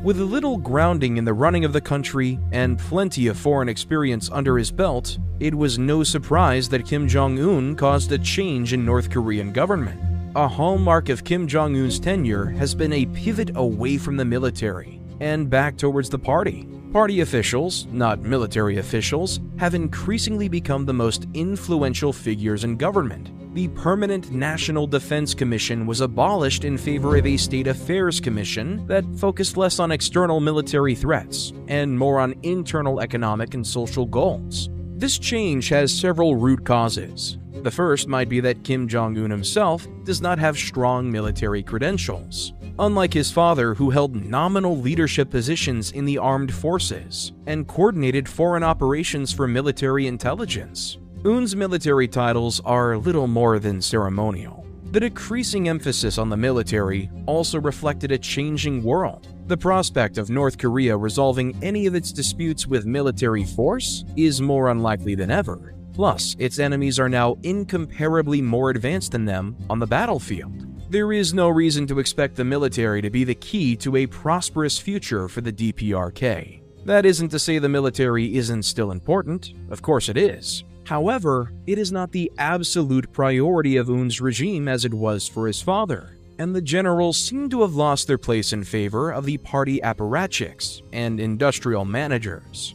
Speaker 2: With a little grounding in the running of the country and plenty of foreign experience under his belt, it was no surprise that Kim Jong-un caused a change in North Korean government. A hallmark of Kim Jong-un's tenure has been a pivot away from the military and back towards the party. Party officials, not military officials, have increasingly become the most influential figures in government. The Permanent National Defense Commission was abolished in favor of a State Affairs Commission that focused less on external military threats and more on internal economic and social goals. This change has several root causes. The first might be that Kim Jong-un himself does not have strong military credentials. Unlike his father, who held nominal leadership positions in the armed forces and coordinated foreign operations for military intelligence, Eun's military titles are little more than ceremonial. The decreasing emphasis on the military also reflected a changing world. The prospect of North Korea resolving any of its disputes with military force is more unlikely than ever. Plus, its enemies are now incomparably more advanced than them on the battlefield. There is no reason to expect the military to be the key to a prosperous future for the DPRK. That isn't to say the military isn't still important. Of course it is. However, it is not the absolute priority of Eun's regime as it was for his father, and the generals seem to have lost their place in favor of the party apparatchiks and industrial managers.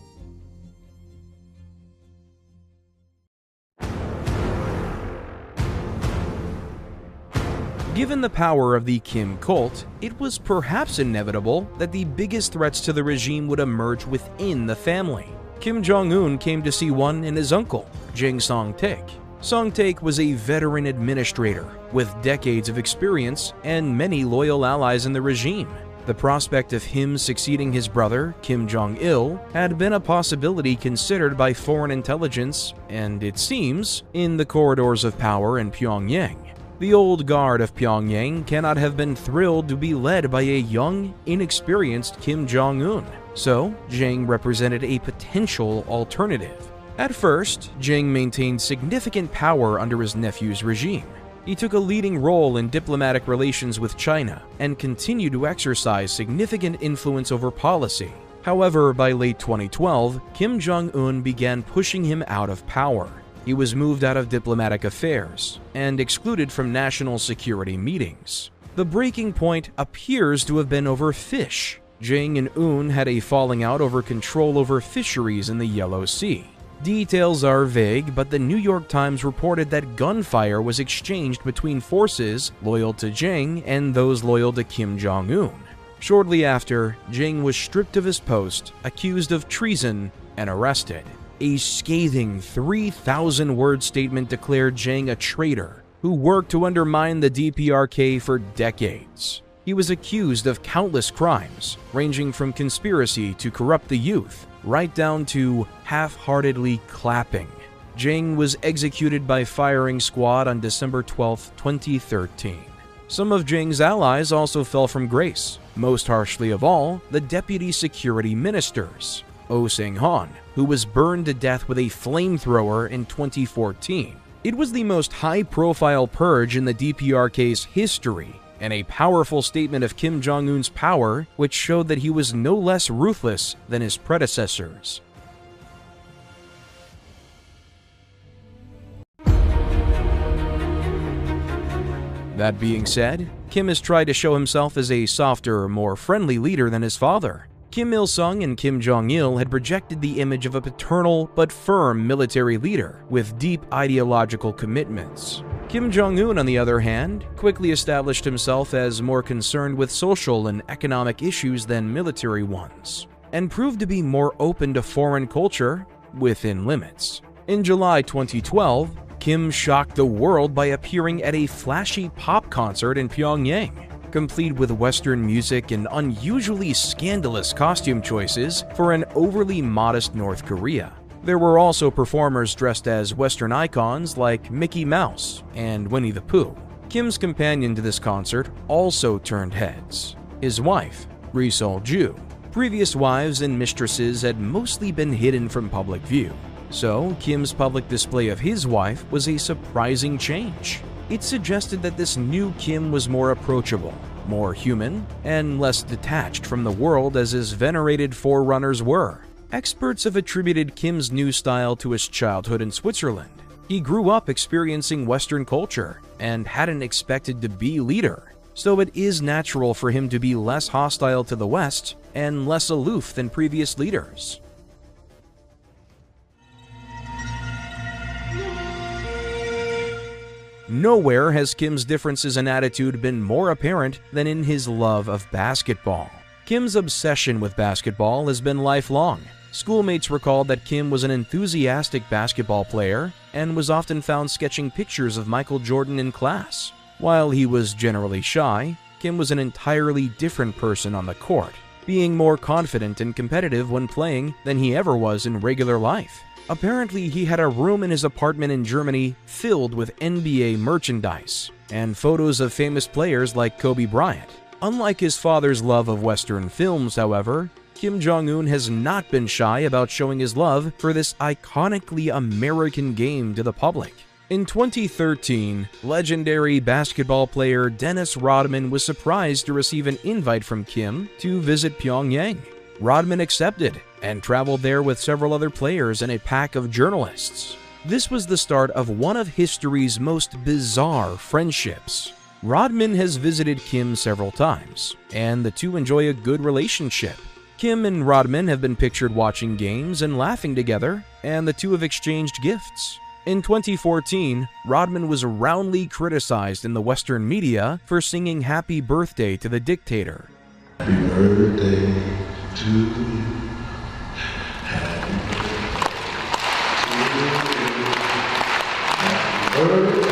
Speaker 2: Given the power of the Kim cult, it was perhaps inevitable that the biggest threats to the regime would emerge within the family. Kim Jong-un came to see one in his uncle, Jang Song-taek. Song-taek was a veteran administrator with decades of experience and many loyal allies in the regime. The prospect of him succeeding his brother, Kim Jong-il, had been a possibility considered by foreign intelligence and, it seems, in the corridors of power in Pyongyang. The old guard of Pyongyang cannot have been thrilled to be led by a young, inexperienced Kim Jong-un, so Jang represented a potential alternative. At first, Jang maintained significant power under his nephew's regime. He took a leading role in diplomatic relations with China and continued to exercise significant influence over policy. However, by late 2012, Kim Jong-un began pushing him out of power. He was moved out of diplomatic affairs and excluded from national security meetings. The breaking point appears to have been over fish. Jang and Eun had a falling out over control over fisheries in the Yellow Sea. Details are vague, but the New York Times reported that gunfire was exchanged between forces loyal to Jang and those loyal to Kim Jong-un. Shortly after, Jang was stripped of his post, accused of treason, and arrested. A scathing 3,000-word statement declared Jang a traitor who worked to undermine the DPRK for decades. He was accused of countless crimes, ranging from conspiracy to corrupt the youth, right down to half-heartedly clapping. Jang was executed by firing squad on December 12, 2013. Some of Jang's allies also fell from grace, most harshly of all, the deputy security ministers. Oh Sang-han, who was burned to death with a flamethrower in 2014. It was the most high-profile purge in the DPRK's history, and a powerful statement of Kim Jong-un's power, which showed that he was no less ruthless than his predecessors. That being said, Kim has tried to show himself as a softer, more friendly leader than his father. Kim Il-sung and Kim Jong-il had projected the image of a paternal but firm military leader with deep ideological commitments. Kim Jong-un, on the other hand, quickly established himself as more concerned with social and economic issues than military ones, and proved to be more open to foreign culture within limits. In July 2012, Kim shocked the world by appearing at a flashy pop concert in Pyongyang, complete with Western music and unusually scandalous costume choices for an overly modest North Korea. There were also performers dressed as Western icons like Mickey Mouse and Winnie the Pooh. Kim's companion to this concert also turned heads. His wife, Ri Sol-ju. Previous wives and mistresses had mostly been hidden from public view, so Kim's public display of his wife was a surprising change. It suggested that this new Kim was more approachable, more human, and less detached from the world as his venerated forerunners were. Experts have attributed Kim's new style to his childhood in Switzerland. He grew up experiencing Western culture and hadn't expected to be leader, so it is natural for him to be less hostile to the West and less aloof than previous leaders. Nowhere has Kim's differences in attitude been more apparent than in his love of basketball. Kim's obsession with basketball has been lifelong. Schoolmates recalled that Kim was an enthusiastic basketball player and was often found sketching pictures of Michael Jordan in class. While he was generally shy, Kim was an entirely different person on the court, being more confident and competitive when playing than he ever was in regular life. Apparently, he had a room in his apartment in Germany filled with NBA merchandise and photos of famous players like Kobe Bryant. Unlike his father's love of Western films, however, Kim Jong-un has not been shy about showing his love for this iconically American game to the public. In 2013, legendary basketball player Dennis Rodman was surprised to receive an invite from Kim to visit Pyongyang. Rodman accepted and traveled there with several other players and a pack of journalists. This was the start of one of history's most bizarre friendships. Rodman has visited Kim several times, and the two enjoy a good relationship. Kim and Rodman have been pictured watching games and laughing together, and the two have exchanged gifts. In 2014, Rodman was roundly criticized in the Western media for singing Happy Birthday to the Dictator.
Speaker 4: Happy birthday to you. Happy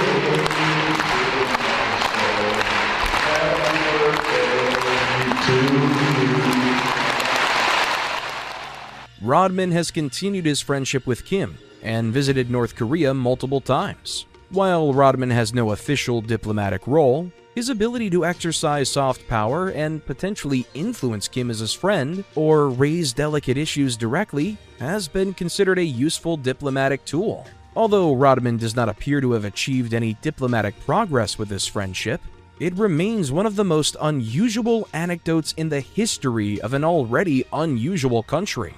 Speaker 2: Rodman has continued his friendship with Kim and visited North Korea multiple times. While Rodman has no official diplomatic role, his ability to exercise soft power and potentially influence Kim as his friend or raise delicate issues directly has been considered a useful diplomatic tool. Although Rodman does not appear to have achieved any diplomatic progress with this friendship, it remains one of the most unusual anecdotes in the history of an already unusual country.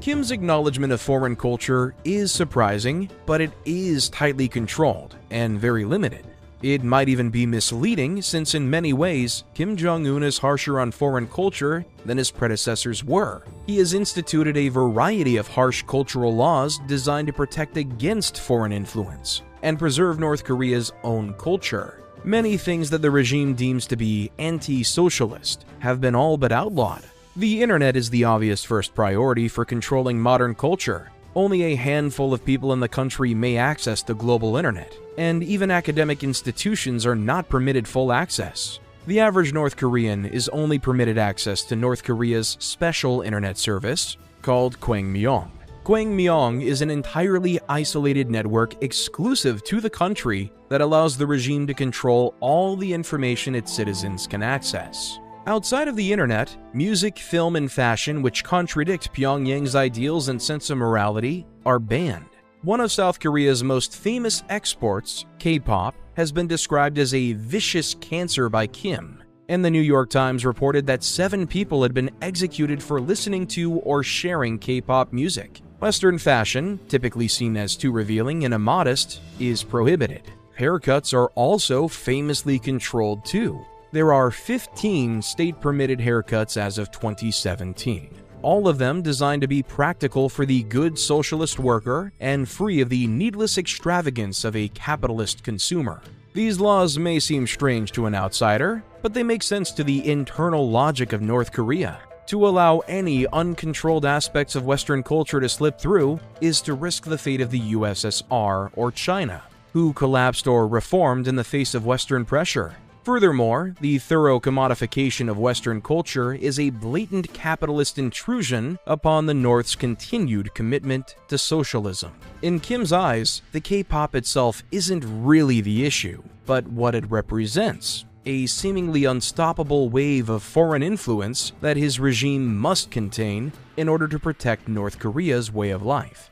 Speaker 2: Kim's acknowledgement of foreign culture is surprising, but it is tightly controlled and very limited. It might even be misleading since in many ways, Kim Jong-un is harsher on foreign culture than his predecessors were. He has instituted a variety of harsh cultural laws designed to protect against foreign influence and preserve North Korea's own culture. Many things that the regime deems to be anti-socialist have been all but outlawed. The internet is the obvious first priority for controlling modern culture. Only a handful of people in the country may access the global internet, and even academic institutions are not permitted full access. The average North Korean is only permitted access to North Korea's special internet service called Kwangmyong. Kwangmyong is an entirely isolated network exclusive to the country that allows the regime to control all the information its citizens can access. Outside of the internet, music, film, and fashion which contradict Pyongyang's ideals and sense of morality are banned. One of South Korea's most famous exports, K-pop, has been described as a vicious cancer by Kim, and the New York Times reported that 7 people had been executed for listening to or sharing K-pop music. Western fashion, typically seen as too revealing and immodest, is prohibited. Haircuts are also famously controlled too. There are 15 state-permitted haircuts as of 2017, all of them designed to be practical for the good socialist worker and free of the needless extravagance of a capitalist consumer. These laws may seem strange to an outsider, but they make sense to the internal logic of North Korea. To allow any uncontrolled aspects of Western culture to slip through is to risk the fate of the USSR or China, who collapsed or reformed in the face of Western pressure. Furthermore, the thorough commodification of Western culture is a blatant capitalist intrusion upon the North's continued commitment to socialism. In Kim's eyes, the K-pop itself isn't really the issue, but what it represents, a seemingly unstoppable wave of foreign influence that his regime must contain in order to protect North Korea's way of life.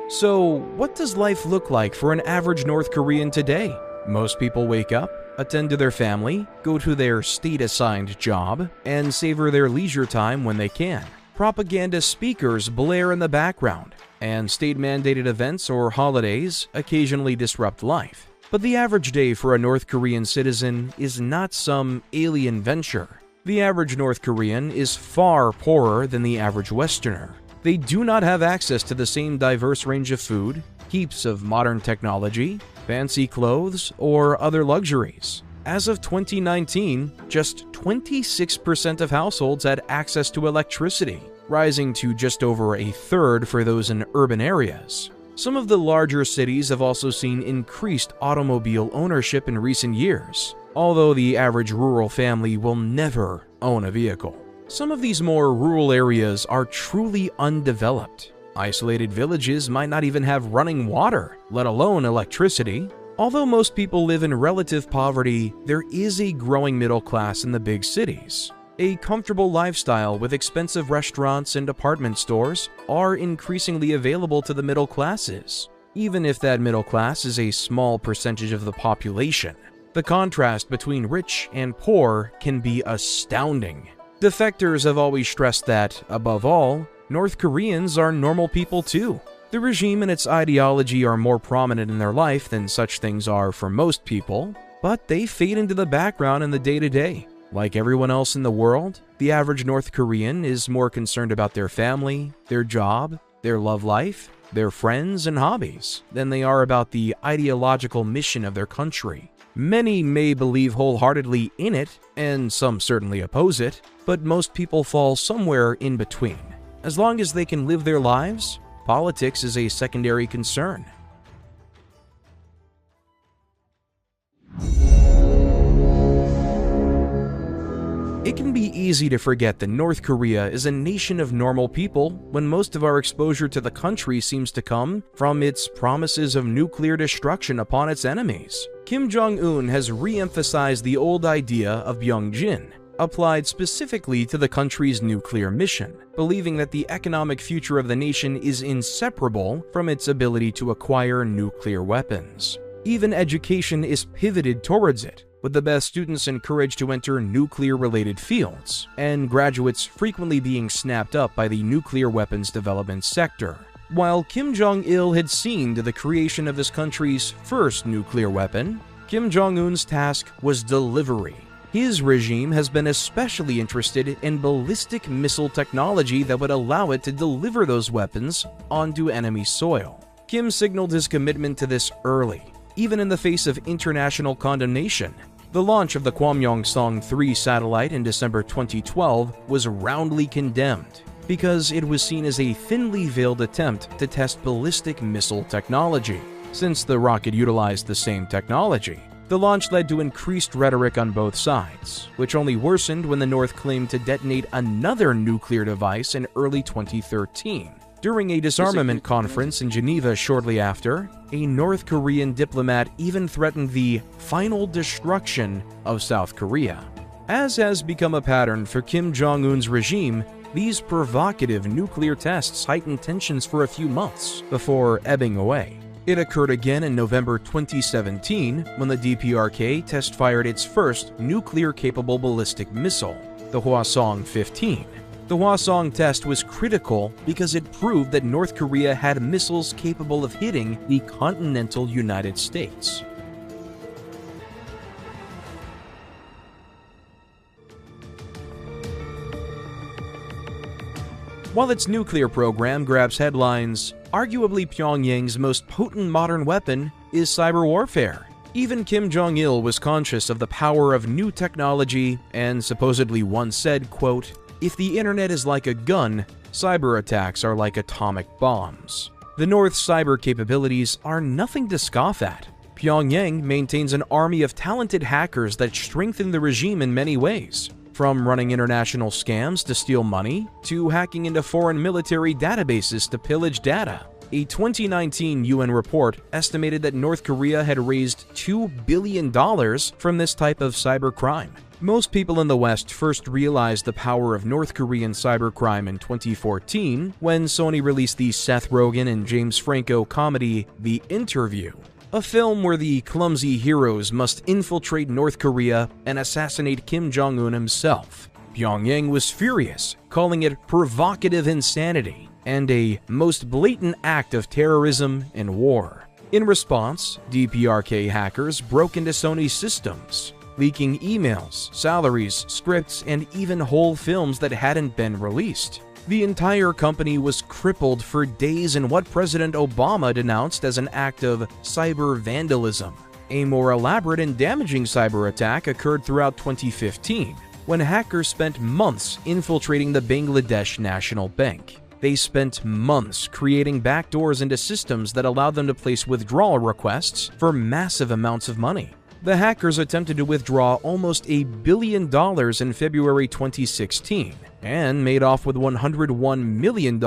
Speaker 2: So, what does life look like for an average North Korean today? Most people wake up, attend to their family, go to their state-assigned job, and savor their leisure time when they can. Propaganda speakers blare in the background, and state-mandated events or holidays occasionally disrupt life. But the average day for a North Korean citizen is not some alien venture. The average North Korean is far poorer than the average Westerner. They do not have access to the same diverse range of food, heaps of modern technology, fancy clothes, or other luxuries. As of 2019, just 26% of households had access to electricity, rising to just over a third for those in urban areas. Some of the larger cities have also seen increased automobile ownership in recent years, although the average rural family will never own a vehicle. Some of these more rural areas are truly undeveloped. Isolated villages might not even have running water, let alone electricity. Although most people live in relative poverty, there is a growing middle class in the big cities. A comfortable lifestyle with expensive restaurants and apartment stores are increasingly available to the middle classes, even if that middle class is a small percentage of the population. The contrast between rich and poor can be astounding. Defectors have always stressed that, above all, North Koreans are normal people too. The regime and its ideology are more prominent in their life than such things are for most people, but they fade into the background in the day-to-day. Like everyone else in the world, the average North Korean is more concerned about their family, their job, their love life, their friends and hobbies than they are about the ideological mission of their country. Many may believe wholeheartedly in it, and some certainly oppose it, but most people fall somewhere in between. As long as they can live their lives, politics is a secondary concern. It can be easy to forget that North Korea is a nation of normal people when most of our exposure to the country seems to come from its promises of nuclear destruction upon its enemies. Kim Jong-un has re-emphasized the old idea of Pyongyang, applied specifically to the country's nuclear mission, believing that the economic future of the nation is inseparable from its ability to acquire nuclear weapons. Even education is pivoted towards it, with the best students encouraged to enter nuclear-related fields, and graduates frequently being snapped up by the nuclear weapons development sector. While Kim Jong-il had seen to the creation of his country's first nuclear weapon, Kim Jong-un's task was delivery. His regime has been especially interested in ballistic missile technology that would allow it to deliver those weapons onto enemy soil. Kim signaled his commitment to this early, even in the face of international condemnation. The launch of the Hwamyongsong-3 satellite in December 2012 was roundly condemned because it was seen as a thinly veiled attempt to test ballistic missile technology. Since the rocket utilized the same technology, the launch led to increased rhetoric on both sides, which only worsened when the North claimed to detonate another nuclear device in early 2013. During a disarmament conference in Geneva shortly after, a North Korean diplomat even threatened the final destruction of South Korea. As has become a pattern for Kim Jong-un's regime, these provocative nuclear tests heightened tensions for a few months before ebbing away. It occurred again in November 2017 when the DPRK test-fired its first nuclear-capable ballistic missile, the Hwasong-15. The Hwasong test was critical because it proved that North Korea had missiles capable of hitting the continental United States. While its nuclear program grabs headlines, arguably Pyongyang's most potent modern weapon is cyber warfare. Even Kim Jong-il was conscious of the power of new technology and supposedly once said, quote, "If the internet is like a gun, cyber attacks are like atomic bombs." The North's cyber capabilities are nothing to scoff at. Pyongyang maintains an army of talented hackers that strengthen the regime in many ways, from running international scams to steal money, to hacking into foreign military databases to pillage data. A 2019 UN report estimated that North Korea had raised $2 billion from this type of cybercrime. Most people in the West first realized the power of North Korean cybercrime in 2014 when Sony released the Seth Rogen and James Franco comedy The Interview, a film where the clumsy heroes must infiltrate North Korea and assassinate Kim Jong-un himself. Pyongyang was furious, calling it provocative insanity and a most blatant act of terrorism and war. In response, DPRK hackers broke into Sony's systems, leaking emails, salaries, scripts, and even whole films that hadn't been released. The entire company was crippled for days in what President Obama denounced as an act of cyber vandalism. A more elaborate and damaging cyber attack occurred throughout 2015, when hackers spent months infiltrating the Bangladesh National Bank. They spent months creating backdoors into systems that allowed them to place withdrawal requests for massive amounts of money. The hackers attempted to withdraw almost $1 billion in February 2016 and made off with $101 million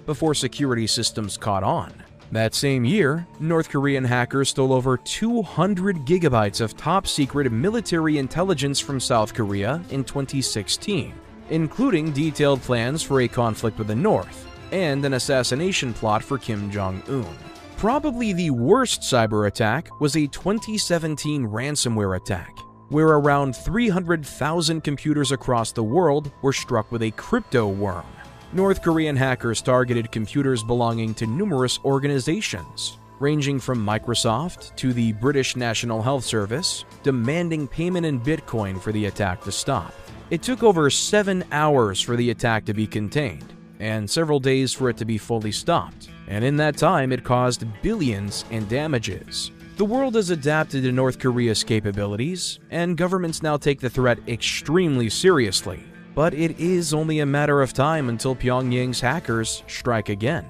Speaker 2: before security systems caught on. That same year, North Korean hackers stole over 200 gigabytes of top-secret military intelligence from South Korea in 2016, including detailed plans for a conflict with the North and an assassination plot for Kim Jong-un. Probably the worst cyber attack was a 2017 ransomware attack, where around 300,000 computers across the world were struck with a crypto worm. North Korean hackers targeted computers belonging to numerous organizations, ranging from Microsoft to the British National Health Service, demanding payment in Bitcoin for the attack to stop. It took over 7 hours for the attack to be contained, and several days for it to be fully stopped, and in that time it caused billions in damages. The world has adapted to North Korea's capabilities, and governments now take the threat extremely seriously. But it is only a matter of time until Pyongyang's hackers strike again.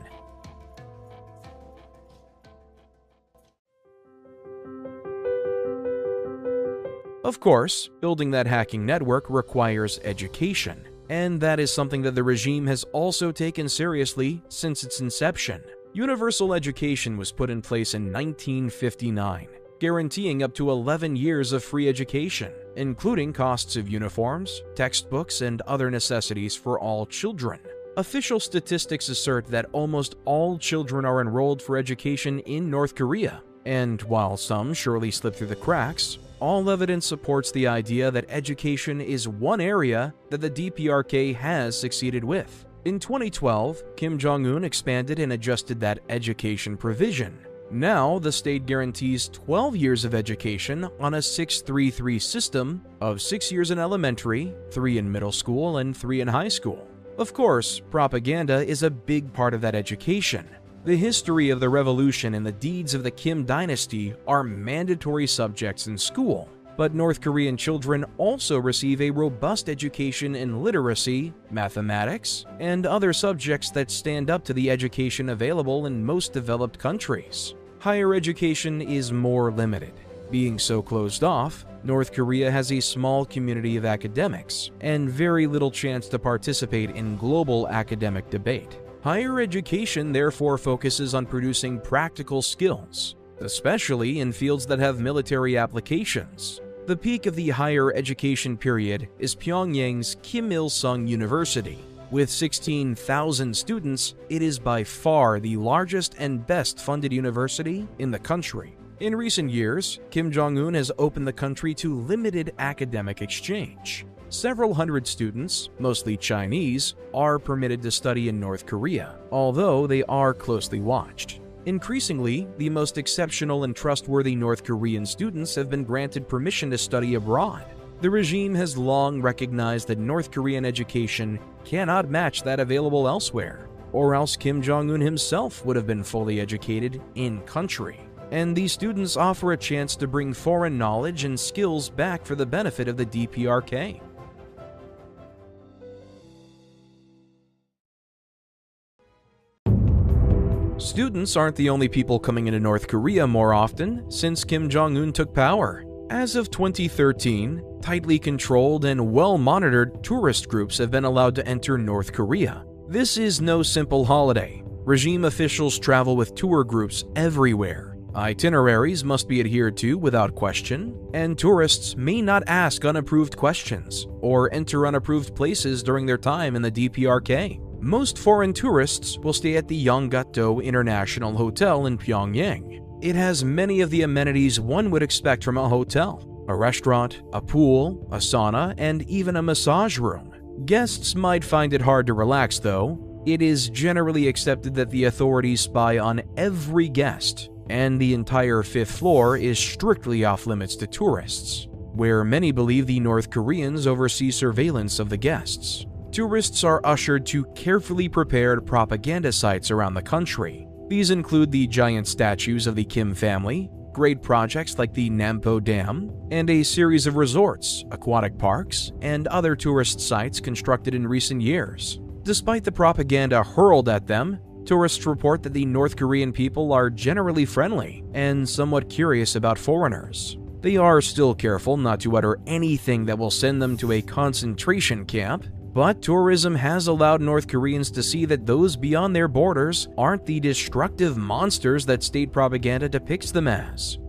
Speaker 2: Of course, building that hacking network requires education, and that is something that the regime has also taken seriously since its inception. Universal education was put in place in 1959, guaranteeing up to 11 years of free education, including costs of uniforms, textbooks, and other necessities for all children. Official statistics assert that almost all children are enrolled for education in North Korea, and while some surely slip through the cracks, all evidence supports the idea that education is one area that the DPRK has succeeded with. In 2012, Kim Jong-un expanded and adjusted that education provision. Now, the state guarantees 12 years of education on a 6-3-3 system of 6 years in elementary, 3 in middle school, and 3 in high school. Of course, propaganda is a big part of that education. The history of the revolution and the deeds of the Kim dynasty are mandatory subjects in school, but North Korean children also receive a robust education in literacy, mathematics, and other subjects that stand up to the education available in most developed countries. Higher education is more limited. Being so closed off, North Korea has a small community of academics and very little chance to participate in global academic debate. Higher education therefore focuses on producing practical skills, especially in fields that have military applications. The peak of the higher education period is Pyongyang's Kim Il-sung University. With 16,000 students, it is by far the largest and best-funded university in the country. In recent years, Kim Jong-un has opened the country to limited academic exchange. Several hundred students, mostly Chinese, are permitted to study in North Korea, although they are closely watched. Increasingly, the most exceptional and trustworthy North Korean students have been granted permission to study abroad. The regime has long recognized that North Korean education cannot match that available elsewhere, or else Kim Jong-un himself would have been fully educated in-country. And these students offer a chance to bring foreign knowledge and skills back for the benefit of the DPRK. Students aren't the only people coming into North Korea more often since Kim Jong-un took power. As of 2013, tightly controlled and well-monitored tourist groups have been allowed to enter North Korea. This is no simple holiday. Regime officials travel with tour groups everywhere. Itineraries must be adhered to without question, and tourists may not ask unapproved questions or enter unapproved places during their time in the DPRK. Most foreign tourists will stay at the Yonggak-do International Hotel in Pyongyang. It has many of the amenities one would expect from a hotel: a restaurant, a pool, a sauna, and even a massage room. Guests might find it hard to relax though. It is generally accepted that the authorities spy on every guest, and the entire 5th floor is strictly off-limits to tourists, where many believe the North Koreans oversee surveillance of the guests. Tourists are ushered to carefully prepared propaganda sites around the country. These include the giant statues of the Kim family, great projects like the Nampo Dam, and a series of resorts, aquatic parks, and other tourist sites constructed in recent years. Despite the propaganda hurled at them, tourists report that the North Korean people are generally friendly and somewhat curious about foreigners. They are still careful not to utter anything that will send them to a concentration camp, but tourism has allowed North Koreans to see that those beyond their borders aren't the destructive monsters that state propaganda depicts them as.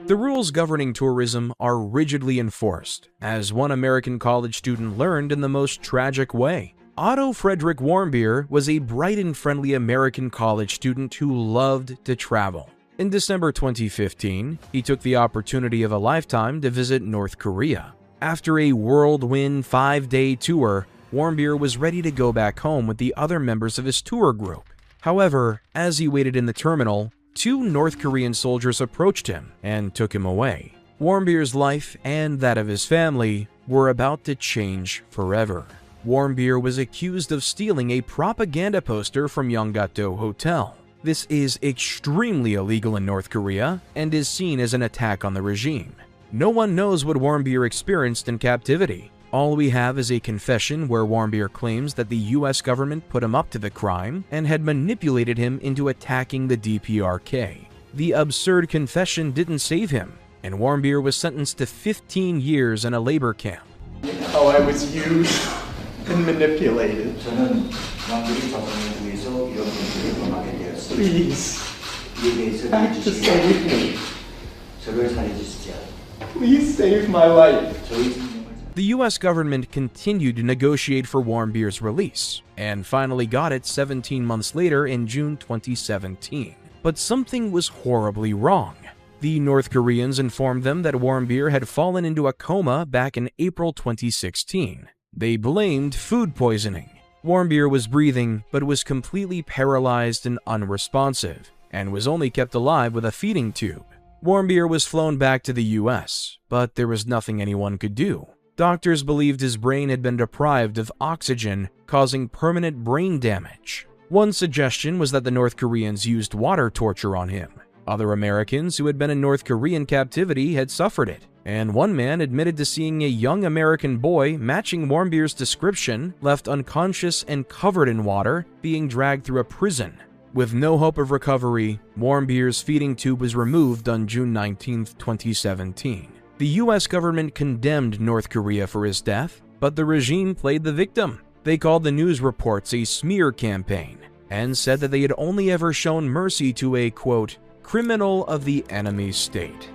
Speaker 2: The rules governing tourism are rigidly enforced, as one American college student learned in the most tragic way. Otto Fredrick Warmbier was a bright and friendly American college student who loved to travel. In December 2015, he took the opportunity of a lifetime to visit North Korea. After a whirlwind 5-day tour, Warmbier was ready to go back home with the other members of his tour group. However, as he waited in the terminal, 2 North Korean soldiers approached him and took him away. Warmbier's life and that of his family were about to change forever. Warmbier was accused of stealing a propaganda poster from Yonggak-do Hotel. This is extremely illegal in North Korea and is seen as an attack on the regime. No one knows what Warmbier experienced in captivity. All we have is a confession where Warmbier claims that the US government put him up to the crime and had manipulated him into attacking the DPRK. The absurd confession didn't save him, and Warmbier was sentenced to 15 years in a labor camp.
Speaker 5: How I was used and manipulated. Please, act to save me. Please save my life.
Speaker 2: The US government continued to negotiate for Warmbier's release, and finally got it 17 months later in June 2017. But something was horribly wrong. The North Koreans informed them that Warmbier had fallen into a coma back in April 2016. They blamed food poisoning. Warmbier was breathing, but was completely paralyzed and unresponsive, and was only kept alive with a feeding tube. Warmbier was flown back to the US, but there was nothing anyone could do. Doctors believed his brain had been deprived of oxygen, causing permanent brain damage. One suggestion was that the North Koreans used water torture on him. Other Americans who had been in North Korean captivity had suffered it, and one man admitted to seeing a young American boy matching Warmbier's description, left unconscious and covered in water, being dragged through a prison. With no hope of recovery, Warmbier's feeding tube was removed on June 19, 2017. The US government condemned North Korea for his death, but the regime played the victim. They called the news reports a smear campaign, and said that they had only ever shown mercy to a, quote, criminal of the enemy state.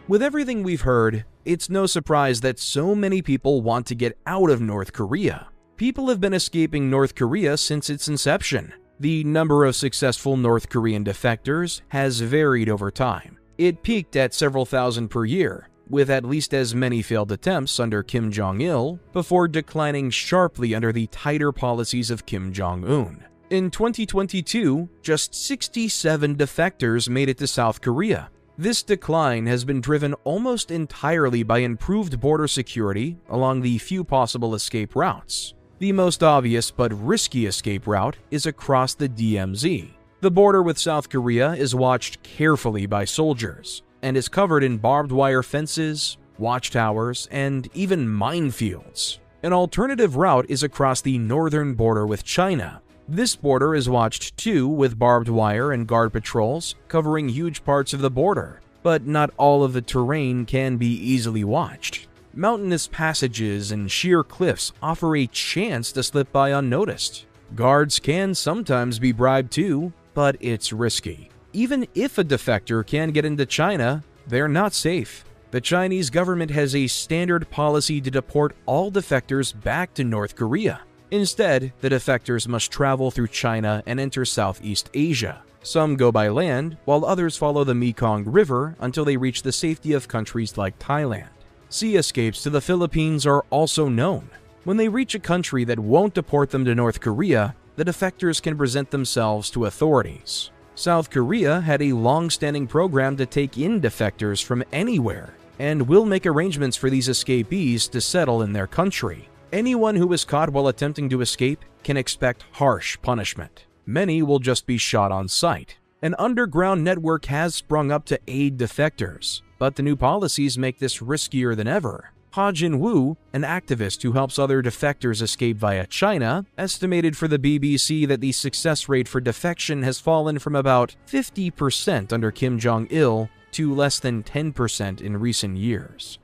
Speaker 2: With everything we've heard, it's no surprise that so many people want to get out of North Korea. People have been escaping North Korea since its inception. The number of successful North Korean defectors has varied over time. It peaked at several thousand per year, with at least as many failed attempts under Kim Jong-il, before declining sharply under the tighter policies of Kim Jong-un. In 2022, just 67 defectors made it to South Korea. This decline has been driven almost entirely by improved border security along the few possible escape routes. The most obvious but risky escape route is across the DMZ. The border with South Korea is watched carefully by soldiers, and is covered in barbed wire fences, watchtowers, and even minefields. An alternative route is across the northern border with China. This border is watched too, with barbed wire and guard patrols covering huge parts of the border, but not all of the terrain can be easily watched. Mountainous passages and sheer cliffs offer a chance to slip by unnoticed. Guards can sometimes be bribed too, but it's risky. Even if a defector can get into China, they're not safe. The Chinese government has a standard policy to deport all defectors back to North Korea. Instead, the defectors must travel through China and enter Southeast Asia. Some go by land, while others follow the Mekong River until they reach the safety of countries like Thailand. Sea escapes to the Philippines are also known. When they reach a country that won't deport them to North Korea, the defectors can present themselves to authorities. South Korea had a long-standing program to take in defectors from anywhere, and will make arrangements for these escapees to settle in their country. Anyone who is caught while attempting to escape can expect harsh punishment. Many will just be shot on sight. An underground network has sprung up to aid defectors, but the new policies make this riskier than ever. Ha Jin-woo, an activist who helps other defectors escape via China, estimated for the BBC that the success rate for defection has fallen from about 50% under Kim Jong-il to less than 10% in recent years.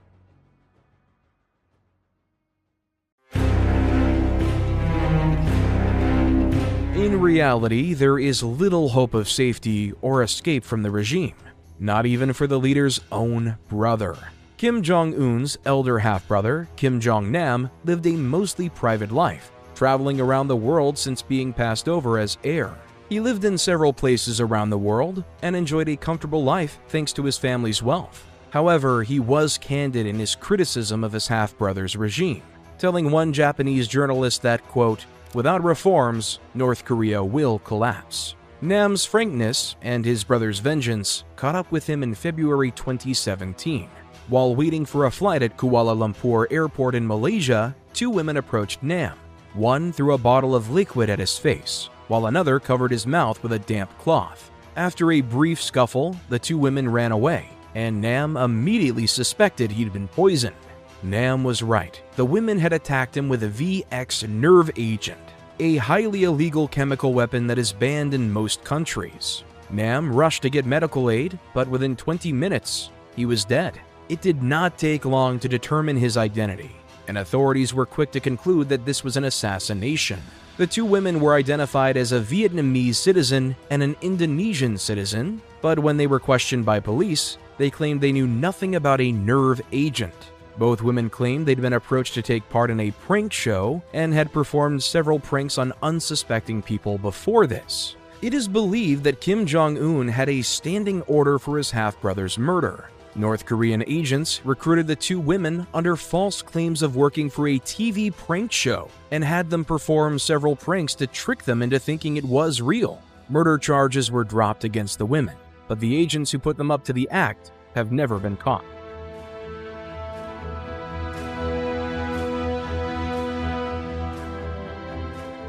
Speaker 2: In reality, there is little hope of safety or escape from the regime, not even for the leader's own brother. Kim Jong-un's elder half-brother, Kim Jong-nam, lived a mostly private life, traveling around the world since being passed over as heir. He lived in several places around the world and enjoyed a comfortable life thanks to his family's wealth. However, he was candid in his criticism of his half-brother's regime, telling one Japanese journalist that, quote, "Without reforms, North Korea will collapse." Nam's frankness and his brother's vengeance caught up with him in February 2017. While waiting for a flight at Kuala Lumpur Airport in Malaysia, two women approached Nam. One threw a bottle of liquid at his face, while another covered his mouth with a damp cloth. After a brief scuffle, the two women ran away, and Nam immediately suspected he'd been poisoned. Nam was right. The women had attacked him with a VX nerve agent, a highly illegal chemical weapon that is banned in most countries. Nam rushed to get medical aid, but within 20 minutes, he was dead. It did not take long to determine his identity, and authorities were quick to conclude that this was an assassination. The two women were identified as a Vietnamese citizen and an Indonesian citizen, but when they were questioned by police, they claimed they knew nothing about a nerve agent. Both women claimed they'd been approached to take part in a prank show and had performed several pranks on unsuspecting people before this. It is believed that Kim Jong-un had a standing order for his half-brother's murder. North Korean agents recruited the two women under false claims of working for a TV prank show and had them perform several pranks to trick them into thinking it was real. Murder charges were dropped against the women, but the agents who put them up to the act have never been caught.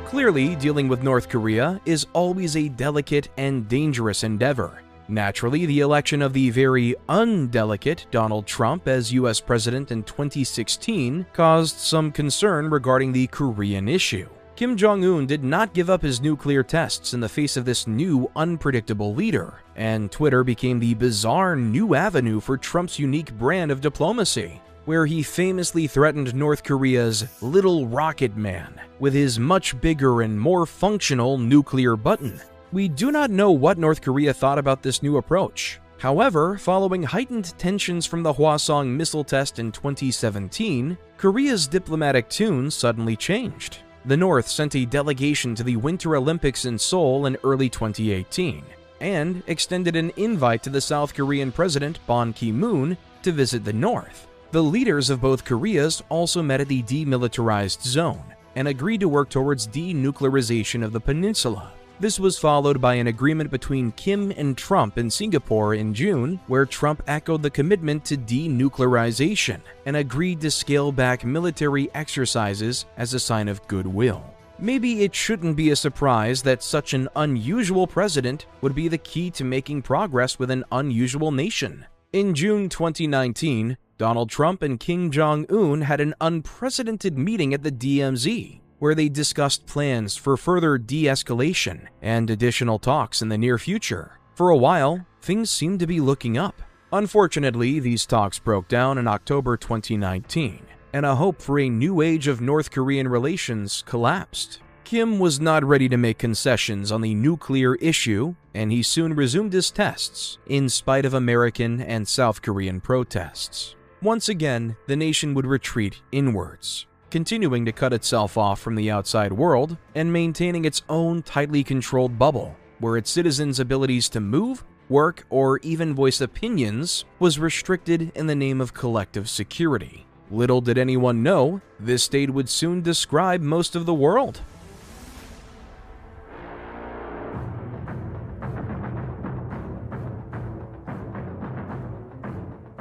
Speaker 2: Clearly, dealing with North Korea is always a delicate and dangerous endeavor. Naturally, the election of the very undelicate Donald Trump as US President in 2016 caused some concern regarding the Korean issue. Kim Jong-un did not give up his nuclear tests in the face of this new, unpredictable leader, and Twitter became the bizarre new avenue for Trump's unique brand of diplomacy, where he famously threatened North Korea's Little Rocket Man with his much bigger and more functional nuclear button. We do not know what North Korea thought about this new approach. However, following heightened tensions from the Hwasong missile test in 2017, Korea's diplomatic tune suddenly changed. The North sent a delegation to the Winter Olympics in Seoul in early 2018, and extended an invite to the South Korean President Ban Ki-moon to visit the North. The leaders of both Koreas also met at the demilitarized zone and agreed to work towards denuclearization of the peninsula. This was followed by an agreement between Kim and Trump in Singapore in June, where Trump echoed the commitment to denuclearization and agreed to scale back military exercises as a sign of goodwill. Maybe it shouldn't be a surprise that such an unusual president would be the key to making progress with an unusual nation. In June 2019, Donald Trump and Kim Jong-un had an unprecedented meeting at the DMZ, where they discussed plans for further de-escalation and additional talks in the near future. For a while, things seemed to be looking up. Unfortunately, these talks broke down in October 2019, and a hope for a new age of North Korean relations collapsed. Kim was not ready to make concessions on the nuclear issue, and he soon resumed his tests, in spite of American and South Korean protests. Once again, the nation would retreat inwards, continuing to cut itself off from the outside world and maintaining its own tightly controlled bubble, where its citizens' abilities to move, work, or even voice opinions was restricted in the name of collective security. Little did anyone know, this state would soon describe most of the world.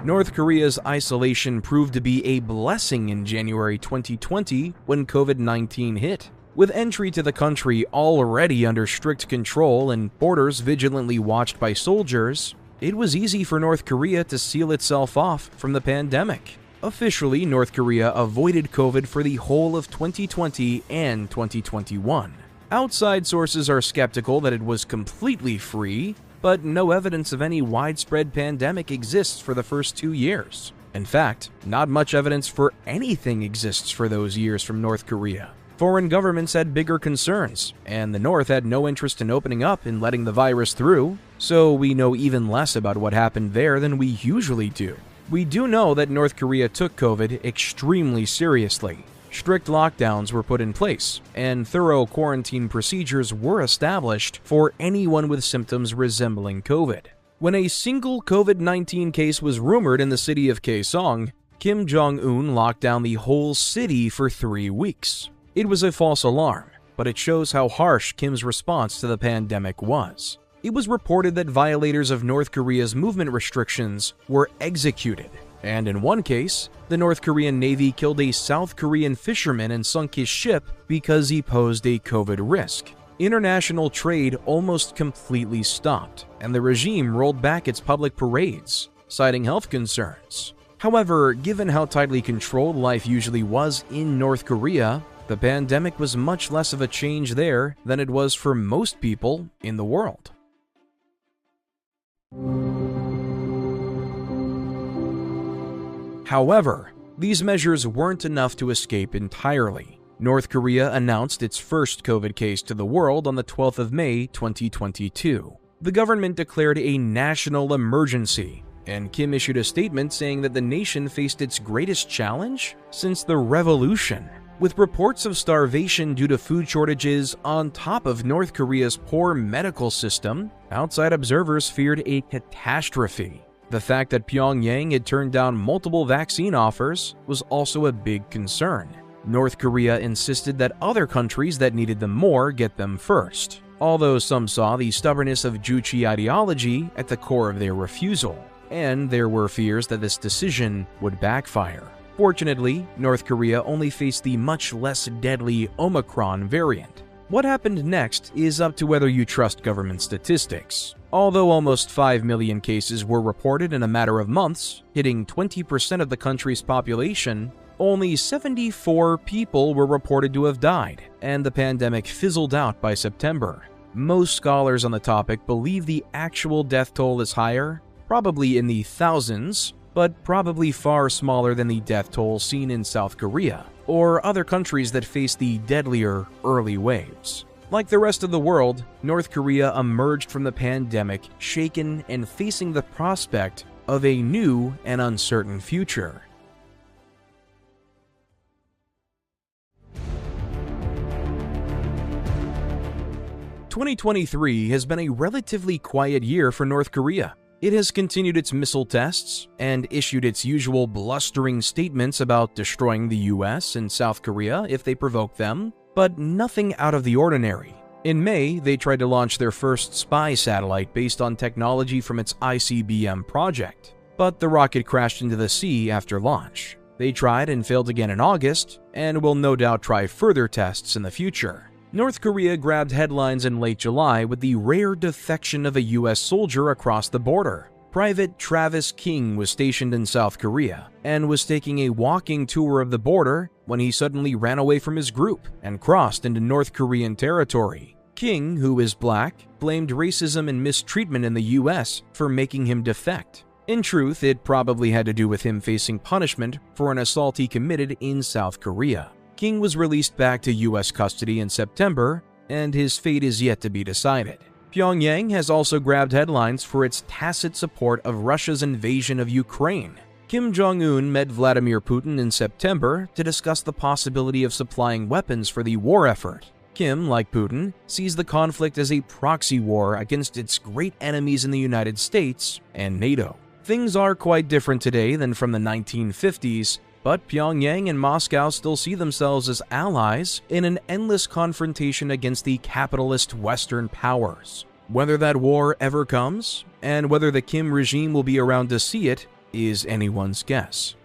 Speaker 2: North Korea's isolation proved to be a blessing in January 2020 when COVID-19 hit. With entry to the country already under strict control and borders vigilantly watched by soldiers, it was easy for North Korea to seal itself off from the pandemic. Officially, North Korea avoided COVID for the whole of 2020 and 2021. Outside sources are skeptical that it was completely free, but no evidence of any widespread pandemic exists for the first 2 years. In fact, not much evidence for anything exists for those years from North Korea. Foreign governments had bigger concerns, and the North had no interest in opening up and letting the virus through, so we know even less about what happened there than we usually do. We do know that North Korea took COVID extremely seriously. Strict lockdowns were put in place, and thorough quarantine procedures were established for anyone with symptoms resembling COVID. When a single COVID-19 case was rumored in the city of Kaesong, Kim Jong-un locked down the whole city for 3 weeks. It was a false alarm, but it shows how harsh Kim's response to the pandemic was. It was reported that violators of North Korea's movement restrictions were executed, and in one case, the North Korean Navy killed a South Korean fisherman and sunk his ship because he posed a COVID risk. International trade almost completely stopped, and the regime rolled back its public parades, citing health concerns. However, given how tightly controlled life usually was in North Korea, the pandemic was much less of a change there than it was for most people in the world. However, these measures weren't enough to escape entirely. North Korea announced its first COVID case to the world on the 12th of May, 2022. The government declared a national emergency, and Kim issued a statement saying that the nation faced its greatest challenge since the revolution. With reports of starvation due to food shortages on top of North Korea's poor medical system, outside observers feared a catastrophe. The fact that Pyongyang had turned down multiple vaccine offers was also a big concern. North Korea insisted that other countries that needed them more get them first, although some saw the stubbornness of Juche ideology at the core of their refusal, and there were fears that this decision would backfire. Fortunately, North Korea only faced the much less deadly Omicron variant. What happened next is up to whether you trust government statistics. Although almost 5 million cases were reported in a matter of months, hitting 20% of the country's population, only 74 people were reported to have died, and the pandemic fizzled out by September. Most scholars on the topic believe the actual death toll is higher, probably in the thousands, but probably far smaller than the death toll seen in South Korea or other countries that face the deadlier early waves. Like the rest of the world, North Korea emerged from the pandemic shaken and facing the prospect of a new and uncertain future. "2023 has been a relatively quiet year for North Korea. It has continued its missile tests and issued its usual blustering statements about destroying the US and South Korea if they provoke them, but nothing out of the ordinary. In May, they tried to launch their first spy satellite based on technology from its ICBM project, but the rocket crashed into the sea after launch. They tried and failed again in August, and will no doubt try further tests in the future. North Korea grabbed headlines in late July with the rare defection of a US soldier across the border. Private Travis King was stationed in South Korea and was taking a walking tour of the border when he suddenly ran away from his group and crossed into North Korean territory. King, who is black, blamed racism and mistreatment in the US for making him defect. In truth, it probably had to do with him facing punishment for an assault he committed in South Korea. King was released back to US custody in September, and his fate is yet to be decided. Pyongyang has also grabbed headlines for its tacit support of Russia's invasion of Ukraine. Kim Jong-un met Vladimir Putin in September to discuss the possibility of supplying weapons for the war effort. Kim, like Putin, sees the conflict as a proxy war against its great enemies in the United States and NATO. Things are quite different today than from the 1950s, but Pyongyang and Moscow still see themselves as allies in an endless confrontation against the capitalist Western powers. Whether that war ever comes, and whether the Kim regime will be around to see it, is anyone's guess.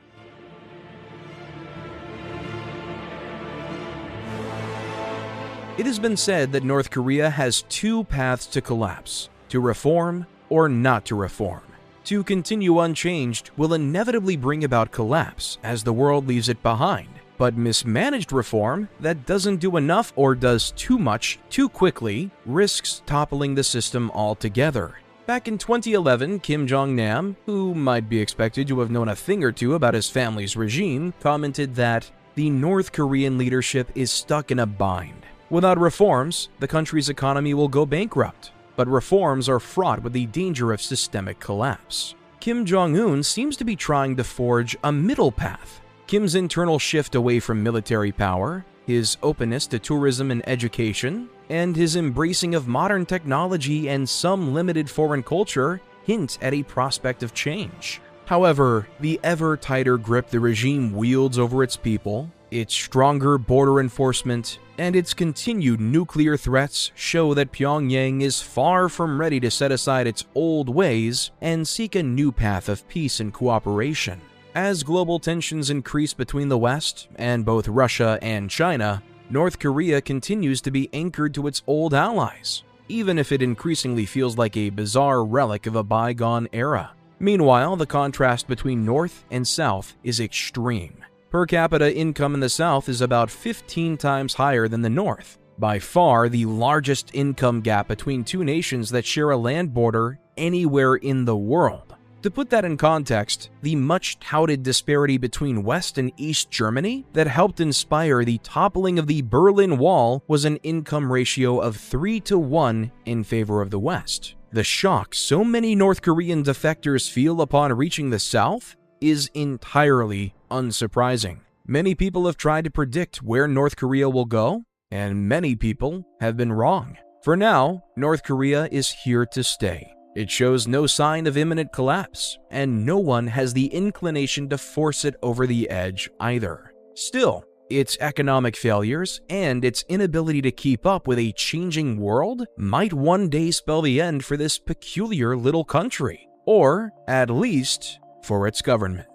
Speaker 2: It has been said that North Korea has two paths to collapse: to reform or not to reform. To continue unchanged will inevitably bring about collapse as the world leaves it behind, but mismanaged reform that doesn't do enough or does too much too quickly risks toppling the system altogether. Back in 2011, Kim Jong-Nam, who might be expected to have known a thing or two about his family's regime, commented that the North Korean leadership is stuck in a bind. Without reforms, the country's economy will go bankrupt. But reforms are fraught with the danger of systemic collapse. Kim Jong-un seems to be trying to forge a middle path. Kim's internal shift away from military power, his openness to tourism and education, and his embracing of modern technology and some limited foreign culture hint at a prospect of change. However, the ever tighter grip the regime wields over its people, its stronger border enforcement, and its continued nuclear threats show that Pyongyang is far from ready to set aside its old ways and seek a new path of peace and cooperation. As global tensions increase between the West and both Russia and China, North Korea continues to be anchored to its old allies, even if it increasingly feels like a bizarre relic of a bygone era. Meanwhile, the contrast between North and South is extreme. Per capita income in the South is about 15 times higher than the North, by far the largest income gap between two nations that share a land border anywhere in the world. To put that in context, the much-touted disparity between West and East Germany that helped inspire the toppling of the Berlin Wall was an income ratio of 3-to-1 in favor of the West. The shock so many North Korean defectors feel upon reaching the South is entirely unsurprising. Many people have tried to predict where North Korea will go, and many people have been wrong. For now, North Korea is here to stay. It shows no sign of imminent collapse, and no one has the inclination to force it over the edge either. Still, its economic failures and its inability to keep up with a changing world might one day spell the end for this peculiar little country, or at least for its government.